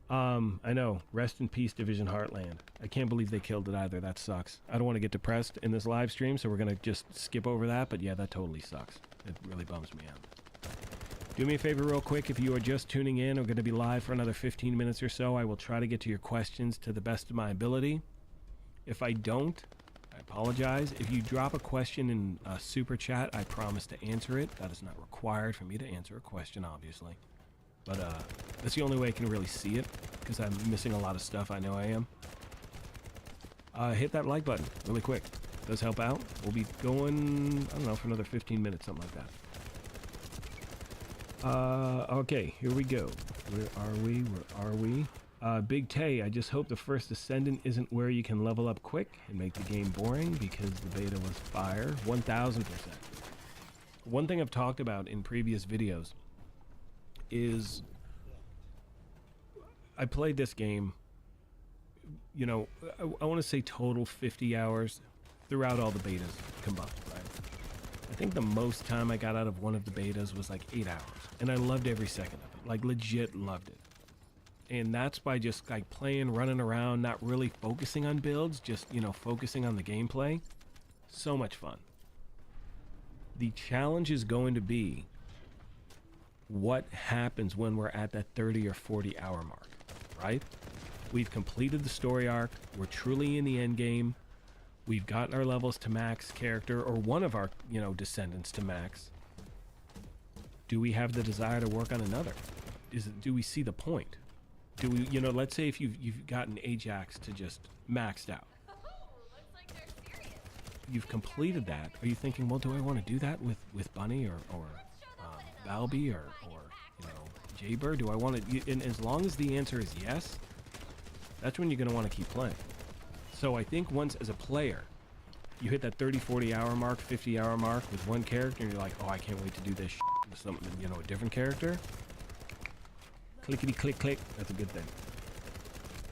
I know. Rest in peace, Division Heartland. I can't believe they killed it either. That sucks. I don't want to get depressed in this live stream, so we're going to just skip over that. But yeah, that totally sucks. It really bums me out. Do me a favor real quick. If you are just tuning in or going to be live for another 15 minutes or so, I will try to get to your questions to the best of my ability. If I don't, I apologize. If you drop a question in Super Chat, I promise to answer it. That is not required for me to answer a question, obviously. But that's the only way I can really see it, because I'm missing a lot of stuff. I know I am. Hit that like button really quick. It does help out. We'll be going, I don't know, for another 15 minutes, something like that. Okay, here we go. Where are we? Big Tay, I just hope the first Descendant isn't where you can level up quick and make the game boring, because the beta was fire. 1000%. One thing I've talked about in previous videos is I played this game, you know, I want to say total 50 hours throughout all the betas combined, right? I think the most time I got out of one of the betas was like 8 hours, and I loved every second of it, like legit loved it. And that's by just like playing, running around, not really focusing on builds, just, you know, focusing on the gameplay. So much fun. The challenge is going to be what happens when we're at that 30 or 40 hour mark, right? We've completed the story arc. We're truly in the end game. We've gotten our levels to max character, or one of our, you know, descendants to max. Do we have the desire to work on another? Do we see the point? Do we, you know, let's say if you've gotten Ajax to just maxed out. You've completed that. Are you thinking, well, do I want to do that with Bunny or Valby or you know, Jaybird? Do I want to? And as long as the answer is yes, that's when you're going to want to keep playing. So I think once as a player, you hit that 30, 40 hour mark, 50 hour mark with one character, and you're like, oh, I can't wait to do this with something, you know, a different character. Clickety click click. That's a good thing.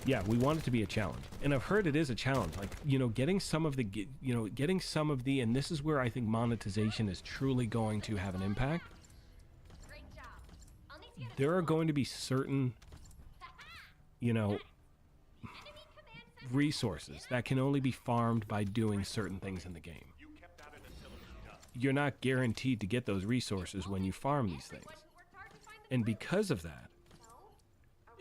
Yeah, we want it to be a challenge, and I've heard it is a challenge. Like, you know, getting some of the, and this is where I think monetization is truly going to have an impact. There are going to be certain, you know, resources that can only be farmed by doing certain things in the game. You're not guaranteed to get those resources when you farm these things. And because of that,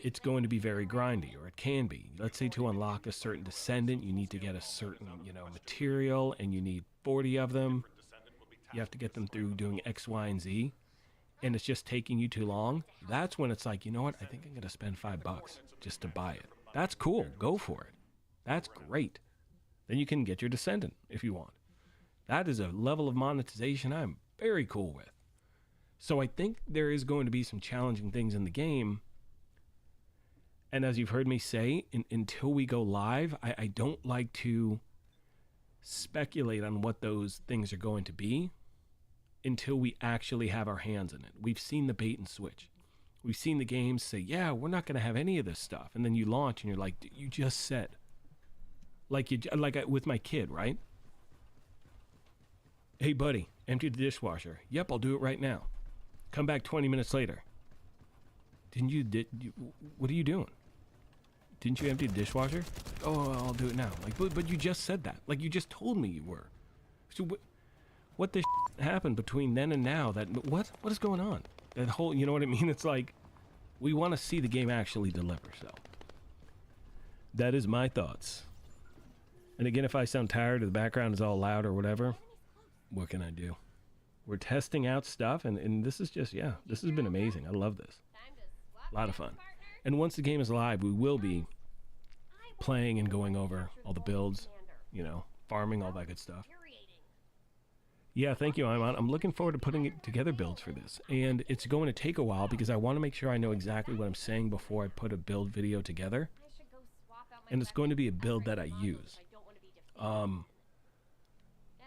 it's going to be very grindy, or it can be. Let's say to unlock a certain Descendant, you need to get a certain, you know, material, and you need 40 of them. You have to get them through doing X, Y, and Z, and it's just taking you too long. That's when it's like, you know what, I think I'm going to spend $5 just to buy it. That's cool. Go for it. That's great. Then you can get your Descendant if you want. That is a level of monetization I'm very cool with. So I think there is going to be some challenging things in the game. And as you've heard me say, until we go live, I don't like to speculate on what those things are going to be until we actually have our hands in it. We've seen the bait and switch. We've seen the games say, yeah, we're not going to have any of this stuff. And then you launch and you're like, you just said. Like with my kid, right? Hey, buddy, empty the dishwasher. Yep, I'll do it right now. Come back 20 minutes later. What are you doing? Didn't you empty the dishwasher? Oh, I'll do it now. Like, but you just said that. Like, you just told me you were. So what the happened between then and now? What is going on? That whole, you know what I mean? It's like, we want to see the game actually deliver. So that is my thoughts. And again, if I sound tired or the background is all loud or whatever, what can I do? We're testing out stuff, and this is just, yeah, this has been amazing. I love this. A lot of fun. And once the game is live, we will be playing and going over all the builds, you know, farming, all that good stuff. Yeah, thank you, Iman. I'm looking forward to putting together builds for this. And it's going to take a while because I want to make sure I know exactly what I'm saying before I put a build video together. And it's going to be a build that I use.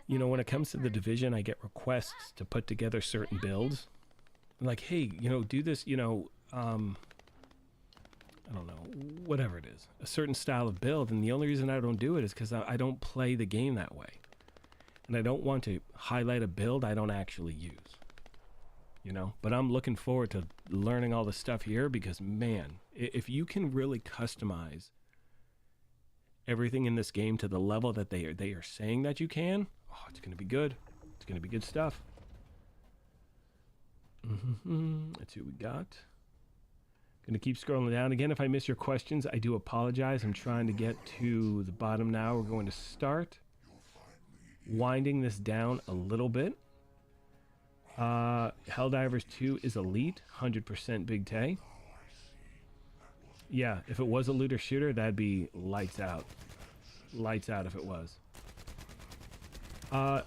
You know, when it comes to the Division, I get requests to put together certain builds. I'm like, hey, you know, do this, you know, I don't know, whatever it is, a certain style of build. And the only reason I don't do it is because I don't play the game that way. And I don't want to highlight a build I don't actually use. You know, but I'm looking forward to learning all the stuff here because, man, if you can really customize everything in this game to the level that they are saying that you can, oh, it's going to be good. It's going to be good stuff. Let's see what we got. Going to keep scrolling down. Again, if I miss your questions, I do apologize. I'm trying to get to the bottom now. We're going to start winding this down a little bit. Helldivers 2 is elite, 100% Big Tay. Yeah, if it was a looter shooter, that'd be lights out. Lights out if it was.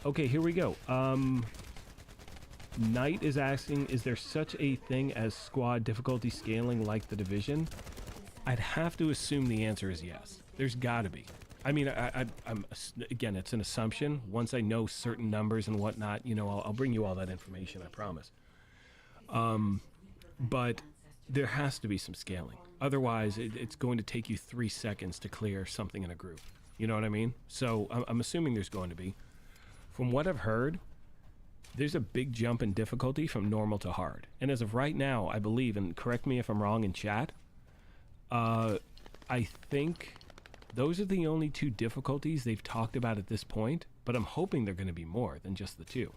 Okay, here we go. Knight is asking, is there such a thing as squad difficulty scaling like the Division? I'd have to assume the answer is yes. There's gotta be. I mean, I'm again, it's an assumption. Once I know certain numbers and whatnot, you know, I'll bring you all that information, I promise. But there has to be some scaling. Otherwise, it's going to take you 3 seconds to clear something in a group. You know what I mean? So I'm assuming there's going to be. From what I've heard, there's a big jump in difficulty from normal to hard. And as of right now, I believe, and correct me if I'm wrong in chat, I think those are the only 2 difficulties they've talked about at this point, but I'm hoping they're going to be more than just the 2.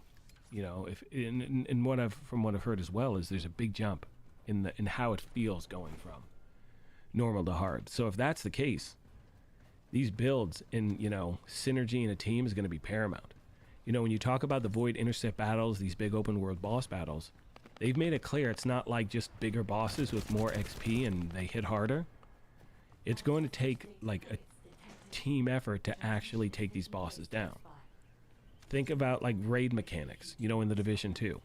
You know, if in what from what I've heard as well is there's a big jump in how it feels going from normal to hard. So if that's the case, these builds in, you know, synergy in a team is going to be paramount. You know, when you talk about the Void Intercept battles, these big open world boss battles, they've made it clear it's not like just bigger bosses with more XP and they hit harder. It's going to take like a team effort to actually take these bosses down. Think about like raid mechanics, you know, in the Division 2.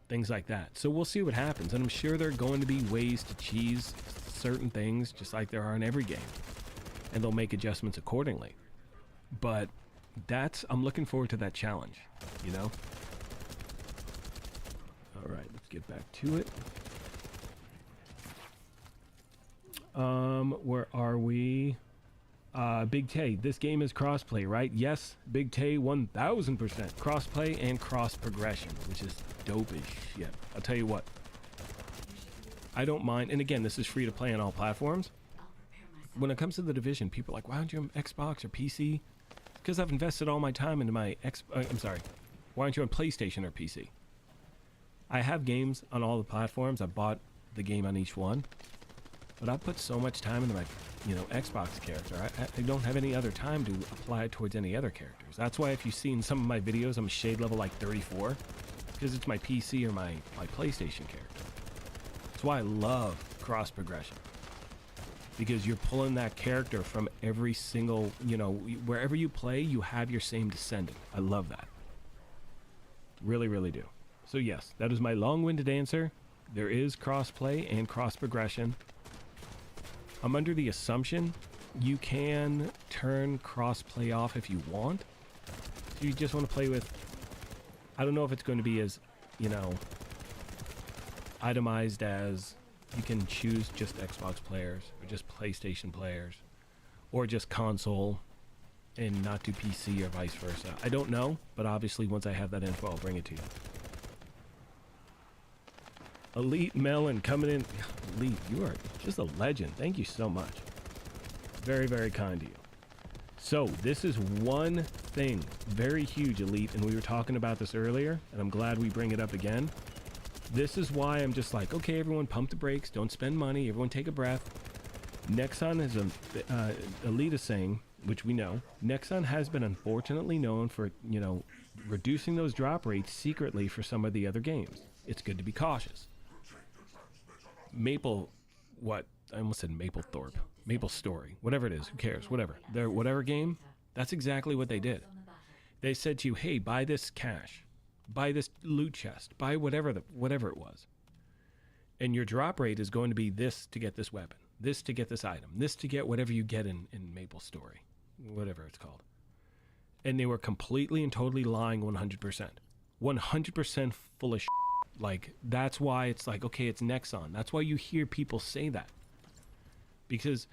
Things like that. So we'll see what happens. And I'm sure there are going to be ways to cheese certain things just like there are in every game. And they'll make adjustments accordingly. But I'm looking forward to that challenge, you know? All right, let's get back to it. Where are we? Big Tay, this game is crossplay, right? Yes, Big Tay 1000% crossplay and cross progression, which is dope as shit. I'll tell you what, I don't mind. And again, this is free to play on all platforms. When it comes to the Division, people are like, why aren't you on Xbox or PC? Because I've invested all my time into my I'm sorry. Why aren't you on PlayStation or PC? I have games on all the platforms. I bought the game on each one. But I put so much time into my, you know, Xbox character. I don't have any other time to apply it towards any other characters. That's why if you see in some of my videos, I'm shade level like 34. Because it's my PC or my PlayStation character. That's why I love cross progression. Because you're pulling that character from every single, you know, wherever you play, you have your same descendant. I love that. Really, really do. So yes, that is my long-winded answer. There is cross-play and cross-progression. I'm under the assumption you can turn cross-play off if you want. So you just want to play with, I don't know if it's going to be as, you know, itemized as you can choose just Xbox players or just PlayStation players or just console and not do PC or vice versa. I don't know, but obviously once I have that info, I'll bring it to you. Elite Melon coming in. Elite, you are just a legend. Thank you so much. Very, very kind to you. So this is one thing, very huge, Elite, and we were talking about this earlier, and I'm glad we bring it up again. This is why I'm just like, okay, everyone pump the brakes, don't spend money, everyone take a breath. Nexon is Elite is saying, which we know, Nexon has been unfortunately known for, you know, reducing those drop rates secretly for some of the other games. It's good to be cautious. Maple, what? I almost said Maplethorpe. Maple Story. Whatever it is, who cares? Whatever. Their whatever game, that's exactly what they did. They said to you, hey, buy this cash. Buy this loot chest. Buy whatever it was. And your drop rate is going to be this to get this weapon. This to get this item. This to get whatever you get in Maple Story. Whatever it's called. And they were completely and totally lying 100%. 100% full of shit. Like, that's why it's like, okay, it's Nexon. That's why you hear people say that. Because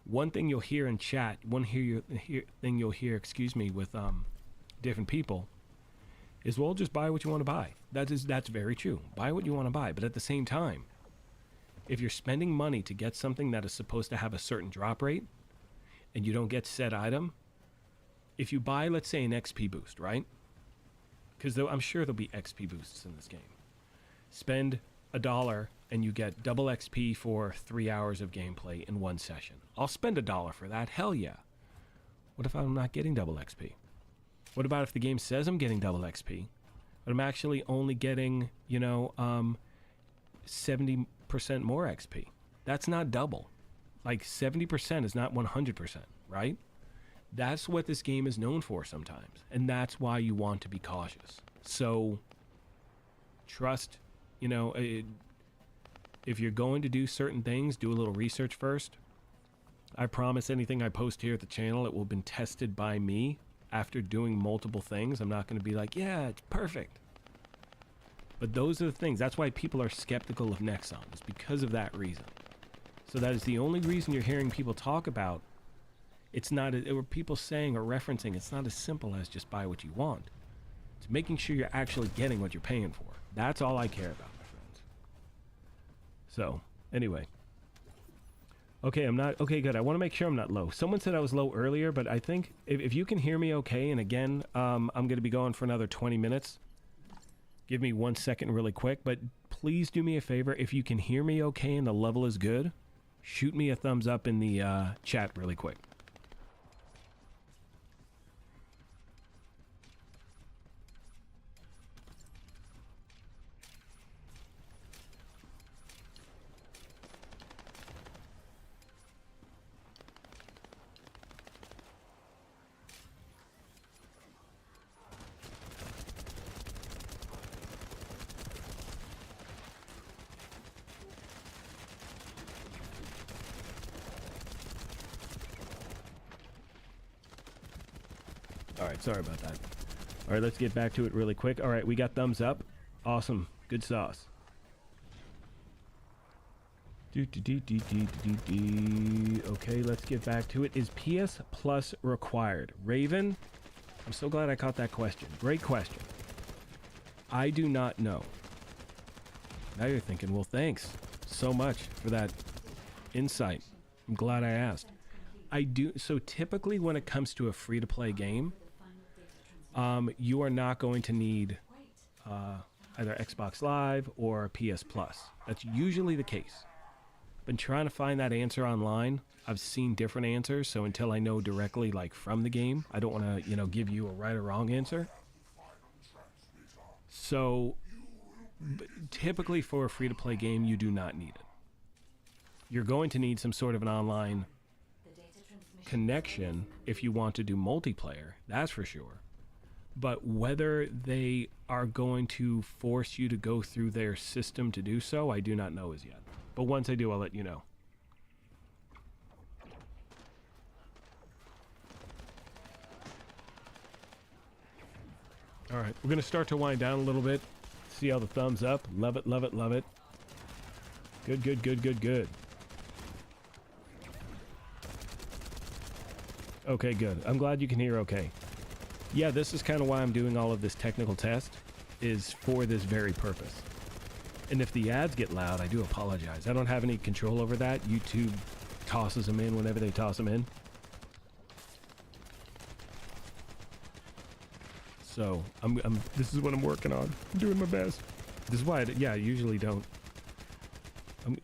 one thing you'll hear in chat, thing you'll hear, excuse me, with different people is, well, just buy what you want to buy. That's very true. Buy what you want to buy. But at the same time, if you're spending money to get something that is supposed to have a certain drop rate and you don't get said item, if you buy, let's say, an XP boost, right? Because I'm sure there'll be XP boosts in this game. Spend $1 and you get double XP for 3 hours of gameplay in one session. I'll spend $1 for that. Hell yeah. What if I'm not getting double XP? What about if the game says I'm getting double XP, but I'm actually only getting, 70% more XP? That's not double. Like 70% is not 100%, right? That's what this game is known for sometimes. And that's why you want to be cautious. So trust, if you're going to do certain things, do a little research first. I promise anything I post here at the channel, it will have been tested by me after doing multiple things. I'm not going to be like, yeah, it's perfect. But those are the things. That's why people are skeptical of Nexon. It's because of that reason. So that is the only reason you're hearing people talk about. It's not, or people saying or referencing, it's not as simple as just buy what you want. It's making sure you're actually getting what you're paying for. That's all I care about, my friends. So, anyway. Okay, okay, good. I want to make sure I'm not low. Someone said I was low earlier, but I think if you can hear me okay, and again, I'm going to be going for another 20 minutes. Give me 1 second really quick, but please do me a favor. If you can hear me okay and the level is good, shoot me a thumbs up in the chat really quick. Alright, sorry about that. Alright, let's get back to it really quick. Alright, we got thumbs up. Awesome. Good sauce. Okay, let's get back to it. Is PS Plus required? Raven, I'm so glad I caught that question. Great question. I do not know. Now you're thinking, well, thanks so much for that insight. I'm glad I asked. I do. So typically when it comes to a free-to-play game, you are not going to need either Xbox Live or PS Plus. That's usually the case. Been trying to find that answer online. I've seen different answers, so until I know directly, like, from the game, I don't want to, give you a right or wrong answer. So typically for a free-to-play game, you do not need it. You're going to need some sort of an online connection if you want to do multiplayer, that's for sure. But whether they are going to force you to go through their system to do so, I do not know as yet. But once I do, I'll let you know. All right, we're going to start to wind down a little bit. See how the thumbs up. Love it, love it, love it. Good, good, good, good, good. Okay, good. I'm glad you can hear okay. Yeah, this is kind of why I'm doing all of this technical test, is for this very purpose. And if the ads get loud, I do apologize. I don't have any control over that. YouTube tosses them in whenever they toss them in. So, this is what I'm working on. I'm doing my best. This is why, I usually don't.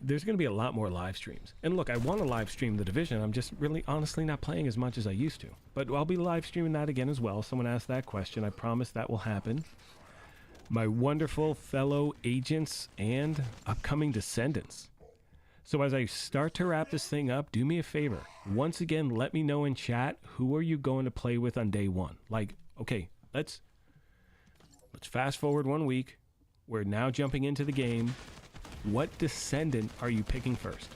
There's going to be a lot more live streams. And look, I want to live stream The Division. I'm just really honestly not playing as much as I used to. But I'll be live streaming that again as well. Someone asked that question. I promise that will happen. My wonderful fellow agents and upcoming Descendants. So as I start to wrap this thing up, do me a favor. Once again, let me know in chat, who are you going to play with on day one? Like, okay, let's fast forward 1 week. We're now jumping into the game. What Descendant are you picking first?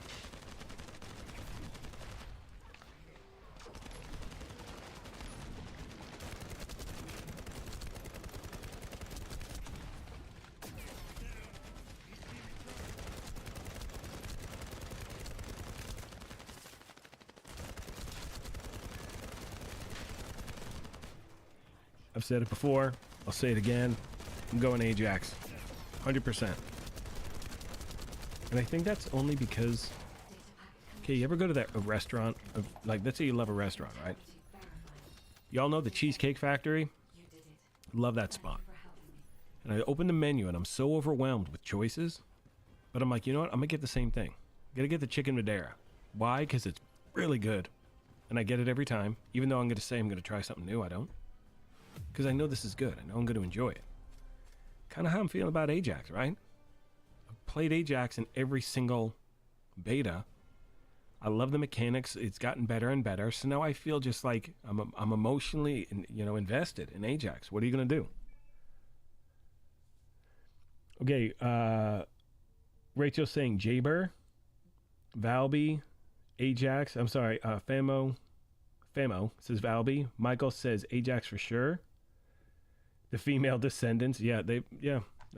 I've said it before. I'll say it again. I'm going Ajax. 100%. And I think that's only because... Okay, you ever go to a restaurant? Like, let's say you love a restaurant, right? Y'all know the Cheesecake Factory? Love that spot. And I open the menu and I'm so overwhelmed with choices. But I'm like, you know what? I'm going to get the same thing. I'm going to get the chicken Madeira. Why? Because it's really good. And I get it every time. Even though I'm going to say I'm going to try something new, I don't. Because I know this is good. I know I'm going to enjoy it. Kind of how I'm feeling about Ajax, right? I've played Ajax in every single beta. I love the mechanics. It's gotten better and better. So now I feel just like I'm emotionally, invested in Ajax. What are you going to do? Okay, Rachel's saying Jaber, Valby, Ajax. I'm sorry, Famo says Valby. Michael says Ajax for sure. The female Descendants, yeah,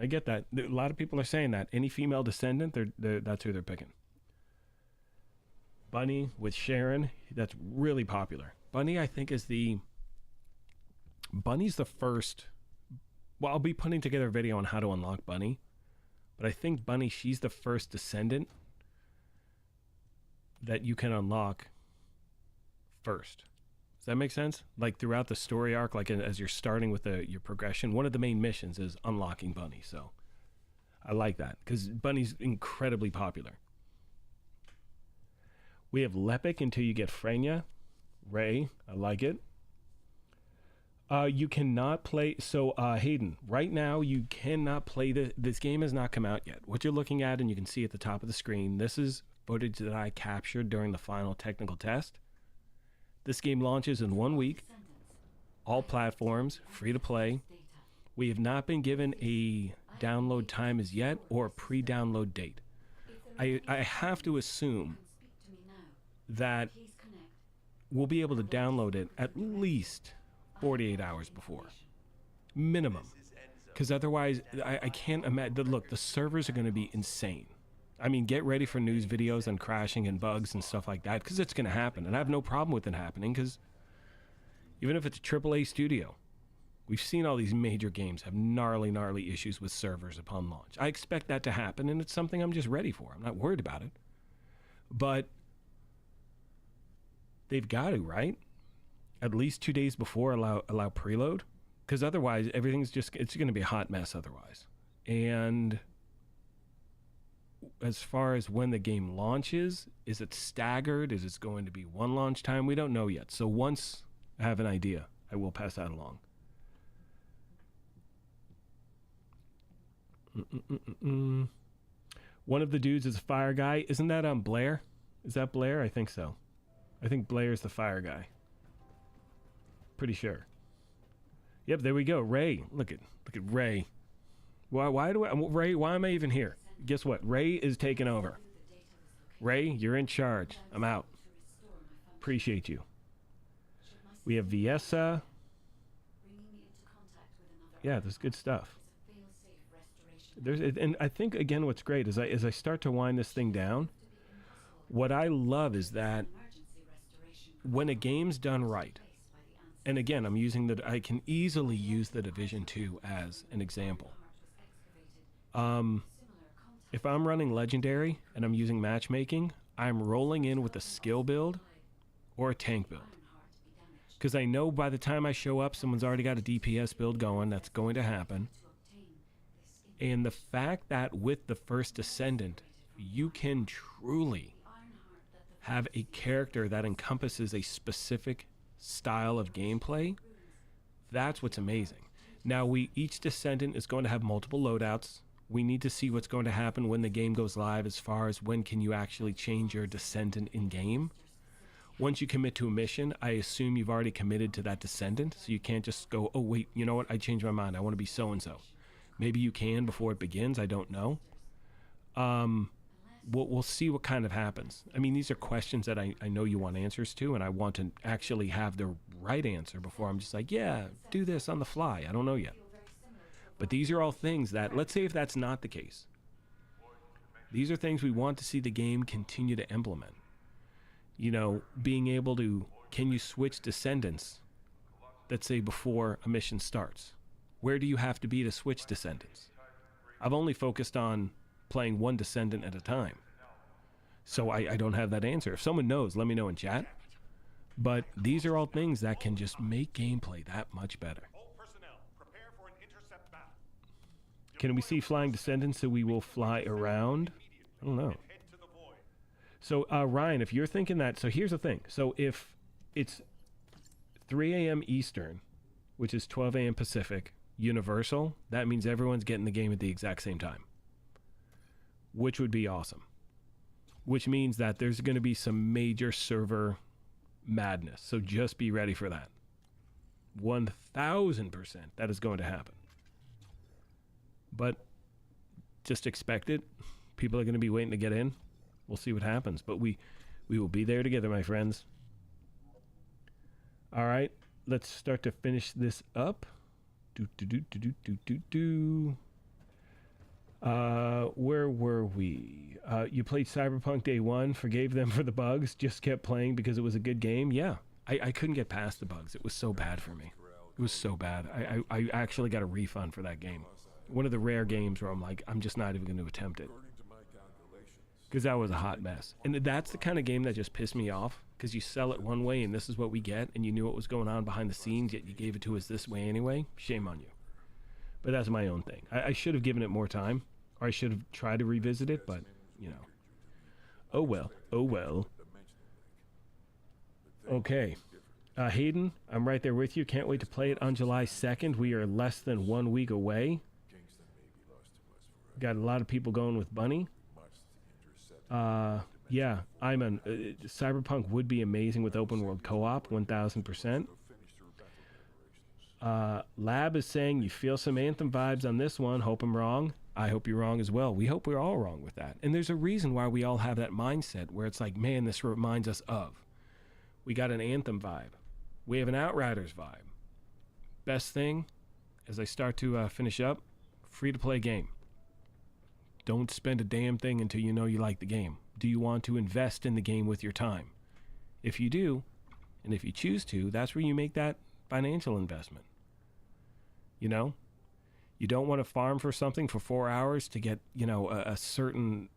I get that. A lot of people are saying that. Any female Descendant, that's who they're picking. Bunny with Sharon, that's really popular. Bunny, I think, Bunny's the first. Well, I'll be putting together a video on how to unlock Bunny, but I think Bunny, she's the first Descendant that you can unlock first. Does that make sense? Like throughout the story arc, like as you're starting with your progression, one of the main missions is unlocking Bunny. So I like that because Bunny's incredibly popular. We have Lepic until you get Frenya. Ray, I like it. You cannot play. So Hayden, right now you cannot play this game has not come out yet. What you're looking at, and you can see at the top of the screen, this is footage that I captured during the final technical test. This game launches in 1 week, all platforms, free to play. We have not been given a download time as yet or a pre-download date. I have to assume that we'll be able to download it at least 48 hours before. Minimum. Because otherwise, I can't imagine. Look, the servers are going to be insane. I mean, get ready for news videos on crashing and bugs and stuff like that, because it's going to happen. And I have no problem with it happening, because even if it's a AAA studio, we've seen all these major games have gnarly issues with servers upon launch. I expect that to happen, and it's something I'm just ready for. I'm not worried about it. But they've got to, right? At least 2 days before allow preload, because otherwise everything's it's going to be a hot mess otherwise. And as far as when the game launches, is it staggered? Is it going to be one launch time? We don't know yet. So once I have an idea, I will pass that along. One of the dudes is a fire guy. Isn't that Blair? Is that Blair? I think so. I think Blair's the fire guy. Pretty sure. Yep, there we go. Ray. Look at Ray. Ray, why am I even here? Guess what? Ray is taking over. Ray, you're in charge. I'm out. Appreciate you. We have Viessa. Yeah, there's good stuff. And I think, again, what's great is as I start to wind this thing down, what I love is that when a game's done right, and again, I can easily use the Division 2 as an example. If I'm running Legendary and I'm using matchmaking, I'm rolling in with a skill build or a tank build. Because I know by the time I show up, someone's already got a DPS build going. That's going to happen. And the fact that with the First Descendant, you can truly have a character that encompasses a specific style of gameplay, that's what's amazing. Now, each Descendant is going to have multiple loadouts. We need to see what's going to happen when the game goes live as far as when can you actually change your Descendant in-game. Once you commit to a mission, I assume you've already committed to that Descendant, so you can't just go, oh, wait, you know what, I changed my mind, I want to be so-and-so. Maybe you can before it begins, I don't know. We'll see what kind of happens. I mean, these are questions that I know you want answers to, and I want to actually have the right answer before I'm just like, yeah, do this on the fly. I don't know yet. But these are all things that, let's say if that's not the case, these are things we want to see the game continue to implement. You know, being able to, can you switch Descendants that say before a mission starts? Where do you have to be to switch Descendants? I've only focused on playing one Descendant at a time, so I don't have that answer. If someone knows, let me know in chat. But these are all things that can just make gameplay that much better. Can we see flying Descendants so we will fly around? I don't know. So, Ryan, if you're thinking that... So here's the thing. So if it's 3 a.m. Eastern, which is 12 a.m. Pacific, Universal, that means everyone's getting the game at the exact same time. Which would be awesome. Which means that there's going to be some major server madness. So just be ready for that. 1,000% that is going to happen. But just expect it. People are going to be waiting to get in. We'll see what happens. But we will be there together, my friends. All right. Let's start to finish this up. Where were we? You played Cyberpunk day one, forgave them for the bugs, just kept playing because it was a good game. Yeah, I couldn't get past the bugs. It was so bad for me. It was so bad. I actually got a refund for that game. One of the rare games where I'm like, I'm just not even going to attempt it. Because that was a hot mess. And that's the kind of game that just pissed me off. Because you sell it one way and this is what we get. And you knew what was going on behind the scenes, yet you gave it to us this way anyway. Shame on you. But that's my own thing. I should have given it more time. Or I should have tried to revisit it, but, you know. Oh well. Oh well. Okay. Hayden, I'm right there with you. Can't wait to play it on July 2nd. We are less than 1 week away. Got a lot of people going with Bunny. Yeah, Cyberpunk would be amazing with open world co-op, 1,000%. Lab is saying you feel some Anthem vibes on this one. Hope I'm wrong. I hope you're wrong as well. We hope we're all wrong with that. And there's a reason why we all have that mindset where it's like, man, this reminds us of. We got an Anthem vibe. We have an Outriders vibe. Best thing, as I start to finish up, free-to-play game. Don't spend a damn thing until you know you like the game. Do you want to invest in the game with your time? If you do, and if you choose to, that's where you make that financial investment. You know? You don't want to farm for something for 4 hours to get, you know, a certain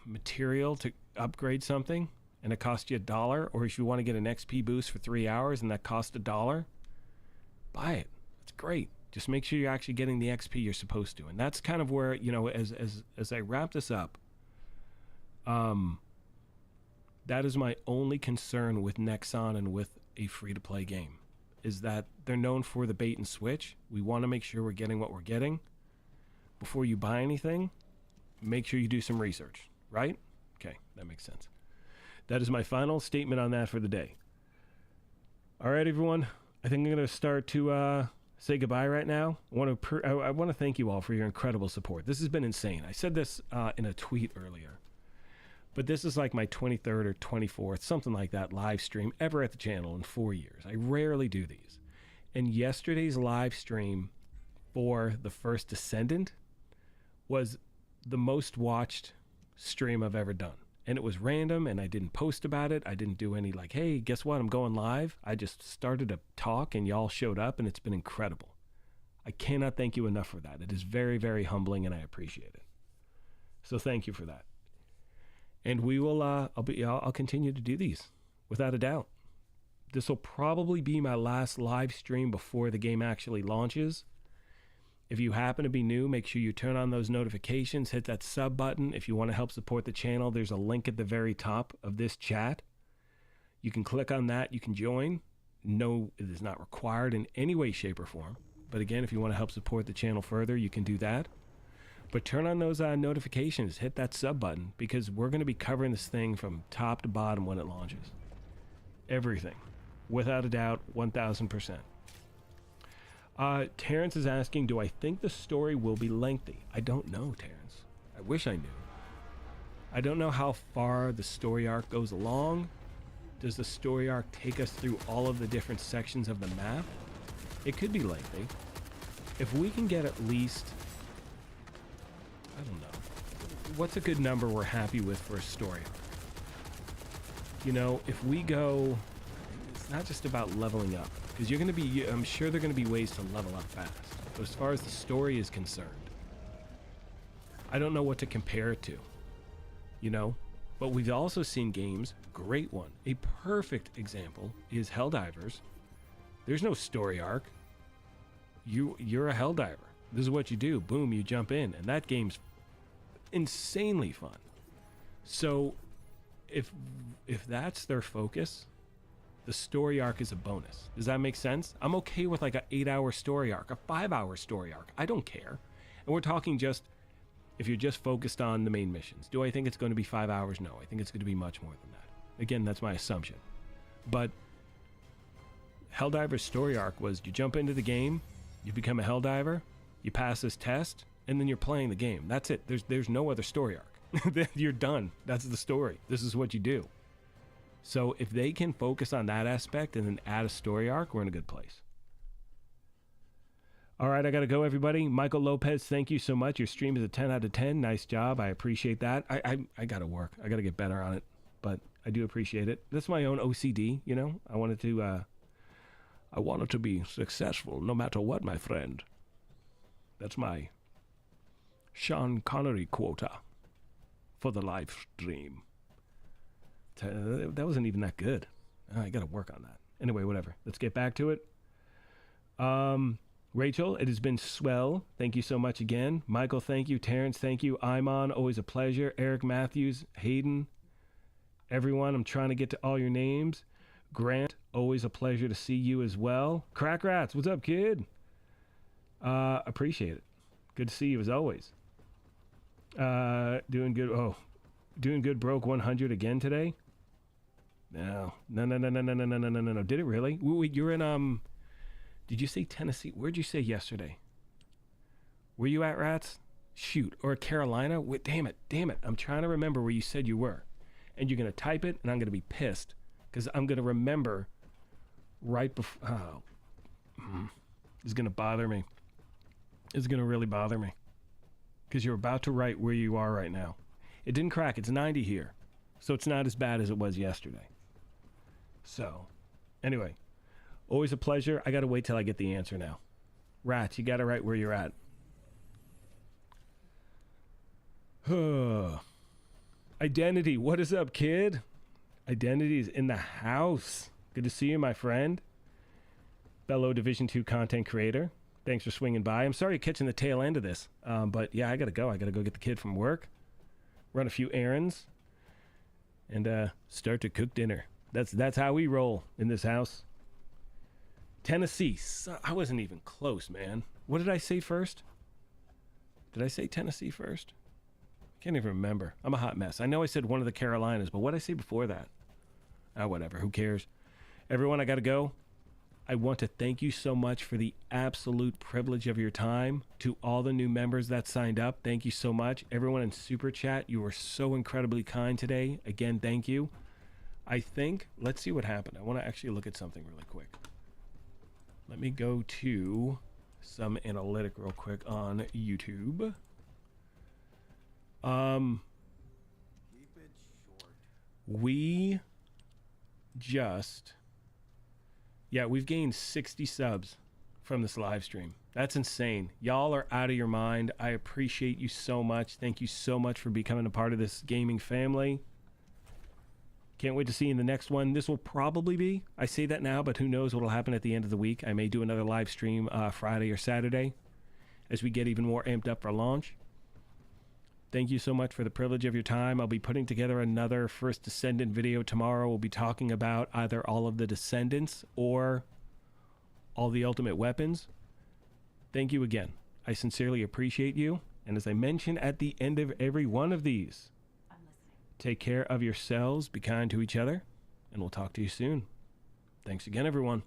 material to upgrade something, and it costs you $1. Or if you want to get an XP boost for 3 hours and that costs $1, buy it. It's great. Just make sure you're actually getting the XP you're supposed to. And that's kind of where, you know, as I wrap this up, that is my only concern with Nexon and with a free-to-play game, is that they're known for the bait and switch. We want to make sure we're getting what we're getting. Before you buy anything, make sure you do some research, right? Okay, that makes sense. That is my final statement on that for the day. All right, everyone. I think I'm going to start to say goodbye right now. I want to thank you all for your incredible support. This has been insane. I said this in a tweet earlier, but this is like my 23rd or 24th, something like that, live stream ever at the channel in 4 years. I rarely do these. And yesterday's live stream for the first Descendant was the most watched stream I've ever done. And it was random, and I didn't post about it. I didn't do any like, hey, guess what? I'm going live. I just started a talk, and y'all showed up, and it's been incredible. I cannot thank you enough for that. It is very, very humbling, and I appreciate it. So thank you for that. And we will, I'll continue to do these, without a doubt. This will probably be my last live stream before the game actually launches. If you happen to be new, make sure you turn on those notifications, hit that sub button. If you want to help support the channel, there's a link at the very top of this chat. You can click on that, you can join. No, it is not required in any way, shape, or form. But again, if you want to help support the channel further, you can do that. But turn on those notifications, hit that sub button, because we're going to be covering this thing from top to bottom when it launches. Everything. Without a doubt, 1,000%. Terrence is asking, do I think the story will be lengthy? I don't know, Terrence. I wish I knew. I don't know how far the story arc goes along. Does the story arc take us through all of the different sections of the map? It could be lengthy. If we can get at least, I don't know, what's a good number we're happy with for a story arc? You know, if we go, it's not just about leveling up, Because you're going to be, I'm sure there are going to be ways to level up fast. But as far as the story is concerned, I don't know what to compare it to, you know? But we've also seen games, great one. A perfect example is Helldivers. There's no story arc. You're a Helldiver. This is what you do. Boom, you jump in. And that game's insanely fun. So if that's their focus, the story arc is a bonus. Does that make sense? I'm okay with like an 8-hour story arc, a 5-hour story arc. I don't care. And we're talking just, if you're just focused on the main missions. Do I think it's going to be 5 hours? No, I think it's going to be much more than that. Again, that's my assumption. But Helldiver's story arc was you jump into the game, you become a Helldiver, you pass this test, and then you're playing the game. That's it. There's no other story arc. You're done. That's the story. This is what you do. So if they can focus on that aspect and then add a story arc, we're in a good place. All right, I got to go, everybody. Michael Lopez, thank you so much. Your stream is a 10 out of 10. Nice job. I appreciate that. I got to work. I got to get better on it, but I do appreciate it. That's my own OCD, you know. I wanted to be successful no matter what, my friend. That's my Sean Connery quota for the live stream. That wasn't even that good. I got to work on that. Anyway, whatever. Let's get back to it. Rachel, it has been swell. Thank you so much again. Michael, thank you. Terrence, thank you. Imon, always a pleasure. Eric Matthews, Hayden, everyone, I'm trying to get to all your names. Grant, always a pleasure to see you as well. Crack Rats, what's up, kid? Appreciate it. Good to see you as always. Doing good. Oh, doing good. Broke 100 again today. No. Did it really? Wait, you're in Did you say Tennessee? Where'd you say yesterday? Were you at Rats? Shoot, or Carolina? Wait, damn it. I'm trying to remember where you said you were, and you're gonna type it, and I'm gonna be pissed because I'm gonna remember right before. Oh, it's gonna bother me. It's gonna really bother me because you're about to write where you are right now. It didn't crack. It's 90 here, so it's not as bad as it was yesterday. So, anyway, always a pleasure. I got to wait till I get the answer now. Rats, you got to write where you're at. Identity, what is up, kid? Identity is in the house. Good to see you, my friend. Fellow Division 2 content creator. Thanks for swinging by. I'm sorry you're catching the tail end of this. But yeah, I got to go. I got to go get the kid from work, run a few errands, and start to cook dinner. That's how we roll in this house. Tennessee. I wasn't even close, man. What did I say first? Did I say Tennessee first? I can't even remember. I'm a hot mess. I know I said one of the Carolinas, but what did I say before that? Whatever. Who cares? Everyone, I got to go. I want to thank you so much for the absolute privilege of your time. To all the new members that signed up, thank you so much. Everyone in Super Chat, you were so incredibly kind today. Again, thank you. I think, let's see what happened. I want to actually look at something really quick. Let me go to some analytic real quick on YouTube. Keep it short. We just, we've gained 60 subs from this live stream. That's insane. Y'all are out of your mind. I appreciate you so much. Thank you so much for becoming a part of this gaming family. Can't wait to see you in the next one. This will probably be, I say that now, but who knows what will happen at the end of the week. I may do another live stream Friday or Saturday as we get even more amped up for launch. Thank you so much for the privilege of your time. I'll be putting together another First Descendant video tomorrow. We'll be talking about either all of the Descendants or all the ultimate weapons. Thank you again. I sincerely appreciate you. And as I mention at the end of every one of these, take care of yourselves, be kind to each other, and we'll talk to you soon. Thanks again, everyone.